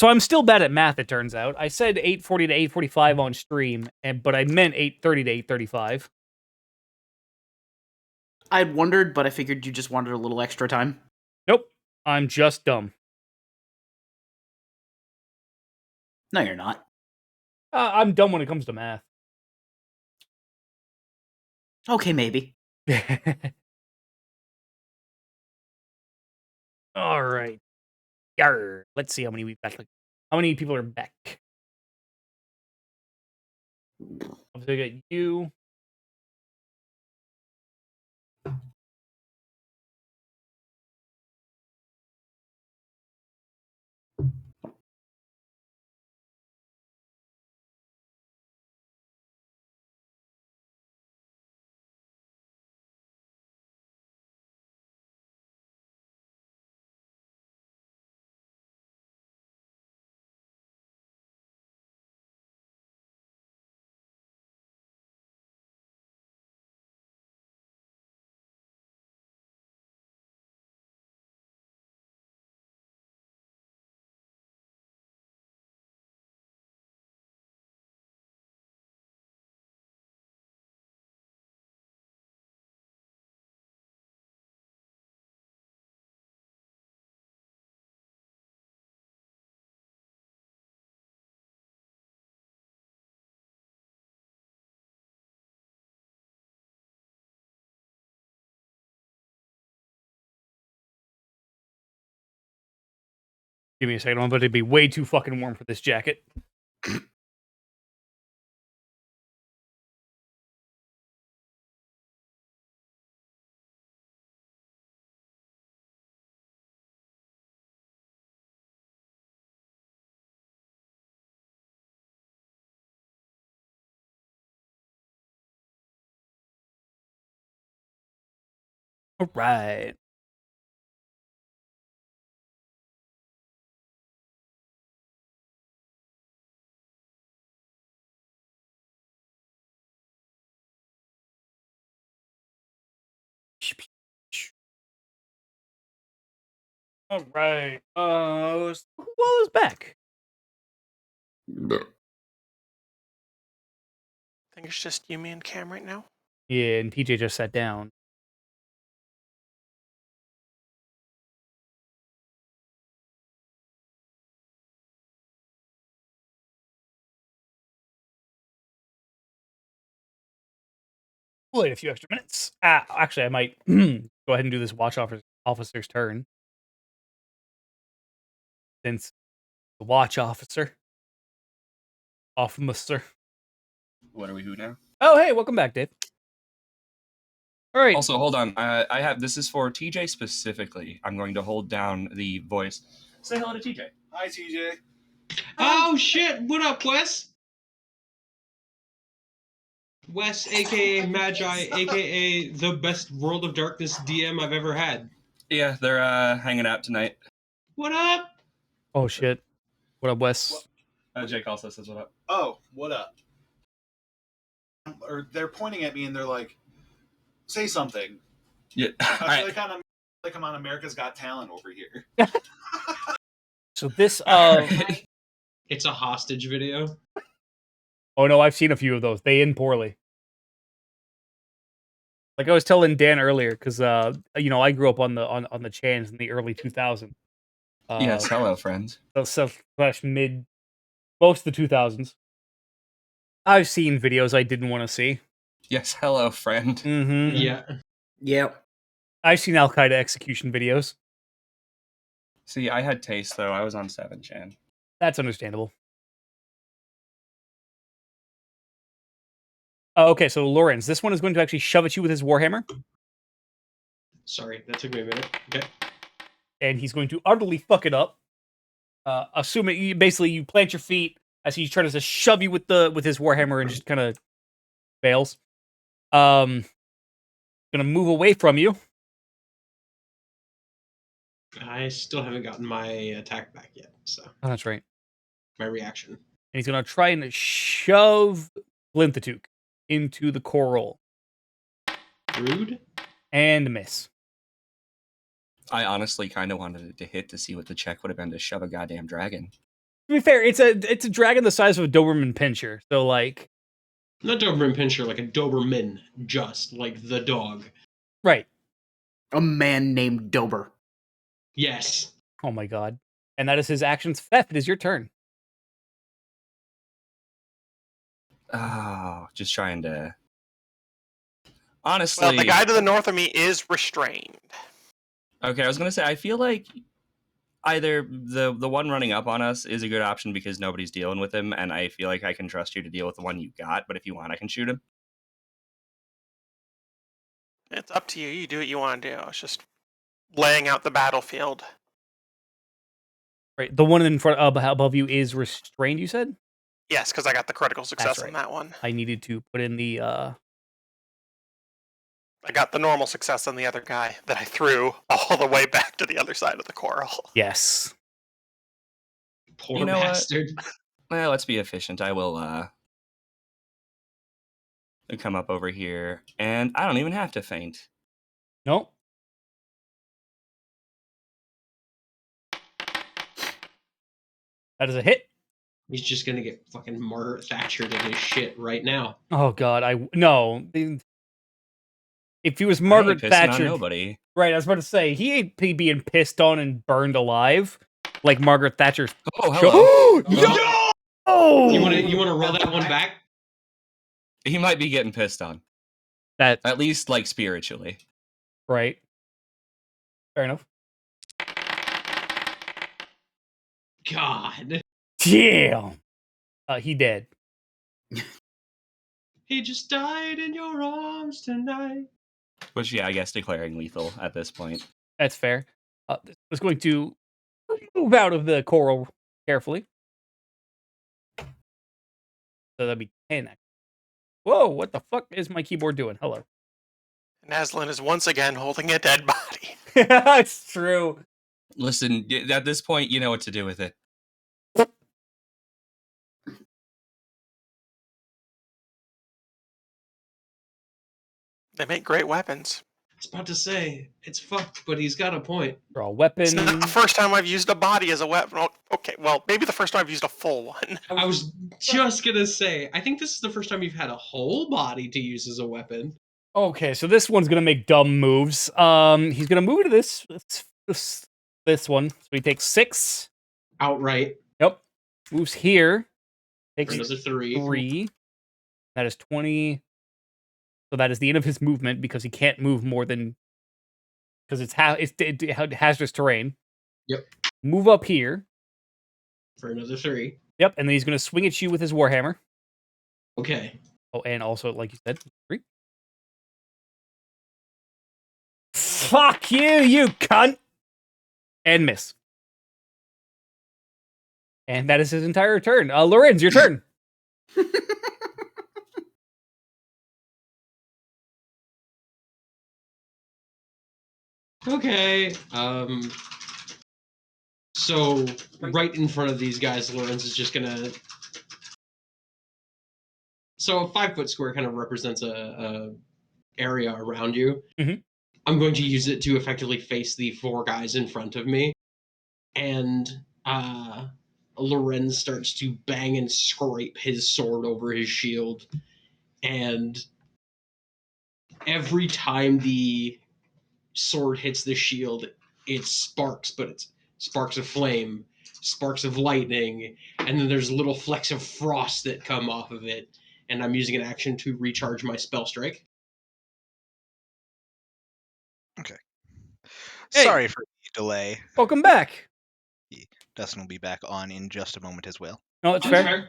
So I'm still bad at math, it turns out. I said 8:40 to 8:45 on stream, but I meant 8:30 to 8:35. I'd wondered, but I figured you just wanted a little extra time. Nope. I'm just dumb. No, you're not. I'm dumb when it comes to math. Okay, maybe. All right. Yarr. Let's see how many we've got. How many people are back? Obviously, I got you. Give me a second. I'm about to be way too fucking warm for this jacket. All right. All right. Who was back? I think it's just you, me, and Cam right now. Yeah, and TJ just sat down. We'll wait a few extra minutes. Actually, I might go ahead and do this watch officer's turn. Since the watch officer. Officer. What are we who now? Oh, hey, welcome back, Dave. All right. Also, hold on. I have this is for TJ specifically. I'm going to hold down the voice. Say hello to TJ. Hi, TJ. Oh shit! What up, Wes? Wes, aka Magi, aka the best World of Darkness DM I've ever had. Yeah, they're hanging out tonight. What up? Oh shit. What up, Wes? Jake also says what up. Oh, what up? Or they're pointing at me and they're like, "Say something." Yeah. I feel like I'm on America's Got Talent over here. So this It's a hostage video. Oh no, I've seen a few of those. They end poorly. Like I was telling Dan earlier, because I grew up on the chans in the early 2000s. Yes, hello, friend. Slash mid, most of the 2000s. I've seen videos I didn't want to see. Yes, hello, friend. Mm-hmm. Yeah. Yep. I've seen Al Qaeda execution videos. See, I had taste though. I was on 7chan. That's understandable. Okay, so Lorenz, this one is going to actually shove at you with his warhammer, Sorry, that took me a minute. Okay. and he's going to utterly fuck it up. Assuming you plant your feet as he's trying to just shove you with his warhammer and just kind of fails. Gonna move away from you. I still haven't gotten my attack back yet, so Oh, that's right. my reaction. And he's gonna try and shove Glinthatook into the coral Rude. and miss. I honestly kind of wanted it to hit to see what the check would have been to shove a goddamn dragon. be fair, it's a dragon the size of a Doberman Pinscher. So like, Not Doberman Pinscher, like a Doberman, just like the dog. right? A man named Dober. Yes. Oh my god! And that is his actions. Theft. It is your turn. Oh, just trying to. Well, Honestly, the guy to the north of me is restrained. okay, I was gonna say I feel like either the one running up on us is a good option because nobody's dealing with him, and I feel like I can trust you to deal with the one you got. But if you want, I can shoot him. It's up to you. You do what you want to do. It's just laying out the battlefield. Right. The one in front above you is restrained. You said. Yes, because I got the critical success right. on that one. I needed to put in the. I got the normal success on the other guy that I threw all the way back to the other side of the coral. Yes. Poor You know what? bastard. Well, let's be efficient. I will come up over here, and I don't even have to feint. Nope. That is a hit. He's just gonna get fucking Margaret Thatchered in his shit right now. Oh god, no. If he was I ain't Margaret pissing on Thatcher, nobody. right? I was about to say he ain't being pissed on and burned alive like Margaret Thatcher's. Oh, hello. No! Oh, You wanna roll that one back? He might be getting pissed on, that at least like spiritually. right? Fair enough. God. Damn. He dead. He just died in your arms tonight. Which, yeah, I guess declaring lethal at this point. That's fair. Was going to move out of the coral carefully. So that'd be 10. Whoa, what the fuck is my keyboard doing? Hello. Naslin is once again holding a dead body. It's true. Listen, at this point, you know what to do with it. They make great weapons. I was about to say, it's fucked, but he's got a point. Draw a weapon. It's not the first time I've used a body as a weapon. Okay, well, maybe the first time I've used a full one. I was just gonna say, I think this is the first time you've had a whole body to use as a weapon. Okay, so this one's gonna make dumb moves. He's gonna move to this one. So he takes 6. Outright. Yep. Moves here. For Takes another 3. 3. That is 20. So that is the end of his movement because he can't move more than because it's hazardous terrain. Yep. Move up here. For another 3. Yep, and then he's gonna swing at you with his warhammer. Okay. Oh, and also, like you said, 3. Fuck you, you cunt! And miss. And that is his entire turn. Lorenz, your turn. Okay. So right in front of these guys, Lorenz is just gonna. So a 5-foot square kind of represents a area around you. Mhm. I'm going to use it to effectively face the 4 guys in front of me, and Lorenz starts to bang and scrape his sword over his shield, and every time the sword hits the shield, it sparks, but it's sparks of flame, sparks of lightning, and then there's little flecks of frost that come off of it. And I'm using an action to recharge my spell strike. Okay. Hey. Sorry for the delay. Welcome back. Dustin will be back on in just a moment as well. No, that's fair.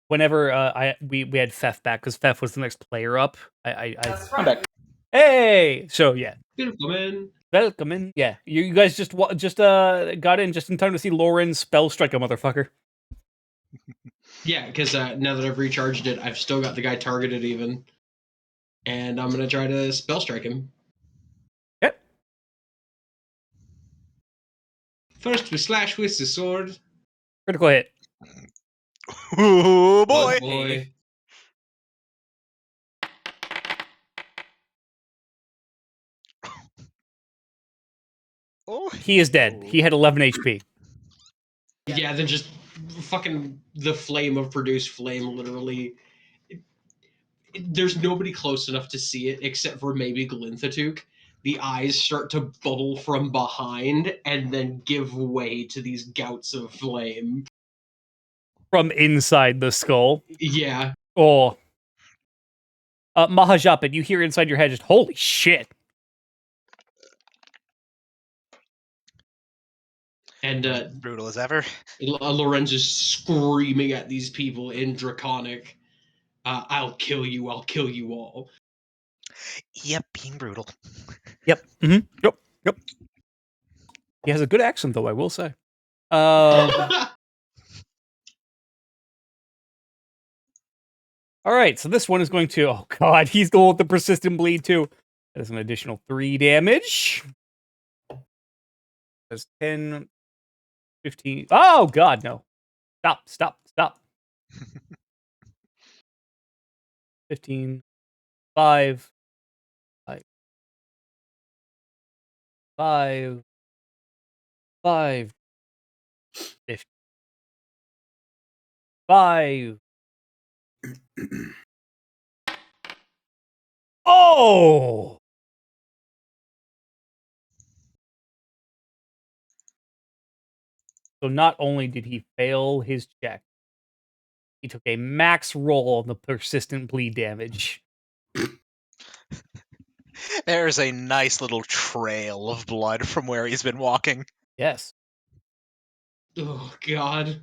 Whenever we had Fef back because Fef was the next player up. I'm back. Hey, so yeah, Beautiful, man. welcome in. Yeah, you guys just got in just in time to see Lauren spell strike a motherfucker. Yeah, because now that I've recharged it, I've still got the guy targeted even. And I'm going to try to spell strike him. Yep. First, we slash with the sword. Critical hit. Oh Oh, boy! boy. Oh, He is dead. He had 11 HP. Yeah, then just fucking the flame of produced flame literally. There's nobody close enough to see it except for maybe Glinthatook. The eyes start to bubble from behind and then give way to these gouts of flame. From inside the skull. Yeah. Oh. Mahajapit, you hear inside your head just, holy shit. And Brutal as ever. Lorenz is screaming at these people in Draconic. I'll kill you all. Yep, being brutal. Yep. Mm-hmm. Yep. He has a good accent, though, I will say. All right, so this one is going to... Oh, God, he's going with the persistent bleed, too. That is an additional 3 damage. That's 10, 15... Oh, God, no. Stop. 15, 5, 5, 5, 5, 50, 5. Oh! So not only did he fail his check, he took a max roll on the persistent bleed damage. There's a nice little trail of blood from where he's been walking. Yes. Oh, God.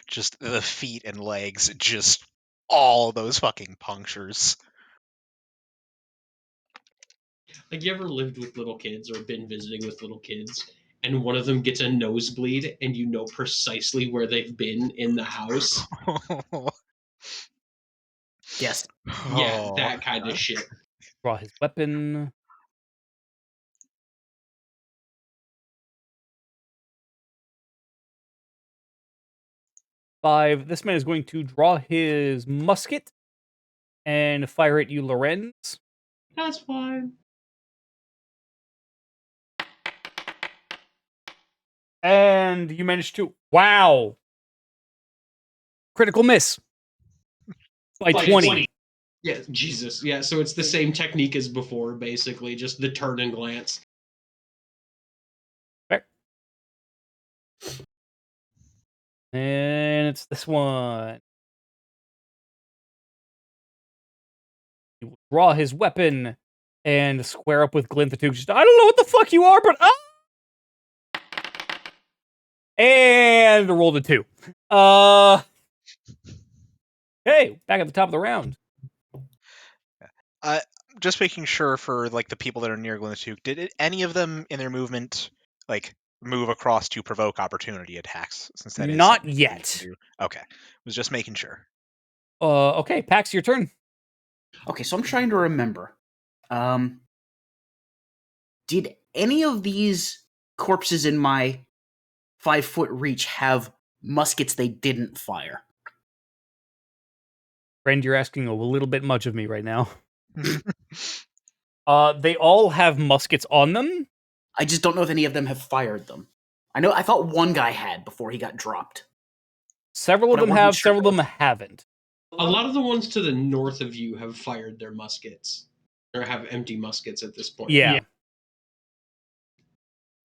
Just the feet and legs, just all those fucking punctures. Like, you ever lived with little kids or been visiting with little kids, and one of them gets a nosebleed, and you know precisely where they've been in the house? Yes. Yeah, Oh, that kind of shit. Draw his weapon. Five. This man is going to draw his musket and fire at you, Lorenz. That's fine. And you managed to... Wow! Critical miss. By 20. Yeah, Jesus. Yeah, so it's the same technique as before, basically, just the turn and glance. Fair. And it's this one. He will draw his weapon and square up with Glinthatook. Just, I don't know what the fuck you are, but... And rolled a 2. Hey, back at the top of the round. Just making sure for like the people that are near Glinthatook, any of them in their movement like move across to provoke opportunity attacks? Since that is Not something that you can yet. do. Okay, was just making sure. Okay, Pax, your turn. Okay, so I'm trying to remember. Did any of these corpses in my 5-foot reach have muskets they didn't fire? Friend, you're asking a little bit much of me right now. They all have muskets on them. I just don't know if any of them have fired them. I thought one guy had before he got dropped. Several of But I them wasn't have, sure. several of them haven't. A lot of the ones to the north of you have fired their muskets. Or have empty muskets at this point. Yeah.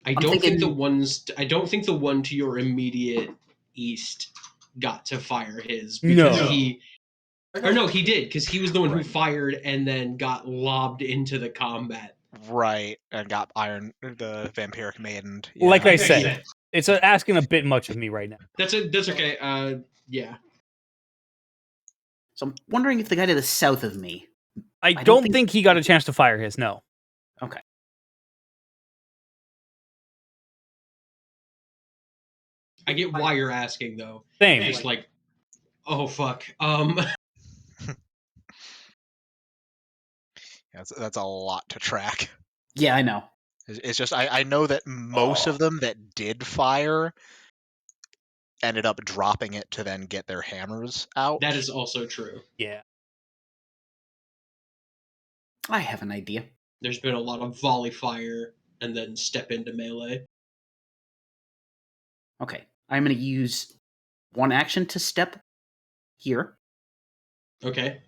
I I'm don't think thinking- the one to your immediate east got to fire his No. because he did, because he was the one who Right. fired and then got lobbed into the combat. Right, and got the vampiric maiden. Like yeah. I said, it's asking a bit much of me right now. That's okay. Yeah. So I'm wondering if the guy to the south of me. I don't don't think- think he got a chance to fire his, no. Okay. I get why you're asking though. Same. Just like, oh fuck. That's a lot to track. Yeah, I know. It's just I know that most of them that did fire ended up dropping it to then get their hammers out. That is also true. Yeah. I have an idea. There's been a lot of volley fire and then step into melee. Okay. I'm going to use one action to step here. Okay.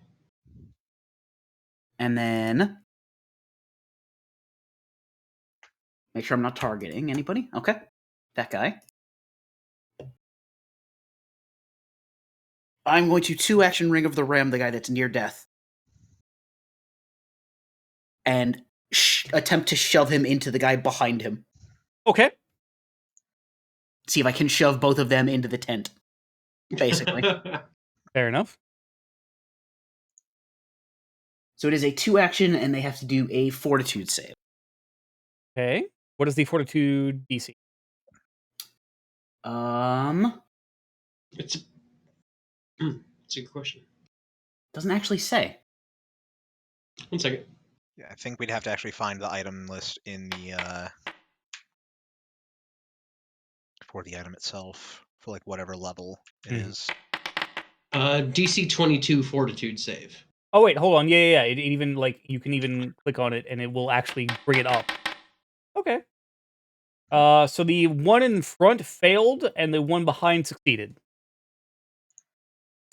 And then make sure I'm not targeting anybody. Okay. That guy. I'm going to 2-action Ring of the Ram, the guy that's near death. And attempt to shove him into the guy behind him. Okay. See if I can shove both of them into the tent. Basically. Fair enough. So it is a 2-action, and they have to do a Fortitude save. Okay. What is the Fortitude DC? It's a good question. Doesn't actually say. 1 second. Yeah, I think we'd have to actually find the item list in the for the item itself for like whatever level it is. DC 22 Fortitude Save. Oh wait, hold on. Yeah. It even like you can even click on it and it will actually bring it up. Okay. So the one in front failed and the one behind succeeded.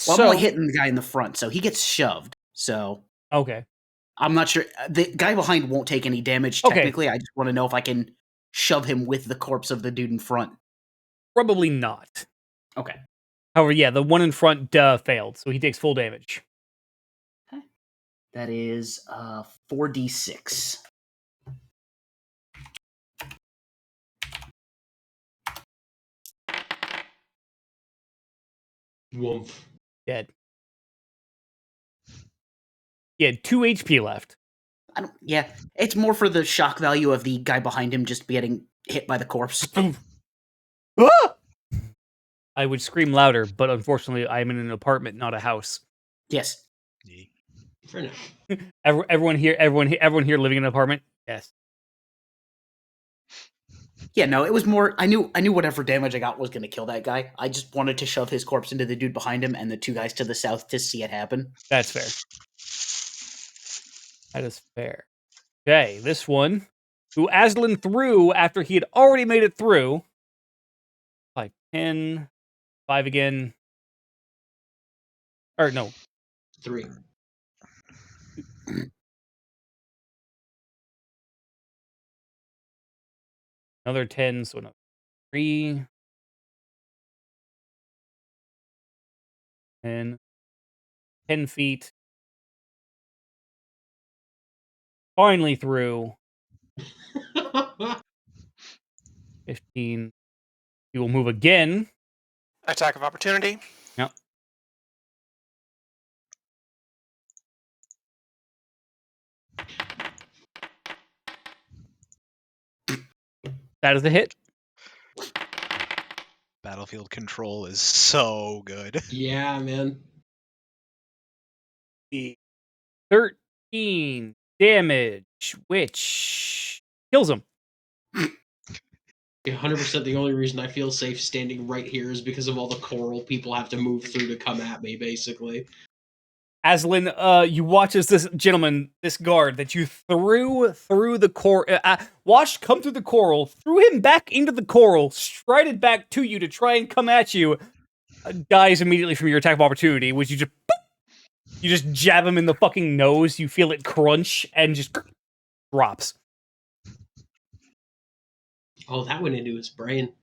Well, I'm only hitting the guy in the front, so he gets shoved. So okay. I'm not sure. The guy behind won't take any damage technically. I just want to know if I can shove him with the corpse of the dude in front. Probably not. Okay. However, yeah, the one in front failed, so he takes full damage. Okay. That is 4d6. Woof. Dead. He had 2 HP left. Yeah, it's more for the shock value of the guy behind him just getting hit by the corpse. Ah! I would scream louder, but unfortunately, I'm in an apartment, not a house. Yes. For now. Everyone here living in an apartment. Yes. Yeah, no, it was more. I knew whatever damage I got was going to kill that guy. I just wanted to shove his corpse into the dude behind him and the 2 guys to the south to see it happen. That's fair. That is fair. Okay, this one, who Aslan threw after he had already made it through. 5, 10, 5 again. Or no. 3. Another 10, so another 3. And 10 feet. Finally through. 15. He will move again. Attack of opportunity. Yep. That is a hit. Battlefield control is so good. Yeah, man. 13 damage, which kills him. 100% the only reason I feel safe standing right here is because of all the coral people have to move through to come at me, basically. Aslan, you watch as this gentleman, this guard that you threw through the coral, watched come through the coral, threw him back into the coral, strided back to you to try and come at you, dies immediately from your attack of opportunity, which you just, boop, you just jab him in the fucking nose, you feel it crunch, and just drops. Oh, that went into his brain.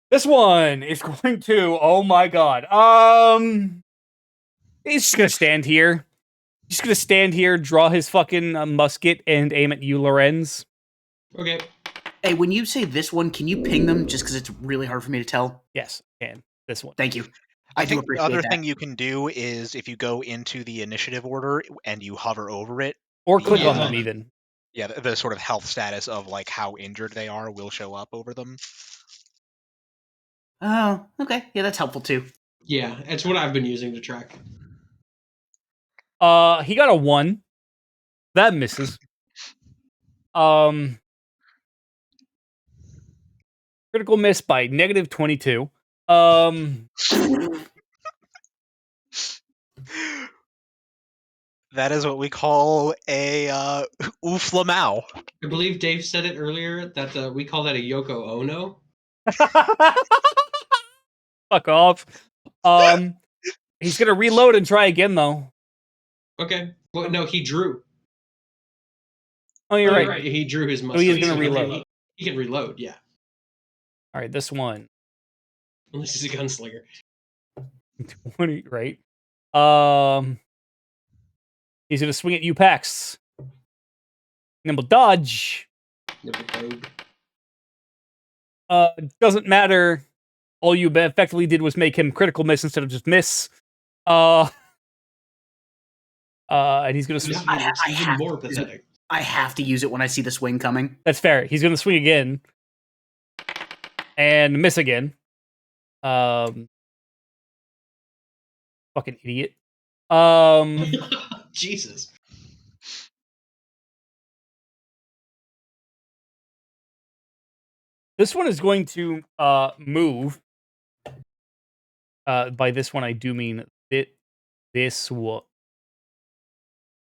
This one is going to, oh my god, he's just gonna stand here. He's gonna stand here, draw his fucking musket, and aim at you, Lorenz. Okay. Hey, when you say this one, can you ping them just because it's really hard for me to tell? Yes, I can. This one. Thank you. I do think the appreciate other that. thing you can do is if you go into the initiative order and you hover over it, Or click on Yeah. them, even. yeah, the sort of health status of like how injured they are will show up over them. Oh, okay. Yeah, that's helpful too. Yeah, it's what I've been using to track. He got a 1. That misses. Critical miss by negative 22. That is what we call a ooflamau. I believe Dave said it earlier that we call that a Yoko Ono. Fuck off. He's gonna reload and try again though. Okay. Well, no, he drew. Oh, you're right. He drew his musket. So he is gonna reload. He can reload, yeah. All right, this one. Unless he's a gunslinger. 20, right? He's gonna swing at you, Pax. Nimble dodge. Doesn't matter. All you effectively did was make him critical miss instead of just miss. And he's gonna swing. Even more pathetic. I have to use it when I see the swing coming. That's fair. He's gonna swing again. And miss again. Fucking idiot. Jesus. This one is going to move. By this one, I do mean this one.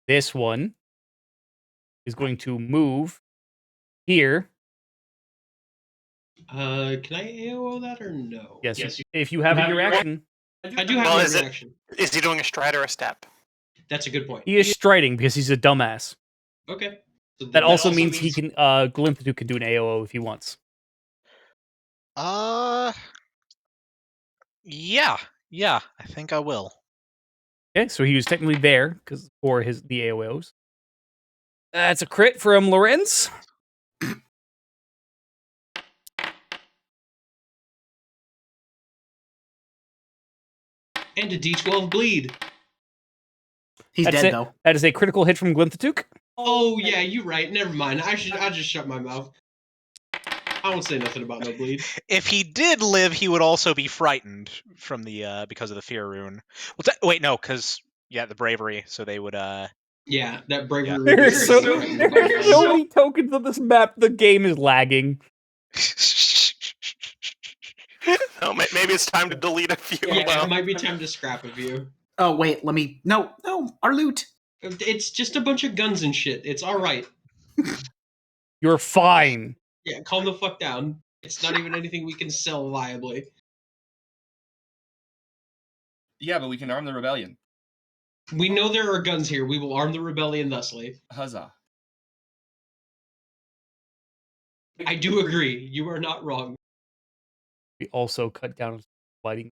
This one is going to move here. Can I AOO that or no? Yes. If you have your action. I do have my reaction. Is he doing a stride or a step? That's a good point. He is striding because he's a dumbass. Okay. So That also means he can Glimthatu can do an AOO if he wants. Yeah, I think I will. Okay, so he was technically there because for the AOOs. That's a crit from Lorenz. And a D12 bleed. He's dead though. That is a critical hit from Glimthatuk. Oh yeah, you're right. Never mind. I'll just shut my mouth. I won't say nothing about no bleed. If he did live, he would also be frightened from the because of the fear rune. Well, wait, no, because the bravery. So they would. Yeah, that bravery. Yeah. There's so many tokens on this map. The game is lagging. Oh, maybe it's time to delete a few. Yeah, it might be time to scrap a few. Oh wait, let me. No, our loot. It's just a bunch of guns and shit. It's all right. You're fine. Yeah, calm the fuck down. It's not even anything we can sell viably. Yeah, but we can arm the rebellion. We know there are guns here. We will arm the rebellion thusly. Huzzah. I do agree. You are not wrong. We also cut down lighting.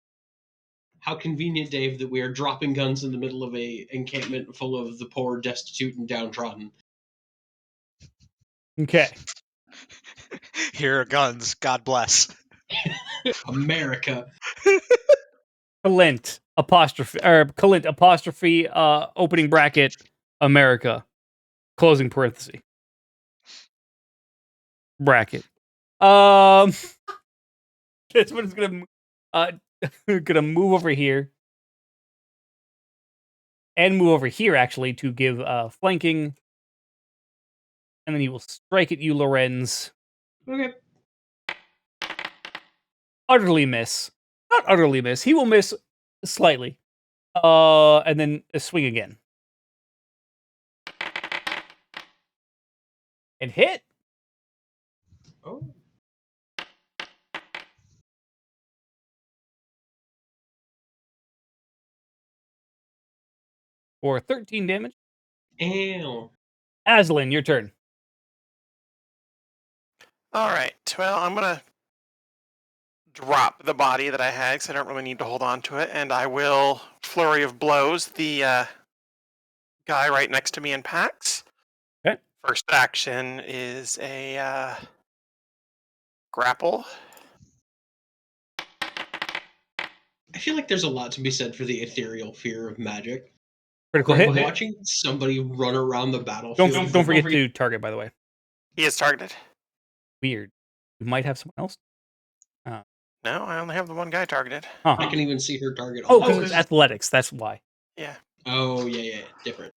How convenient, Dave, that we are dropping guns in the middle of a encampment full of the poor, destitute, and downtrodden. Okay. Here are guns. God bless. America. Kalint apostrophe opening bracket America closing parenthesis bracket. This one's gonna move over here and move over here actually to give flanking, and then he will strike at you, Lorenz. Okay. Utterly miss. Not utterly miss. He will miss slightly. And then a swing again. And hit. Oh. For 13 damage. Ew. Aslan, your turn. All right. Well, I'm gonna drop the body that I had because I don't really need to hold on to it, and I will flurry of blows the guy right next to me in Pax. Okay. First action is a grapple. I feel like there's a lot to be said for the ethereal fear of magic. Critical Like, hit. watching somebody run around the battlefield. Don't forget to target, by the way. He is targeted. Weird. You might have someone else. No, I only have the one guy targeted. Huh. I can even see her target. Oh, because it's athletics. That's why. Yeah. Oh, yeah, different.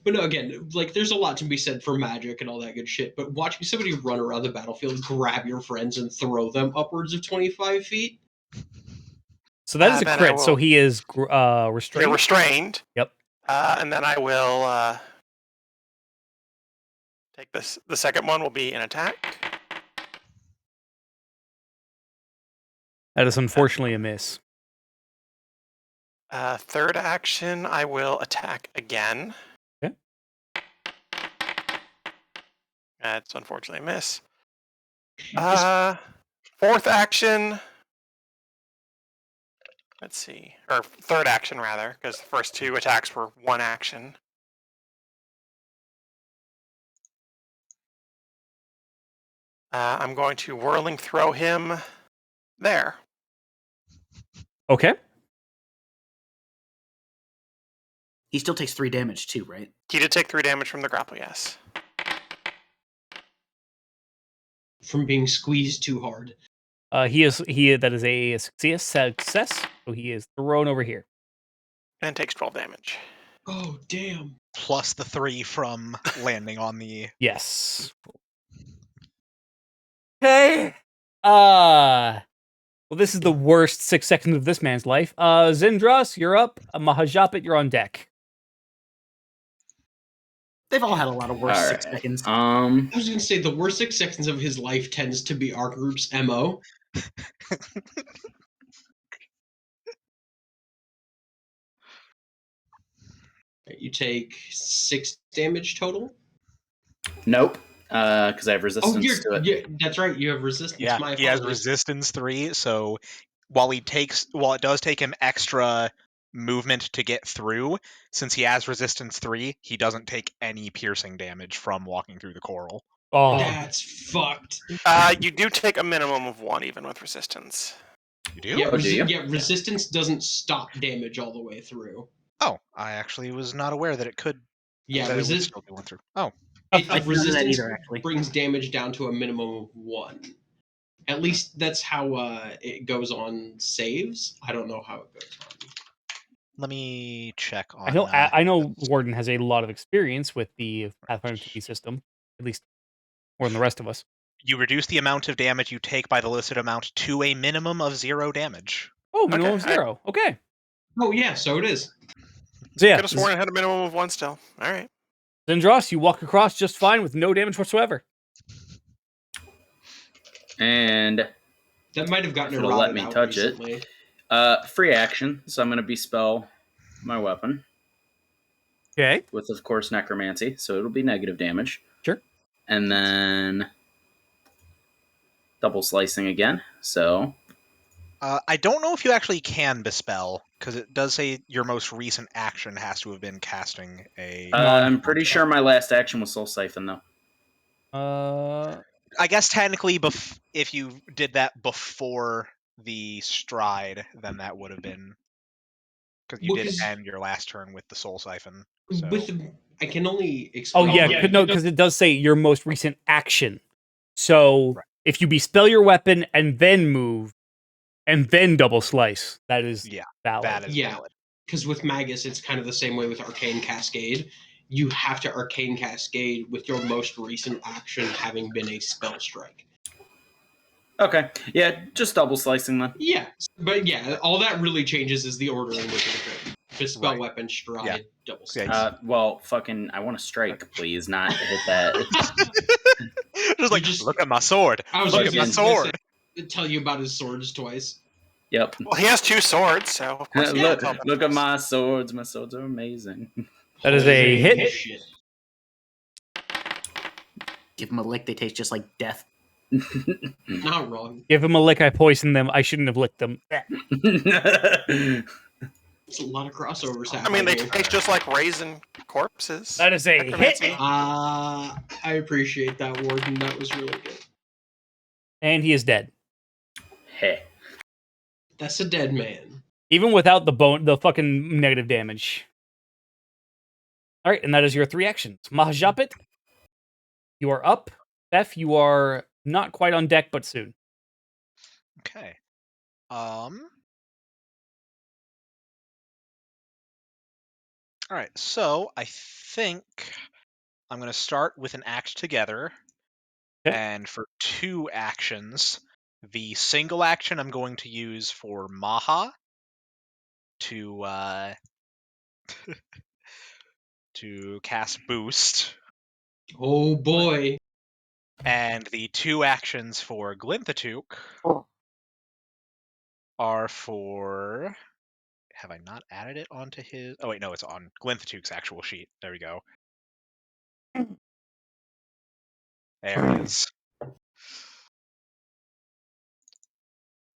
But no, again, like, there's a lot to be said for magic and all that good shit, but watching somebody run around the battlefield, grab your friends, and throw them upwards of 25 feet? So that is a then I crit, so will- he is restrained. You're restrained. Yep. And then I will take this. The second one will be an attack. That is unfortunately a miss. Third action, I will attack again. Okay. That's unfortunately a miss. Fourth action. Let's see. Or third action, rather, because the first two attacks were one action. I'm going to whirling throw him there. Okay. He still takes 3 damage too, right? He did take 3 damage from the grapple, yes. From being squeezed too hard. That is a success. So he is thrown over here. And takes 12 damage. Oh, damn. Plus the 3 from landing on the. Yes. Okay. Well, this is the worst 6 seconds of this man's life. Zindros, you're up. Mahajapit, you're on deck. They've all had a lot of worse All 6 right. seconds. I was going to say, the worst 6 seconds of his life tends to be our group's MO. You take 6 damage total? Nope. Because I have resistance to it. Yeah, that's right. You have resistance. Yeah, My he has apologies. resistance 3, so while it does take him extra movement to get through, since he has resistance 3, he doesn't take any piercing damage from walking through the coral. Oh, That's fucked. You do take a minimum of 1 even with resistance. You do? Yeah, Oh, do you? yeah, resistance doesn't stop damage all the way through. Oh, I actually was not aware that it could. Yeah, that it would still be 1 through. Oh, I didn't know that resistance either, actually. brings damage down to a minimum of 1. At least that's how it goes on saves. I don't know how it goes on. let me check on. I know Warden has a lot of experience with the Pathfinder 2e system, at least more than the rest of us. You reduce the amount of damage you take by the listed amount to a minimum of 0 damage. Oh, minimum Okay, of 0. Okay. Oh yeah, so it is. So yeah, Could have sworn it had a minimum of 1 still. All right. Zindros, you walk across just fine with no damage whatsoever. And That might have gotten If it'll eroded let me out touch it. recently. free action, so I'm going to bespell my weapon Okay. with, of course, necromancy, so it'll be negative damage. Sure. And then double slicing again, so I don't know if you actually can bespell, because it does say your most recent action has to have been casting a. I'm pretty sure my last action was Soul Siphon, though. I guess technically, if you did that before the stride, then that would have been because you did end your last turn with the Soul Siphon. So. I can only Oh explain. yeah, no, because it does say your most recent action. So if you bespell your weapon and then move, and then double slice, that is valid. That is valid. Because with Magus, it's kind of the same way with Arcane Cascade. You have to Arcane Cascade with your most recent action having been a spell strike. Okay, yeah, just double slicing then. Yeah, but yeah, all that really changes is the order in which it occurred. Dispel weapon, stride, double slice. Well, fucking, I want to strike, please, not hit that. Just like, look at my sword. Look at my sword. Tell you about his swords twice. Yep. Well, he has 2 swords, so of course. look at my swords. My swords are amazing. That is a hit. Shit. Give them a lick; they taste just like death. Not wrong. Give him a lick. I poisoned them. I shouldn't have licked them. It's a lot of crossovers I happening. mean, they taste just like raisin corpses. That is a hit. I appreciate that, Warden. That was really good. And he is dead. Hey. That's a dead man. Even without the fucking negative damage. All right, and that is your 3 actions. Mahajapit, you are up. Beth, you are not quite on deck, but soon. Okay. All right, so I think I'm going to start with an act together. Okay. And for 2 actions, the single action I'm going to use for Maha to to cast Boost. Oh boy. And the 2 actions for Glinthatook are for... Have I not added it onto his... Oh, wait, no, it's on Glinthatook's actual sheet. There we go. There it is.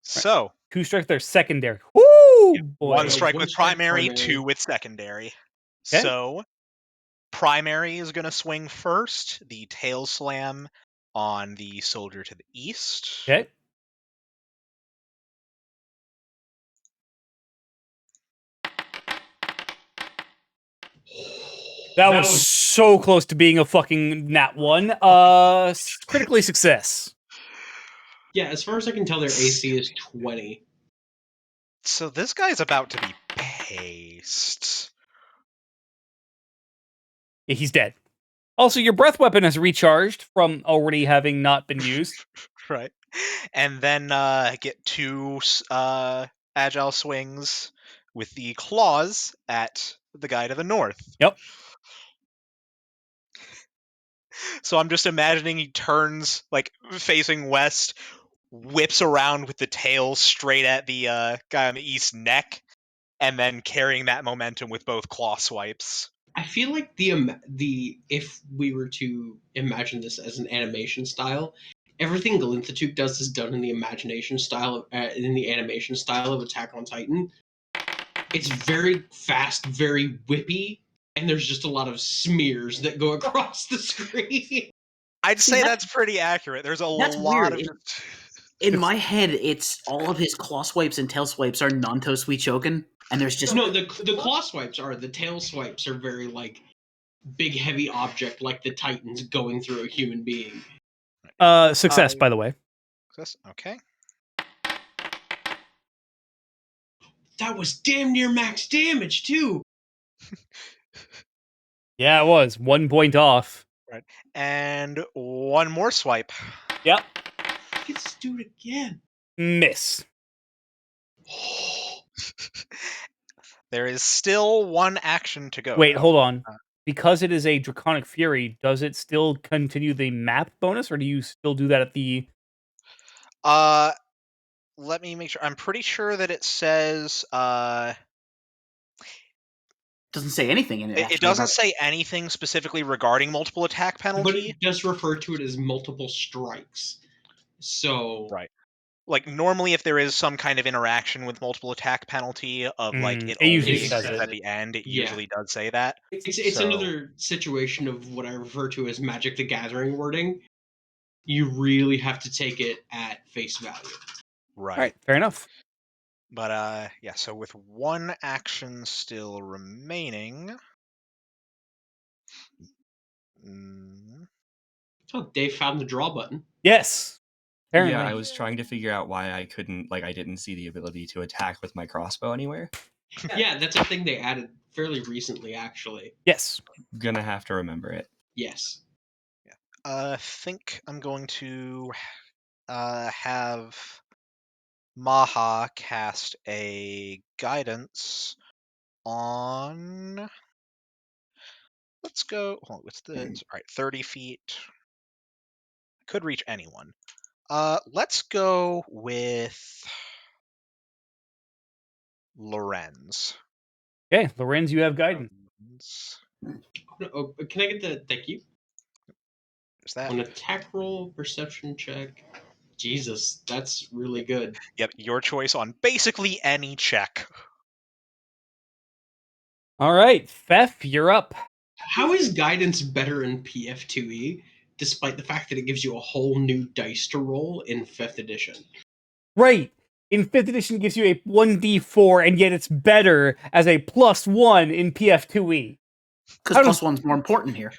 So, 2 strikes there, secondary. Woo, boy. 1 strike one with strike primary, primary. 2 with secondary. Okay. So, primary is going to swing first. The tail slam on the soldier to the east. Okay. That was so close to being a fucking nat 1. Critically success. Yeah, as far as I can tell, their AC is 20. So this guy's about to be paced. Yeah, he's dead. Also, your breath weapon has recharged from already having not been used. Right. And then get 2 agile swings with the claws at the guy to the north. Yep. So I'm just imagining he turns, like, facing west, whips around with the tail straight at the guy on the east neck, and then carrying that momentum with both claw swipes. I feel like the if we were to imagine this as an animation style, everything Glinthatook does is done in the animation style of Attack on Titan. It's very fast, very whippy, and there's just a lot of smears that go across the screen. I'd See, say that's- that's pretty accurate. There's a that's lot weird. of... In my head, it's all of his claw swipes and tail swipes are Nanto Suichoken, and there's just No, the claw swipes are. The tail swipes are very like big heavy object like the Titans going through a human being. Success, by the way. Okay. That was damn near max damage too. Yeah, it was. 1 point off. Right. And 1 more swipe. Yep. Let's do it again. Miss. There is still 1 action to go. Wait, though. hold on. Because it is a Draconic Fury, does it still continue the map bonus, or do you still do that at the... Let me make sure. I'm pretty sure that it says... doesn't say anything in it. It doesn't say anything specifically regarding multiple attack penalty. But it does refer to it as multiple strikes. So Right. Like, normally if there is some kind of interaction with multiple attack penalty of, like, it only usually says exists it. at the end, it Yeah. usually does say that. It's So- another situation of what I refer to as Magic the Gathering wording. You really have to take it at face value. Right. All right, fair enough. But, yeah, so with 1 action still remaining... Oh, Dave found the draw button. Yes. Apparently. Yeah, I was trying to figure out why I couldn't, like, I didn't see the ability to attack with my crossbow anywhere. Yeah, that's a thing they added fairly recently, actually. Yes. Gonna have to remember it. Yes. think I'm going to have Maha cast a guidance on... Let's go... Hold on, what's the... Alright, 30 feet. Could reach anyone. Let's go with Lorenz. Okay, Lorenz, you have guidance. Oh, can I get the thank you? Is that? An attack roll, perception check. Jesus, that's really good. Yep, your choice on basically any check. All right, Fef, you're up. How is guidance better in PF2E, despite the fact that it gives you a whole new dice to roll in 5th edition? Right. In 5th edition, it gives you a 1d4, and yet it's better as a +1 in PF2E. Because plus one's more important here.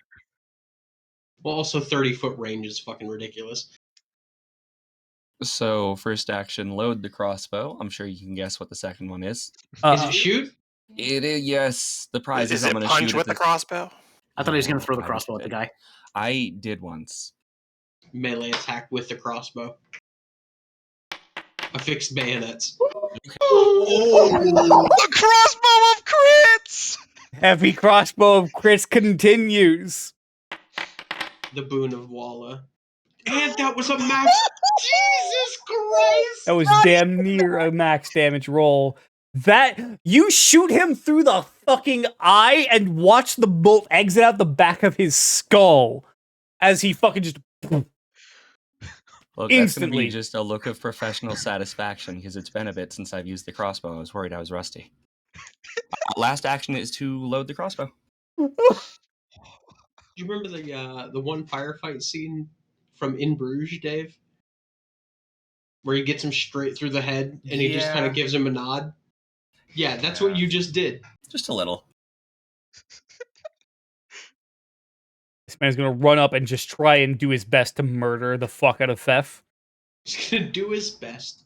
Well, also 30-foot range is fucking ridiculous. So, first action, load the crossbow. I'm sure you can guess what the second one is. Is it shoot? It is, yes. The prize Is I'm it going to punch shoot with at the crossbow? I thought he was going to throw the I crossbow at the guy. I did once. Melee attack with the crossbow. Affixed bayonets. The crossbow of crits! Heavy crossbow of crits continues. The boon of Walla. And that was a max. Jesus Christ! That was damn near a max damage roll. That you shoot him through the fucking eye and watch the bolt exit out the back of his skull as he fucking just Look, that's going to instantly. be just a look of professional satisfaction because it's been a bit since I've used the crossbow. I was worried I was rusty. Last action is to load the crossbow. Do you remember the one firefight scene from In Bruges, Dave? Where he gets him straight through the head and he just kind Yeah. of gives him a nod? Yeah, that's what you just did. Just a little. This man's gonna run up and just try and do his best to murder the fuck out of Fef. He's gonna do his best.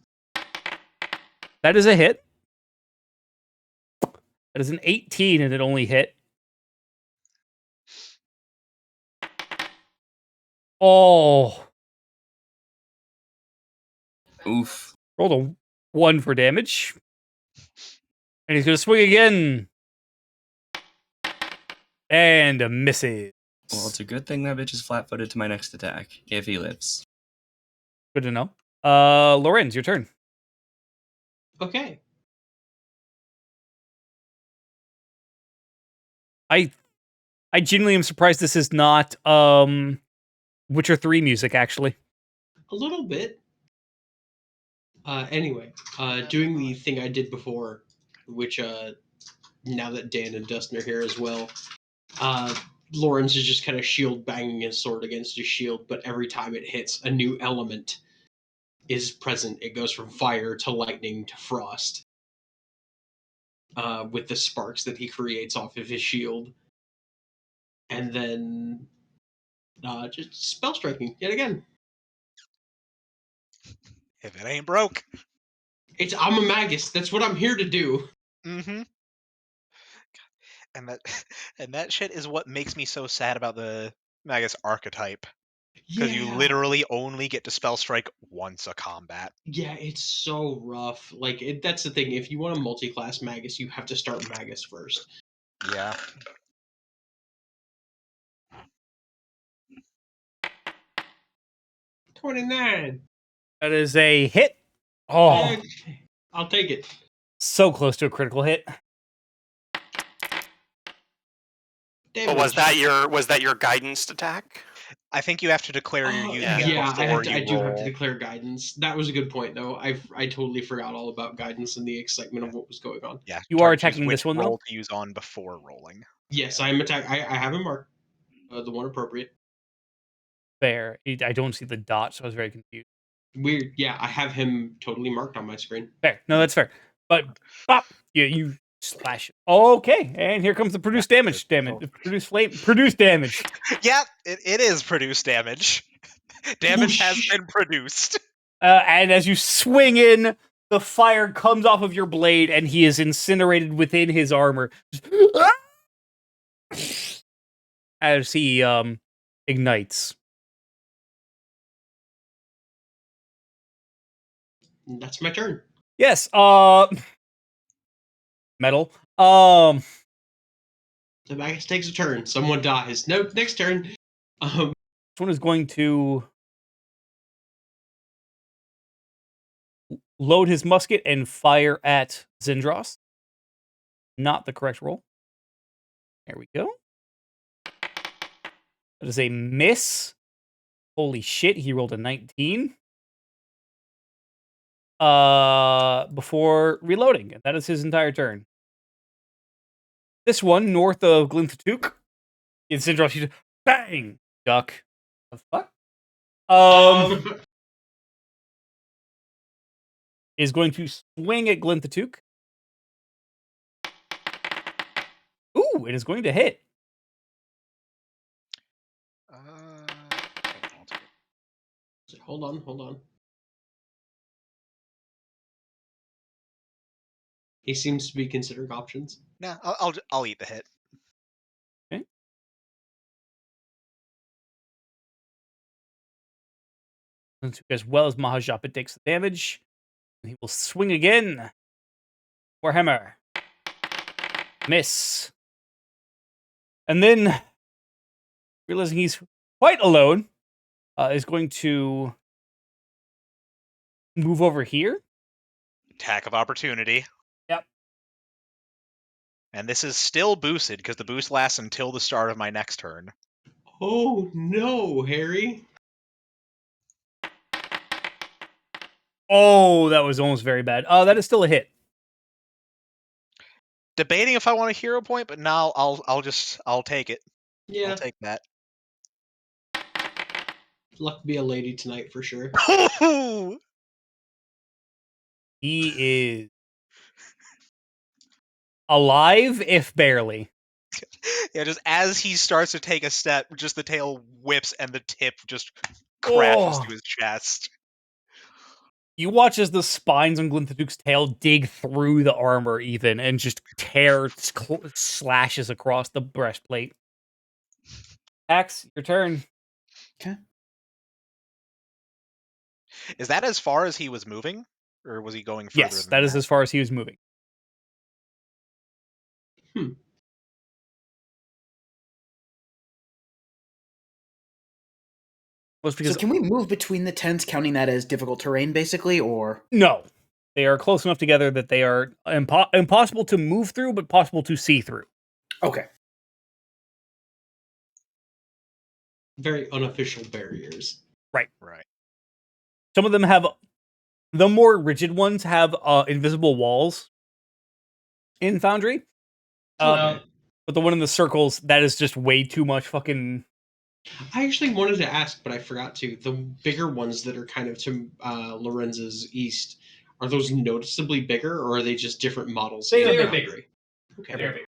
That is a hit. That is an 18 and it only hit. Oh. Oof. Rolled a 1 for damage. And he's gonna swing again. And misses. Well, it's a good thing that bitch is flat-footed to my next attack, if he lives. Good to know. Lorenz, your turn. Okay. I genuinely am surprised this is not Witcher 3 music, actually. A little bit. Anyway, doing the thing I did before, which now that Dan and Dustin are here as well, Lawrence is just kind of shield banging his sword against his shield, but every time it hits, a new element is present. It goes from fire to lightning to frost. With the sparks that he creates off of his shield. And then just spell striking yet again. If it ain't broke. I'm a magus. That's what I'm here to do. Mm-hmm. And that shit is what makes me so sad about the Magus archetype. Because you literally only get to spell strike once a combat. Yeah, it's so rough. Like, that's the thing. If you want a multi-class magus, you have to start magus first. Yeah. $29. That is a hit. Oh, I'll take it. so close to a critical hit. But was that your guidance attack? I think you have to declare you're using it before I do have to roll. declare guidance. That was a good point, though. I totally forgot all about guidance and the excitement of what was going on. Yeah, You are choose attacking which this one, though? roll to use on before rolling. Yes, I am attacking. I have him marked. The one appropriate. Fair. I don't see the dot, so I was very confused. Weird. Yeah, I have him totally marked on my screen. Fair. No, that's fair. But, pop! You slash it. Okay, and here comes the produce damage. Produce flame. Produce damage. Yeah, it is produce damage. Damage has been produced. And as you swing in, the fire comes off of your blade, and he is incinerated within his armor. As he ignites. That's my turn. Yes. Metal. The magus takes a turn. Someone dies. No, next turn. This one is going to load his musket and fire at Zindros. Not the correct roll. There we go. That is a miss. Holy shit, he rolled a 19. Before reloading. And that is his entire turn. This one, north of Glinthatook, in Zindros, you just bang! Duck. The fuck? Is going to swing at Glinthatook. Ooh, it is going to hit. Hold on. He seems to be considering options. Nah, I'll eat the hit. Okay. As well as Mahajapa takes the damage. And he will swing again. Warhammer. Miss. And then, realizing he's quite alone, is going to move over here. Attack of opportunity. Yep. And this is still boosted because the boost lasts until the start of my next turn. Oh no, Harry. Oh, that was almost very bad. That is still a hit. Debating if I want a hero point, but now I'll take it. Yeah, I'll take that. luck be a lady tonight for sure. He is alive, if barely. Yeah, just as he starts to take a step, just the tail whips and the tip just crashes Oh. to his chest. You watch as the spines on Glinthaduk's tail dig through the armor, even, and just slashes across the breastplate. Axe, your turn. Is that as far as he was moving? Or was he going further Yes, than that is as far as he was moving. Was because So can we move between the tents, counting that as difficult terrain, basically, or? no, they are close enough together that they are impossible to move through, but possible to see through. Okay. Very unofficial barriers. Right. Some of them have, the more rigid ones have invisible walls in Foundry. Okay. But the one in the circles, that is just way too much fucking... I actually wanted to ask, but I forgot to. The bigger ones that are kind of to Lorenzo's east, are those noticeably bigger, or are they just different models? They are bigger. Okay. They're bigger.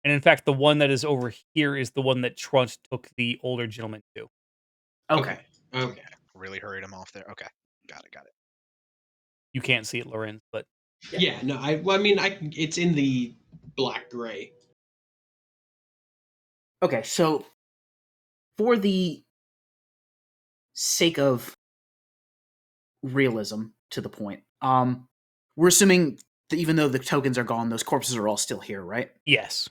And in fact, the one that is over here is the one that Trunt took the older gentleman to. Okay. Okay. Really hurried him off there. Okay. Got it. You can't see it, Lorenz, but... Yeah, no, it's in the black gray. Okay, so for the sake of realism to the point, we're assuming that even though the tokens are gone, those corpses are all still here, right? Yes.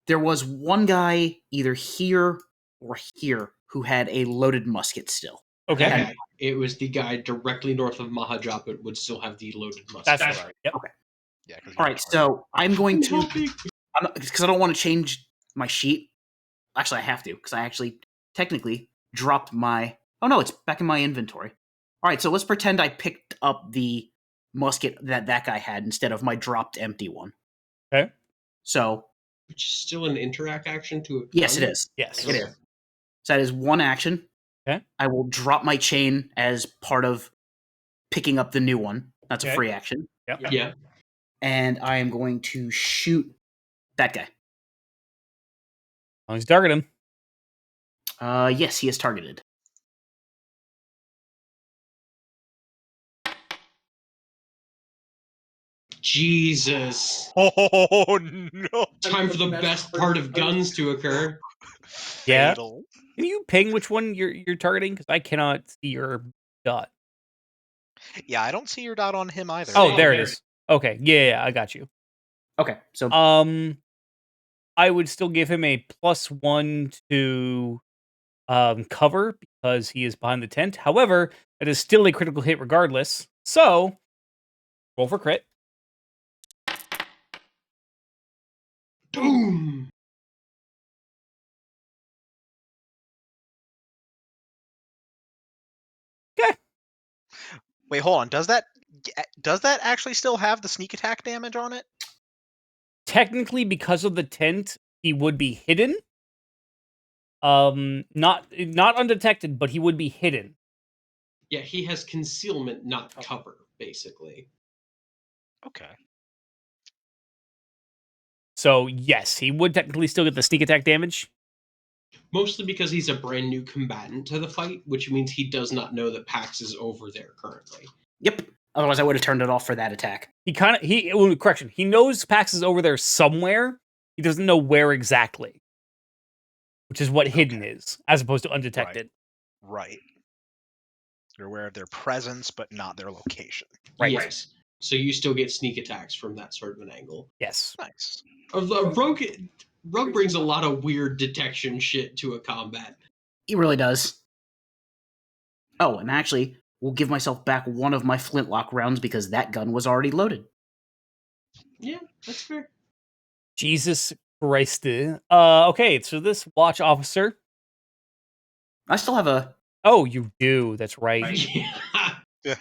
There was one guy either here or here who had a loaded musket still. Okay. It was the guy directly north of Mahajop, but would still have the loaded musket. That's right. Yep. Okay. Yeah. All right, so I'm going to, because I don't want to change my sheet. Actually, I have to, because I actually technically dropped my... Oh no, it's back in my inventory. All right, so let's pretend I picked up the musket that guy had instead of my dropped empty one. Okay. So... Which is still an interact action to... Yes, it is. Yes. It is. So that is one action. Okay. I will drop my chain as part of picking up the new one. That's a free action. Yep. Yeah. And I am going to shoot that guy. As long as you target him. Yes, he is targeted. Jesus. Oh no! Time for the best part of guns to occur. Yeah. Fatal. Can you ping which one you're targeting? Because I cannot see your dot. Yeah, I don't see your dot on him either. Oh, there it is. Okay. Yeah, I got you. Okay, so... I would still give him a +1 to cover because he is behind the tent. However, it is still a critical hit regardless. So, roll for crit. Boom. Okay. Wait, hold on. Does that actually still have the sneak attack damage on it? Technically, because of the tent, he would be hidden. Not undetected, but he would be hidden. Yeah, he has concealment, not cover, basically. Okay. So, yes, he would technically still get the sneak attack damage. Mostly because he's a brand new combatant to the fight, which means he does not know that Pax is over there currently. Yep. Otherwise, I would have turned it off for that attack. Correction. He knows Pax is over there somewhere. He doesn't know where exactly. Which is what hidden is, as opposed to undetected. Right. You're aware of their presence, but not their location. Right. Yes. So you still get sneak attacks from that sort of an angle. Yes. Nice. Rogue brings a lot of weird detection shit to a combat. He really does. Oh, and actually, we'll give myself back one of my flintlock rounds because that gun was already loaded. Yeah, that's fair. Jesus Christ. Okay, so this watch officer. I still have a... Oh, you do. That's right. Yeah.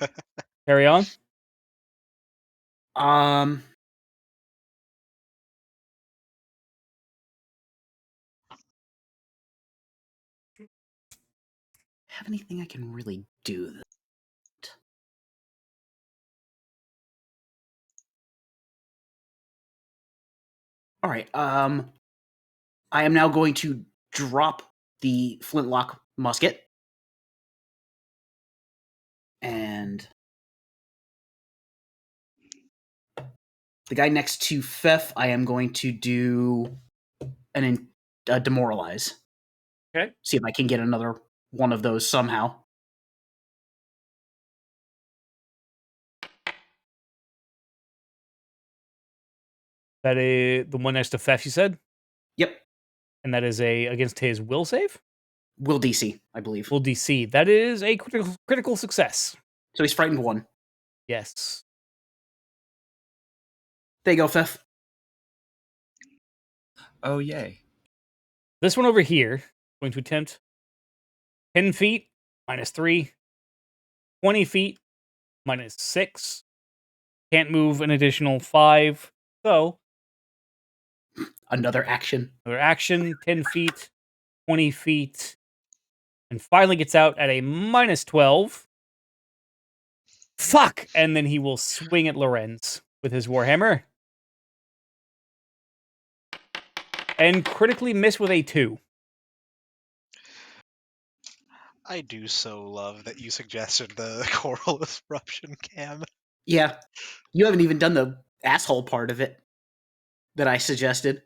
Carry on. Have anything I can really do? All right. I am now going to drop the flintlock musket, and the guy next to Fef, I am going to do a demoralize. Okay. See if I can get another one of those somehow. That is the one next to Fef, you said? Yep. And that is against his will save? Will DC, I believe. Will DC. That is a critical success. So he's frightened 1. Yes. There you go, Fef. Oh, yay. This one over here, going to attempt 10 feet, -3. 20 feet, -6. Can't move an additional 5. So, Another action. another action, 10 feet, 20 feet, and finally gets out at a -12. Fuck! And then he will swing at Lorenz with his Warhammer. And critically miss with a 2. I do so love that you suggested the choral eruption, Cam. Yeah. You haven't even done the asshole part of it that I suggested.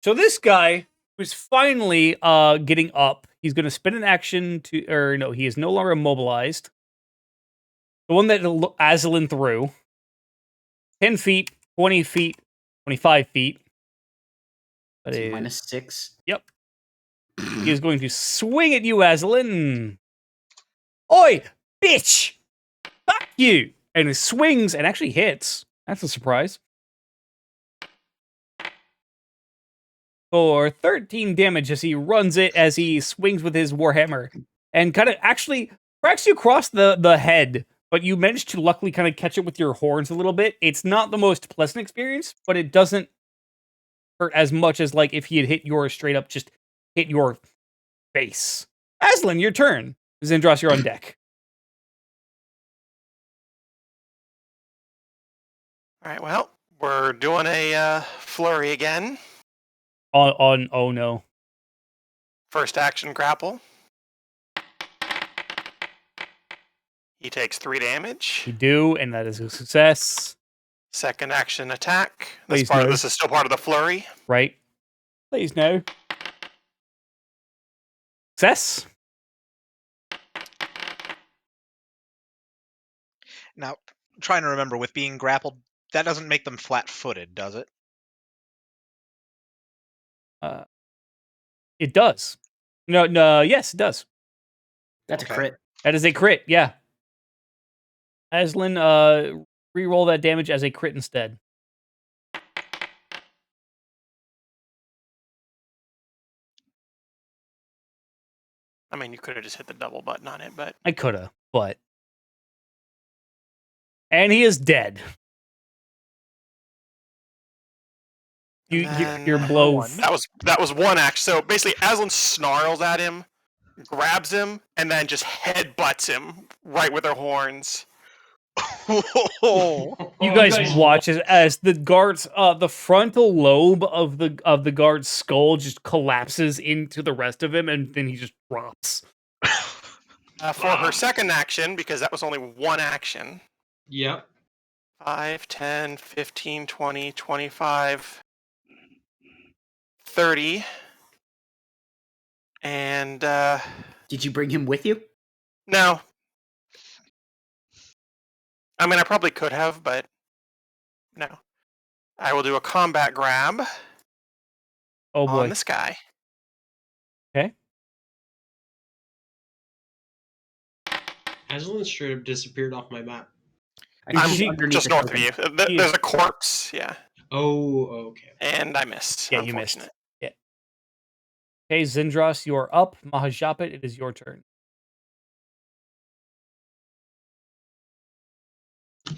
So this guy who's finally getting up, he's going to spin an action to, or no, he is no longer immobilized. The one that Azalin threw. 10 feet, 20 feet, 25 feet. That So is -6. Yep. He is going to swing at you, Azalin. Oi, bitch! Fuck you! And he swings and actually hits. That's a surprise. For 13 damage as he runs it, as he swings with his Warhammer. And kind of actually cracks you across the head. But you managed to luckily kind of catch it with your horns a little bit. It's not the most pleasant experience, but it doesn't hurt as much as like if he had hit yours straight up, just hit your face. Aslan, your turn. Zendros, you're on deck. All right, well, we're doing a flurry again. On oh no. First action, grapple. He takes 3 damage. You do, and that is a success. Second action, attack. Please no. This is still part of the flurry. Right? Please no. Success. Now, trying to remember, with being grappled, that doesn't make them flat-footed, does it? It does. No, yes, it does. That's Okay. a crit. That is a crit, yeah. Aslan, re-roll that damage as a crit instead. I mean, you could have just hit the double button on it, but I coulda, but... And he is dead. Your blow... that was one action. So basically, Aslan snarls at him, grabs him, and then just headbutts him right with her horns. You guys watch as the guard's the frontal lobe of the guard's skull just collapses into the rest of him, and then he just drops. For her second action, because that was only one action. Yep. 5, 10, 15, 20, 25, 30. And Did you bring him with you? no. I mean, I probably could have, but no. I will do a combat grab Oh on boy. this guy. Okay. Aslan straight up disappeared off my map. I I'm think underneath just the north of token. you. He There's is- a corpse, yeah. Oh, okay. And I missed. Yeah, you missed. Unfortunate. Yeah. Okay, Zindros, you are up. Mahajapit, it is your turn.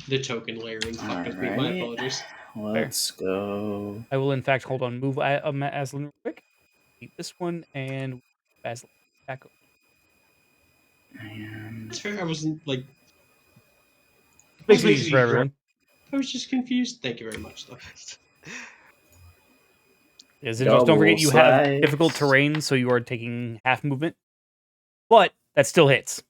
The token layering fucked with me. My Alright. apologies. Let's go. I will, in fact, hold on. Move Aslan real quick. Keep this one and Aslan back over. And It's fair. I wasn't like. Makes it easy for everyone. I was just confused. Thank you very much, though. Yeah, Zindros, don't forget Double you have slice. difficult terrain, so you are taking half movement. But that still hits.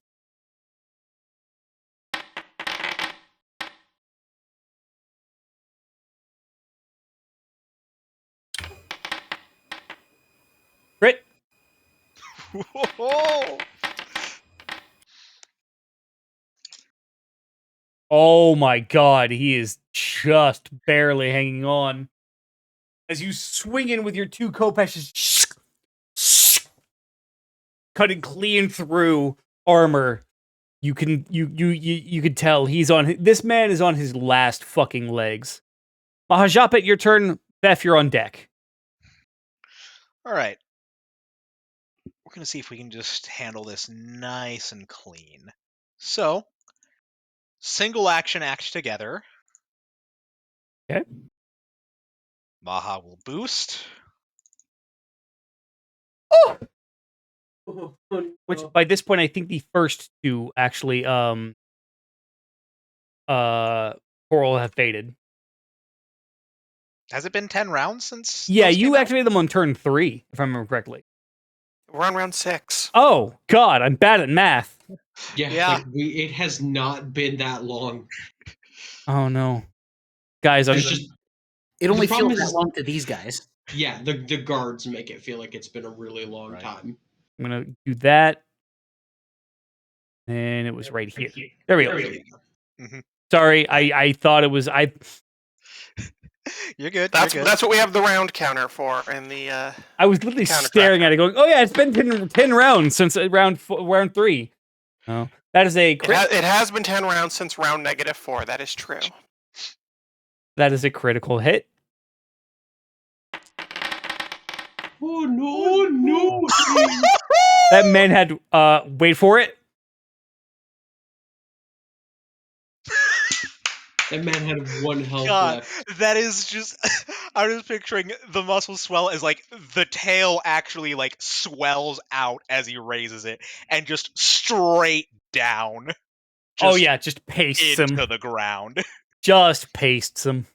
Crit. Whoa! Oh my god, he is just barely hanging on. As you swing in with your two Kopeshes, cutting clean through armor, you can tell this man is on his last fucking legs. Mahajapit, your turn. Beth, you're on deck. All right. We're going to see if we can just handle this nice and clean. So, single action act together. Okay. Maha will boost. Oh! Which by this point I think the first two actually Coral have faded. Has it been 10 rounds since? Yeah, those you came out? activated them on turn 3, if I remember correctly. We're on round 6. Oh god, I'm bad at math. Yeah. Like it has not been that long. Oh no. Guys, It's just It only the problem feels that is- long to these guys. yeah. The guards make it feel like it's been a really long Right. time. I'm gonna do that. And it was right here. There we go. There you go. Mhm. Sorry, I thought it was You're good. That's you're good. that's what we have the round counter for in the I was literally Counter staring tracker. at it going, oh yeah, it's been 10 rounds since round 3. Oh, that is a crit. it has been 10 rounds since round -4. That is true. That is a critical hit. Oh no, no! That man had wait for it. That man had one health God, left. that is just. I'm just picturing the muscle swell as like the tail actually like swells out as he raises it, and just straight down. Oh yeah, just pastes him. into the ground. Just pastes him.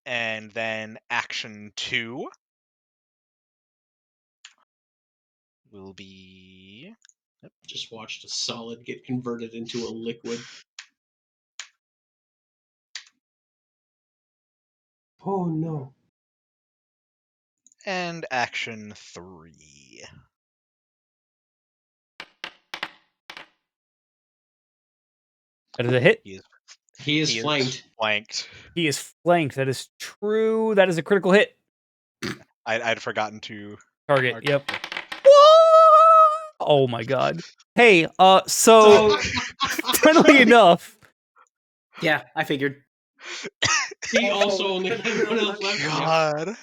And then action 2 will be. Just watched a solid get converted into a liquid. Oh no. And action 3. That is a hit. He is flanked. Flanked. He is flanked. That is true. That is a critical hit. I'd forgotten to Target. mark Yep. it. Oh my god. Hey, so funnily enough, Yeah, I figured. He also only had one health left. God.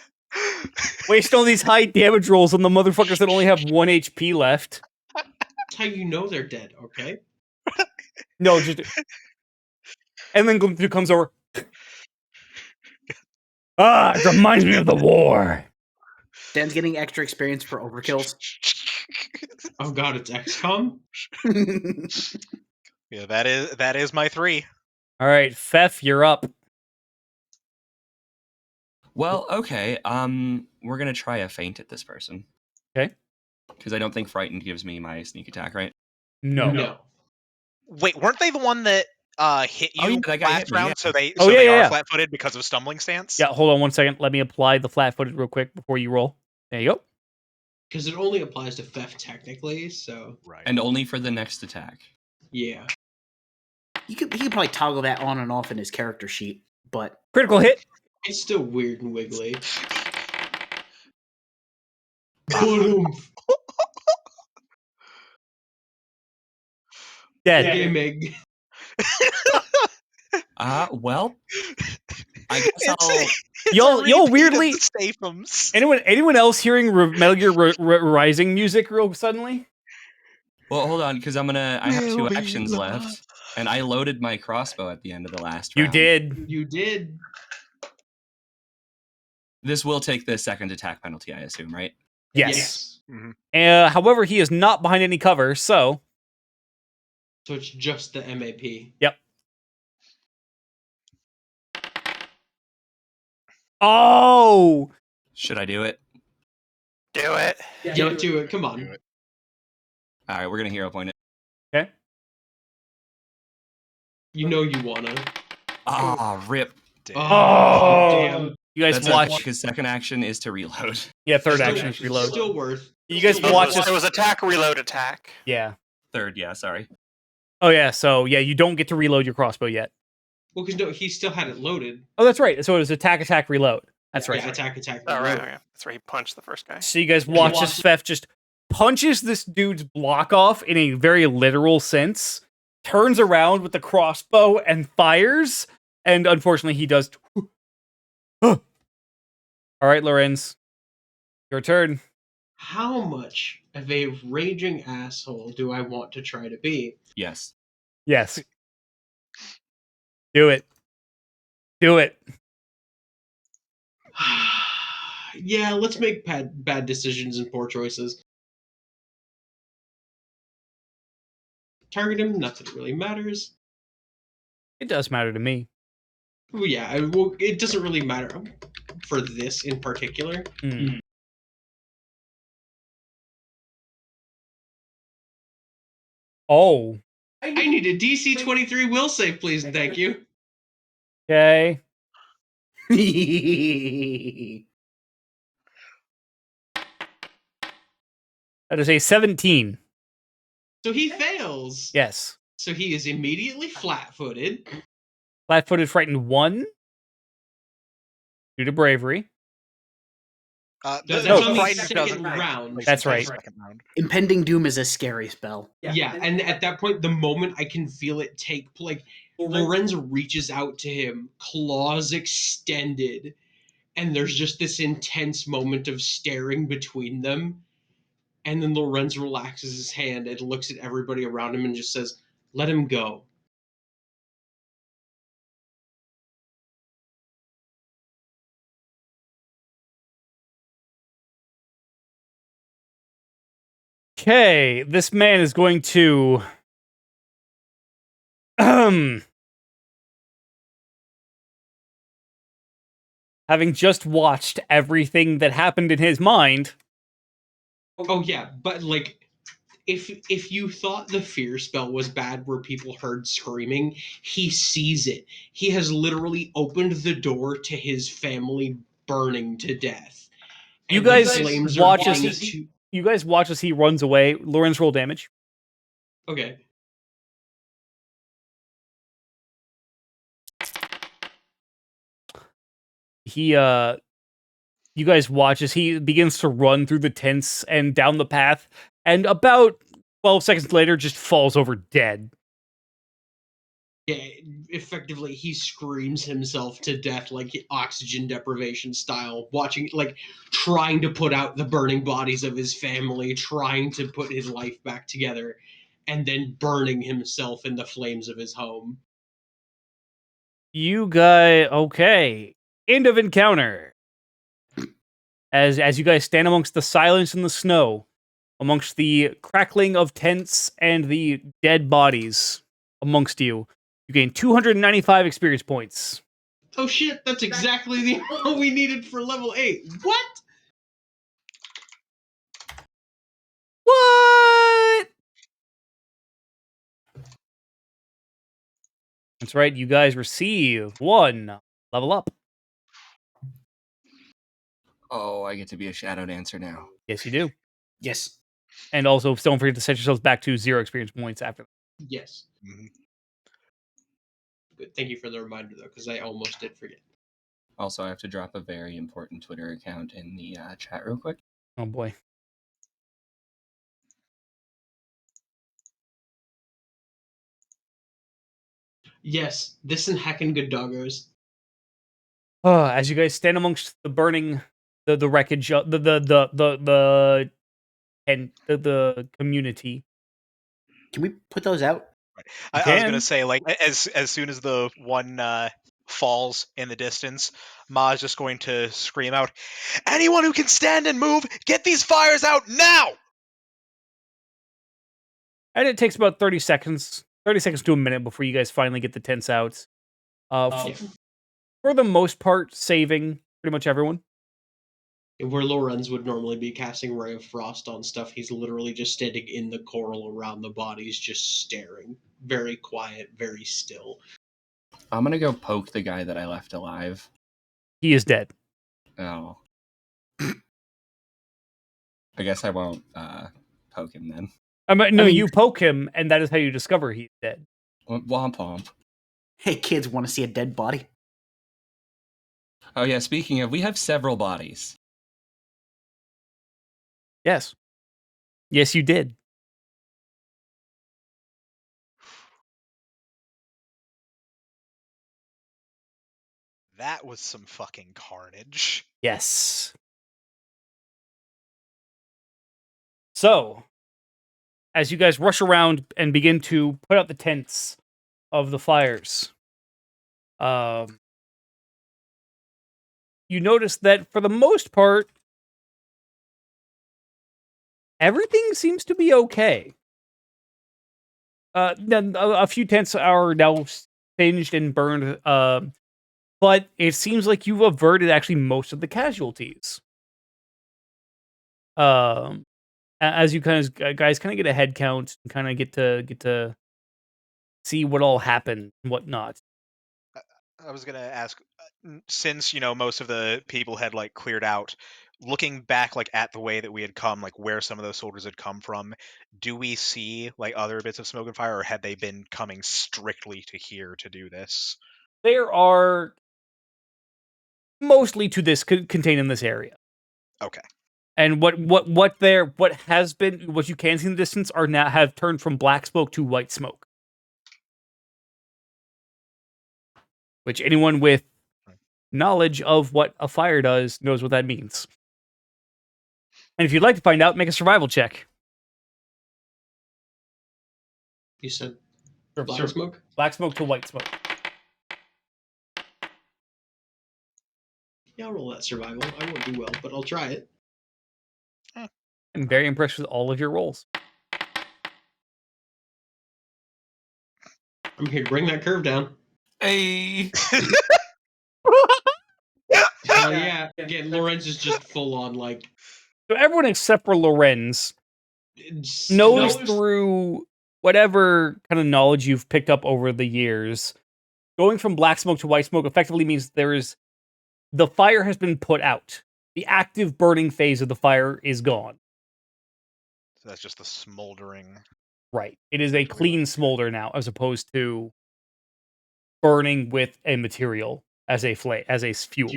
waste all these high damage rolls on the motherfuckers that only have 1 HP left. That's how you know they're dead, okay? No, just and then Gloom comes over. It reminds me of the war. Dan's getting extra experience for overkills. Oh god, it's XCOM? Yeah, that is my 3. All right, Fef, you're up. Well, okay. We're gonna try a feint at this person. Okay. Because I don't think frightened gives me my sneak attack, right? No. Wait, weren't they the one that hit you Oh, yeah, that guy last hit me, round? yeah. So they Oh, yeah, are yeah. flat-footed because of stumbling stance. Yeah, hold on 1 second. Let me apply the flat-footed real quick before you roll. There you go. Because it only applies to theft technically, so Right. And only for the next attack. yeah. He could probably toggle that on and off in his character sheet, but Critical hit. It's still weird and wiggly. Dead. Gaming. Well, I guess It's I'll. a Y'all repeat of weirdly. the Stathams. Anyone else hearing Metal Gear Rising music real suddenly? Well, hold on, because I have 2 Will be actions love. left, and I loaded my crossbow at the end of the last You round. did. You did. This will take the second attack penalty, I assume, right? Yes. Mhm. However, he is not behind any cover, so So it's just the MAP. yep. Oh, Should I do it? Do it. Yeah, do it. Come on. Do it. All right, we're gonna hero point it. okay. You know you wanna. Ah, rip. Damn. Oh, damn. You guys That's watch. His second action is to reload. Yeah, third Still- action is reload. Still worth. You guys Still watch worth. this. It was attack, reload, attack. Yeah. Third, yeah, sorry. Oh yeah. So yeah, you don't get to reload your crossbow yet. Well, because no, he still had it loaded. Oh, that's right. So it was attack, reload. That's right. Yeah, attack. Oh, right, reload. okay. That's where he punched the first guy. So you guys watch as Fef just punches this dude's block off in a very literal sense, turns around with the crossbow and fires, and unfortunately he does. All right, Lorenz, your turn. How much of a raging asshole do I want to try to be? Yes. Yes. Do it. Do it. Yeah, let's make bad decisions and poor choices. Target him, not that it really matters. It does matter to me. Well, yeah, well, it doesn't really matter for this in particular. Hmm. Oh. I need a DC 23 will save, please, and thank you. Okay. That is a 17. So he fails. Yes. So he is immediately flat-footed. Flat-footed frightened 1. Due to bravery. That's No. on the Frightened second doesn't round. place That's until right. second round. Impending Doom is a scary spell. Yeah, and at that point, the moment I can feel it take, like, Lorenz reaches out to him, claws extended, and there's just this intense moment of staring between them. And then Lorenz relaxes his hand and looks at everybody around him and just says, "Let him go." Okay, this man is going to having just watched everything that happened in his mind. Oh yeah, but like, if you thought the fear spell was bad where people heard screaming, he sees it. He has literally opened the door to his family burning to death. You And the guys flames are watch as getting he- to- You guys watch as he runs away. Lorenz, roll damage. Okay. You guys watch as he begins to run through the tents and down the path, and about 12 seconds later just falls over dead. Yeah, effectively, he screams himself to death like oxygen deprivation style, watching, like, trying to put out the burning bodies of his family, trying to put his life back together, and then burning himself in the flames of his home. You guys, okay. End of encounter. As you guys stand amongst the silence and the snow, amongst the crackling of tents and the dead bodies amongst you, you gain 295 experience points. Oh shit, that's exactly the amount we needed for level 8. What? What? That's right, you guys receive 1 level up. Oh, I get to be a Shadow Dancer now. Yes, you do. Yes. And also, don't forget to set yourselves back to 0 experience points after. Yes. Mhm. Good. Thank you for the reminder, though, because I almost did forget. Also, I have to drop a very important Twitter account in the chat real quick. Oh boy. Yes, this and heckin' good doggos. As you guys stand amongst the burning, the wreckage, the community. Can we put those out? I was gonna can. say, like, as soon as the one falls in the distance, Ma's just going to scream out, "Anyone who can stand and move, get these fires out now!" And it takes about 30 seconds to a minute before you guys finally get the tents out. Yeah. For the most part, saving pretty much everyone. Where Lorenz would normally be casting Ray of Frost on stuff, he's literally just standing in the coral around the bodies, just staring. Very quiet, very still. I'm gonna go poke the guy that I left alive. He is dead. Oh. I guess I won't poke him then. No, you poke him, and that is how you discover he's dead. Womp womp. Hey, kids, want to see a dead body? Oh yeah, speaking of, we have several bodies. Yes. Yes, you did. That was some fucking carnage. Yes. So, as you guys rush around and begin to put out the tents of the fires, you notice that for the most part, everything seems to be okay. Then a few tents are now singed and burned, but it seems like you've averted actually most of the casualties. As you guys kind of get a head count and kind of get to see what all happened and whatnot. I was gonna ask, since most of the people had like cleared out, looking back like at the way that we had come, like where some of those soldiers had come from, do we see like other bits of smoke and fire, or had they been coming strictly to here to do this? There are mostly to this contained in this area. Okay. And what has been, what you can see in the distance are now have turned from black smoke to white smoke. Which anyone with knowledge of what a fire does knows what that means. And if you'd like to find out, make a survival check. You said Sure, black smoke? Black smoke to white smoke. Yeah, I'll roll that survival. I won't do well, but I'll try it. I'm very impressed with all of your rolls. I'm here to bring that curve down. Hey. Hell yeah. Again, Lorenz is just full on like. So everyone except for Lorenz knows through whatever kind of knowledge you've picked up over the years, going from black smoke to white smoke effectively means the fire has been put out. The active burning phase of the fire is gone. So that's just the smoldering. Right. It is a clean smolder now, as opposed to burning with a material as a fuel.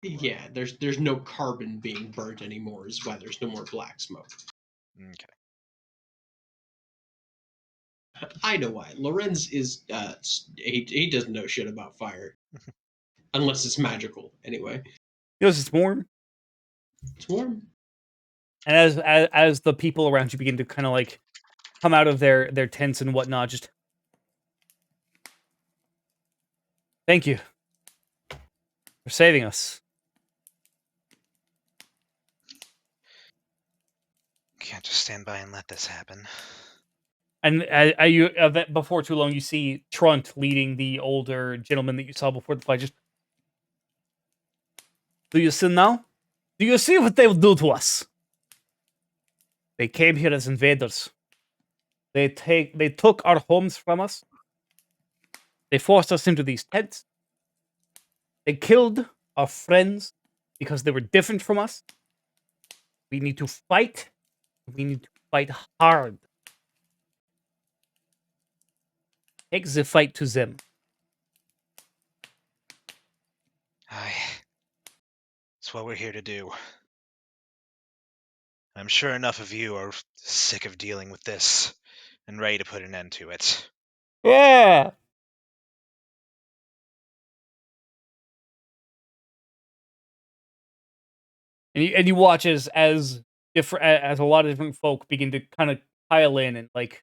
Yeah, there's no carbon being burnt anymore, is why there's no more black smoke. Okay. I know why. Lorenz is he doesn't know shit about fire. Unless it's magical, anyway. Because it's warm. It's warm. And as the people around you begin to kind of like come out of their tents and whatnot, just thank you for saving us. Can't just stand by and let this happen. And before too long, you see Trunt leading the older gentleman that you saw before the fight. Just, do you see now? Do you see what they will do to us? They came here as invaders. They took our homes from us. They forced us into these tents. They killed our friends because they were different from us. We need to fight. We need to fight hard. Take the fight to them. That's what we're here to do. I'm sure enough of you are sick of dealing with this and ready to put an end to it. Yeah. And you watch as different as a lot of different folk begin to kind of pile in and like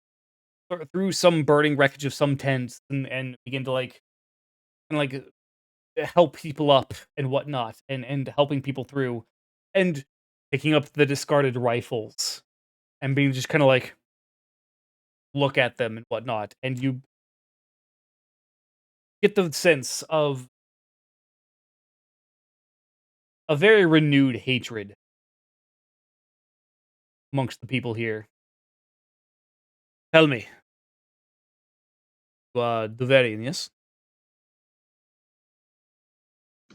through some burning wreckage of some tents and begin to like and like help people up and whatnot and helping people through and picking up the discarded rifles and being just kind of like look at them and whatnot, and you get the sense of a very renewed hatred amongst the people here. Tell me, Duverian, yes?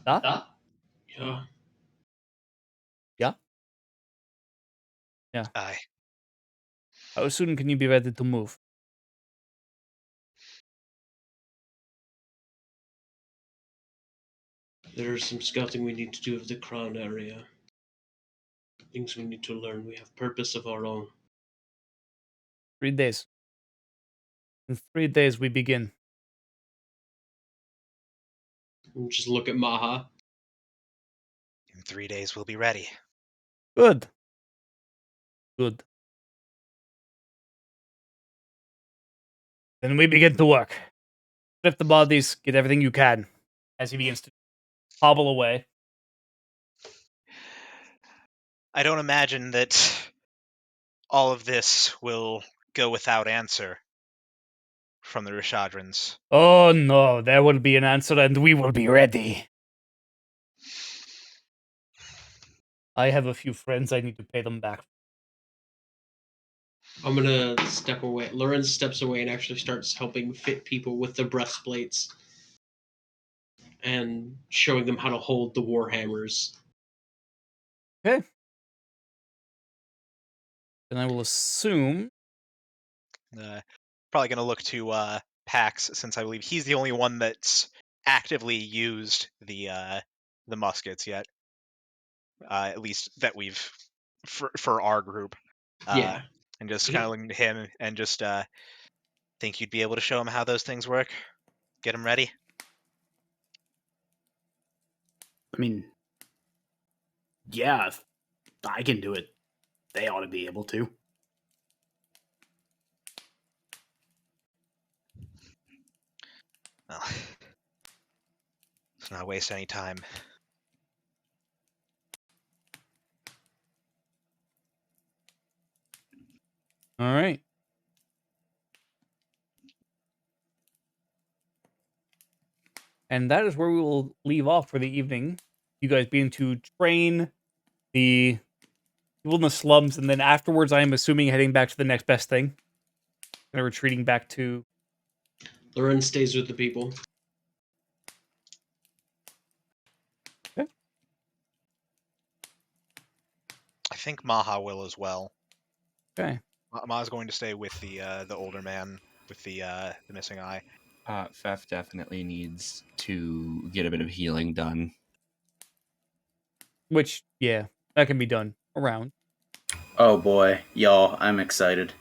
Da? Yeah. Yeah? Yeah. Aye. How soon can you be ready to move? There's some scouting we need to do of the crown area. Things we need to learn. We have purpose of our own. 3 days. In 3 days, we begin. And just look at Maha. In 3 days, we'll be ready. Good. Good. Then we begin to work. Lift the bodies, get everything you can. As he begins to hobble away. I don't imagine that all of this will go without answer from the Rishadrans. Oh no, there will be an answer and we will be ready. I have a few friends I need to pay them back. I'm gonna step away. Lorenz steps away and actually starts helping fit people with the breastplates and showing them how to hold the warhammers. Okay. Then I will assume. Probably going to look to Pax, since I believe he's the only one that's actively used the muskets yet. At least that we've for our group. Yeah. And just kind of looking to him and just think you'd be able to show him how those things work. Get him ready. I mean, yeah, if I can do it, they ought to be able to. Well, let's not waste any time. All right. And that is where we will leave off for the evening. You guys being to train the people in the slums, and then afterwards, I am assuming heading back to the next best thing. And retreating back to. Lorenz stays with the people. Okay. I think Maha will as well. Okay. Maha's going to stay with the older man with the missing eye. Fef definitely needs to get a bit of healing done. Which, yeah, that can be done around. Oh boy, y'all, I'm excited.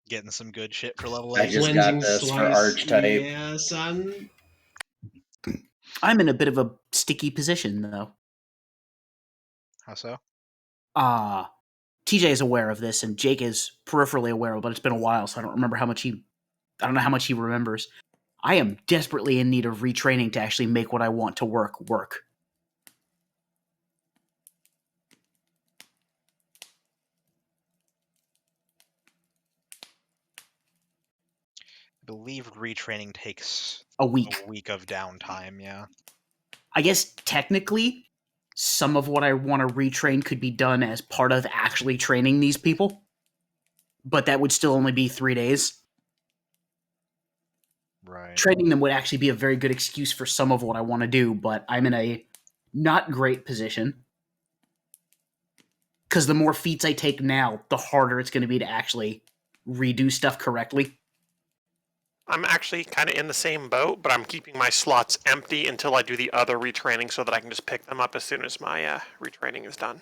Getting some good shit for level I 8. just Cleansing got this for slice. Archetype. Yeah, son. I'm in a bit of a sticky position, though. How so? TJ is aware of this, and Jake is peripherally aware of it, but it's been a while, so I don't remember how much I don't know how much he remembers. I am desperately in need of retraining to actually make what I want to work. I believe retraining takes A week. a week of downtime, yeah. I guess technically, some of what I want to retrain could be done as part of actually training these people, but that would still only be 3 days. Right. Training them would actually be a very good excuse for some of what I want to do, but I'm in a not great position. Because the more feats I take now, the harder it's going to be to actually redo stuff correctly. I'm actually kind of in the same boat, but I'm keeping my slots empty until I do the other retraining so that I can just pick them up as soon as my retraining is done.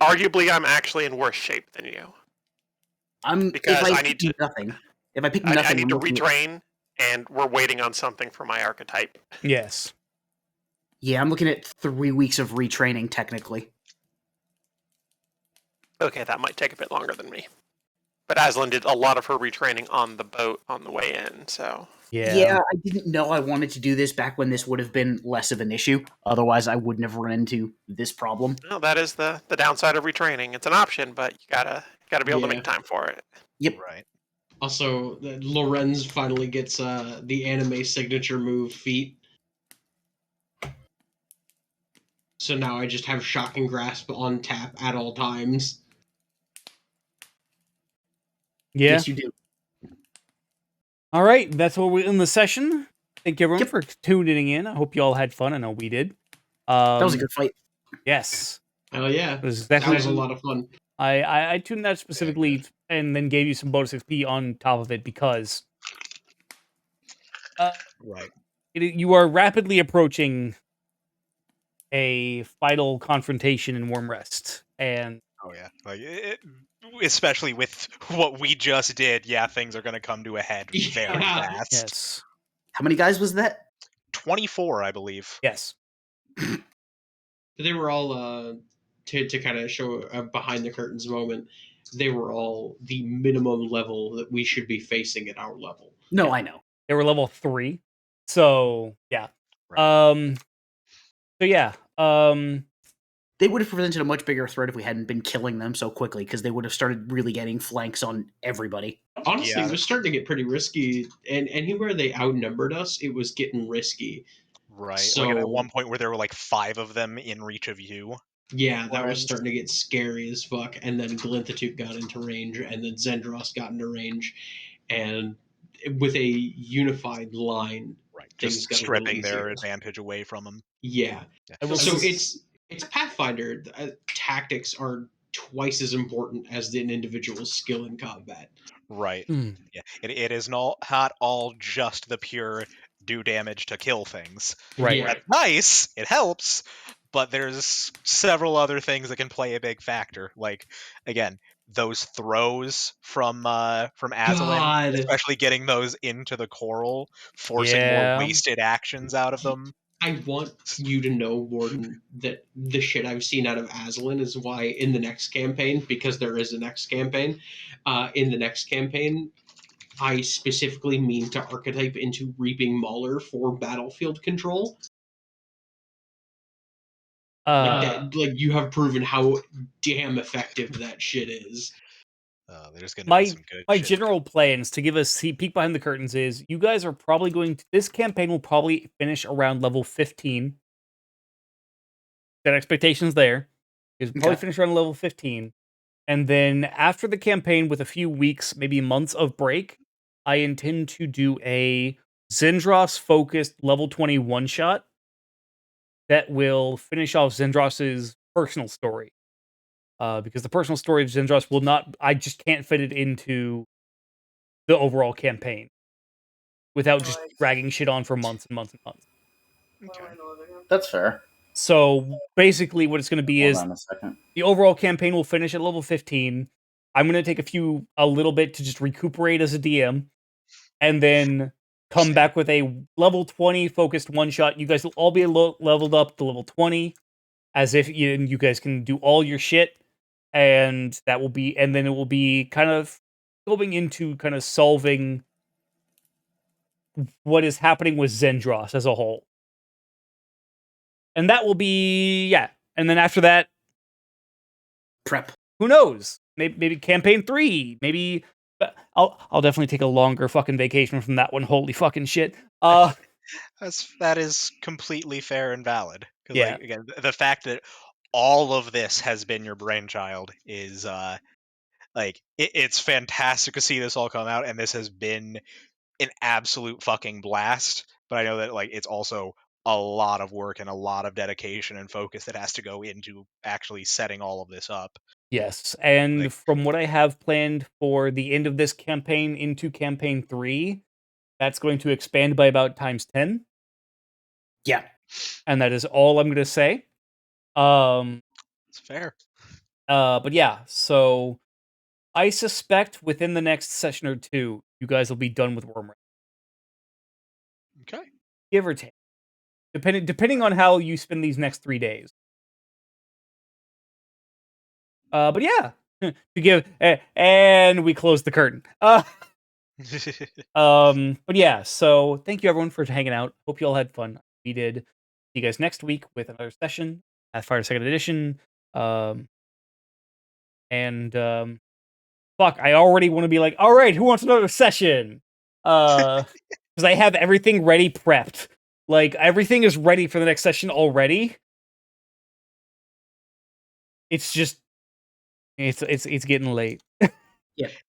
Arguably, I'm actually in worse shape than you. Because I need to nothing. If I pick I nothing, need I'm to looking at- retrain, and we're waiting on something for my archetype. Yes. yeah, I'm looking at 3 weeks of retraining technically. Okay, that might take a bit longer than me. But Aslan did a lot of her retraining on the boat on the way in, so... Yeah, I didn't know I wanted to do this back when this would have been less of an issue. Otherwise, I wouldn't have run into this problem. No, that is the downside of retraining. It's an option, but you gotta be able to Yeah. make time for it. Yep. Right. Also, Lorenz finally gets the anime signature move feat. So now I just have Shocking Grasp on tap at all times. Yeah. Yes, you do. All right, that's what we're in the session. Thank you everyone Yep. for tuning in. I hope you all had fun. I know we did. That was a good fight. Yes. Hell yeah. It was That was a definitely lot of fun. I tuned that specifically and then gave you some bonus XP on top of it because Right. you are rapidly approaching a final confrontation in Warm Rest. And Oh yeah. Like especially with what we just did, yeah, things are going to come to a head very Yeah. fast. yes. How many guys was that? 24, I believe. Yes. They were all to kind of show a behind the curtains moment. They were all the minimum level that we should be facing at our level. No, I know. They were level 3. So, yeah. Right. So yeah. They would have presented a much bigger threat if we hadn't been killing them so quickly, because they would have started really getting flanks on everybody. Honestly, Yeah. it was starting to get pretty risky, and anywhere they outnumbered us, it was getting risky. Right. So Like at one point where there were like 5 of them in reach of you. yeah, that was Lorenz. starting to get scary as fuck. And then Glinthitude got into range, and then Zendros got into range, and with a unified line, Right. things Just got a little stripping their easier. advantage away from them. Yeah. I will So s- it's Pathfinder. Tactics are twice as important as an individual's skill in combat. Right. Hmm. Yeah. It is not all just the pure do damage to kill things. Right. Yeah. That's nice. It helps, but there's several other things that can play a big factor. Like again, those throws from Aslan, God. especially getting those into the coral, forcing more Yeah. wasted actions out of them. I want you to know, Warden, that the shit I've seen out of Aslan is why in the next campaign, because there is a next campaign, in the next campaign, I specifically mean to archetype into Reaping Mauler for battlefield control. Like you have proven how damn effective that shit is. There's going to be some good my shit. general plans to give us a peek behind the curtains is you guys are probably going to this campaign will probably finish around level 15. That expectations there. Is probably Okay. finish around level 15. And then after the campaign with a few weeks, maybe months of break, I intend to do a Zendros focused level 20 one shot that will finish off Zendros's personal story. Because the personal story of Zendros will not I just can't fit it into the overall campaign without just dragging shit on for months and months and months. Okay. That's fair. So basically what it's going to be Hold is on a second. the overall campaign will finish at level 15. I'm going to take a little bit to just recuperate as a DM and then come back with a level 20 focused one shot. You guys will all be leveled up to level 20 as if you guys can do all your shit. And that will be, and then it will be kind of going into kind of solving what is happening with Zendros as a whole. And that will be, yeah. And then after that, Prep. who knows? Maybe campaign 3. Maybe I'll definitely take a longer fucking vacation from that one. Holy fucking shit. That is completely fair and valid. Because Yeah. like again, the fact that all of this has been your brainchild is like it's fantastic to see this all come out, and this has been an absolute fucking blast. But I know that like it's also a lot of work and a lot of dedication and focus that has to go into actually setting all of this up. Yes, and Like- from what I have planned for the end of this campaign into campaign 3, that's going to expand by about times 10. Yeah. And that is all I'm going to say. It's fair. But yeah, so I suspect within the next session or two, you guys will be done with Worm Ring, Okay. give or take, depending on how you spend these next 3 days. But yeah, to give, and we close the curtain. But yeah, so thank you everyone for hanging out. Hope you all had fun. We did. See you guys next week with another session, Pathfinder 2nd Edition. Fuck, I already want to be like, all right, who wants another session? Because I have everything ready, prepped. Like everything is ready for the next session already. It's just, it's getting late.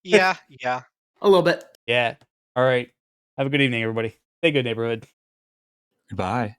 Yeah. A little bit. Yeah. All right. Have a good evening, everybody. Stay good, neighborhood. Goodbye.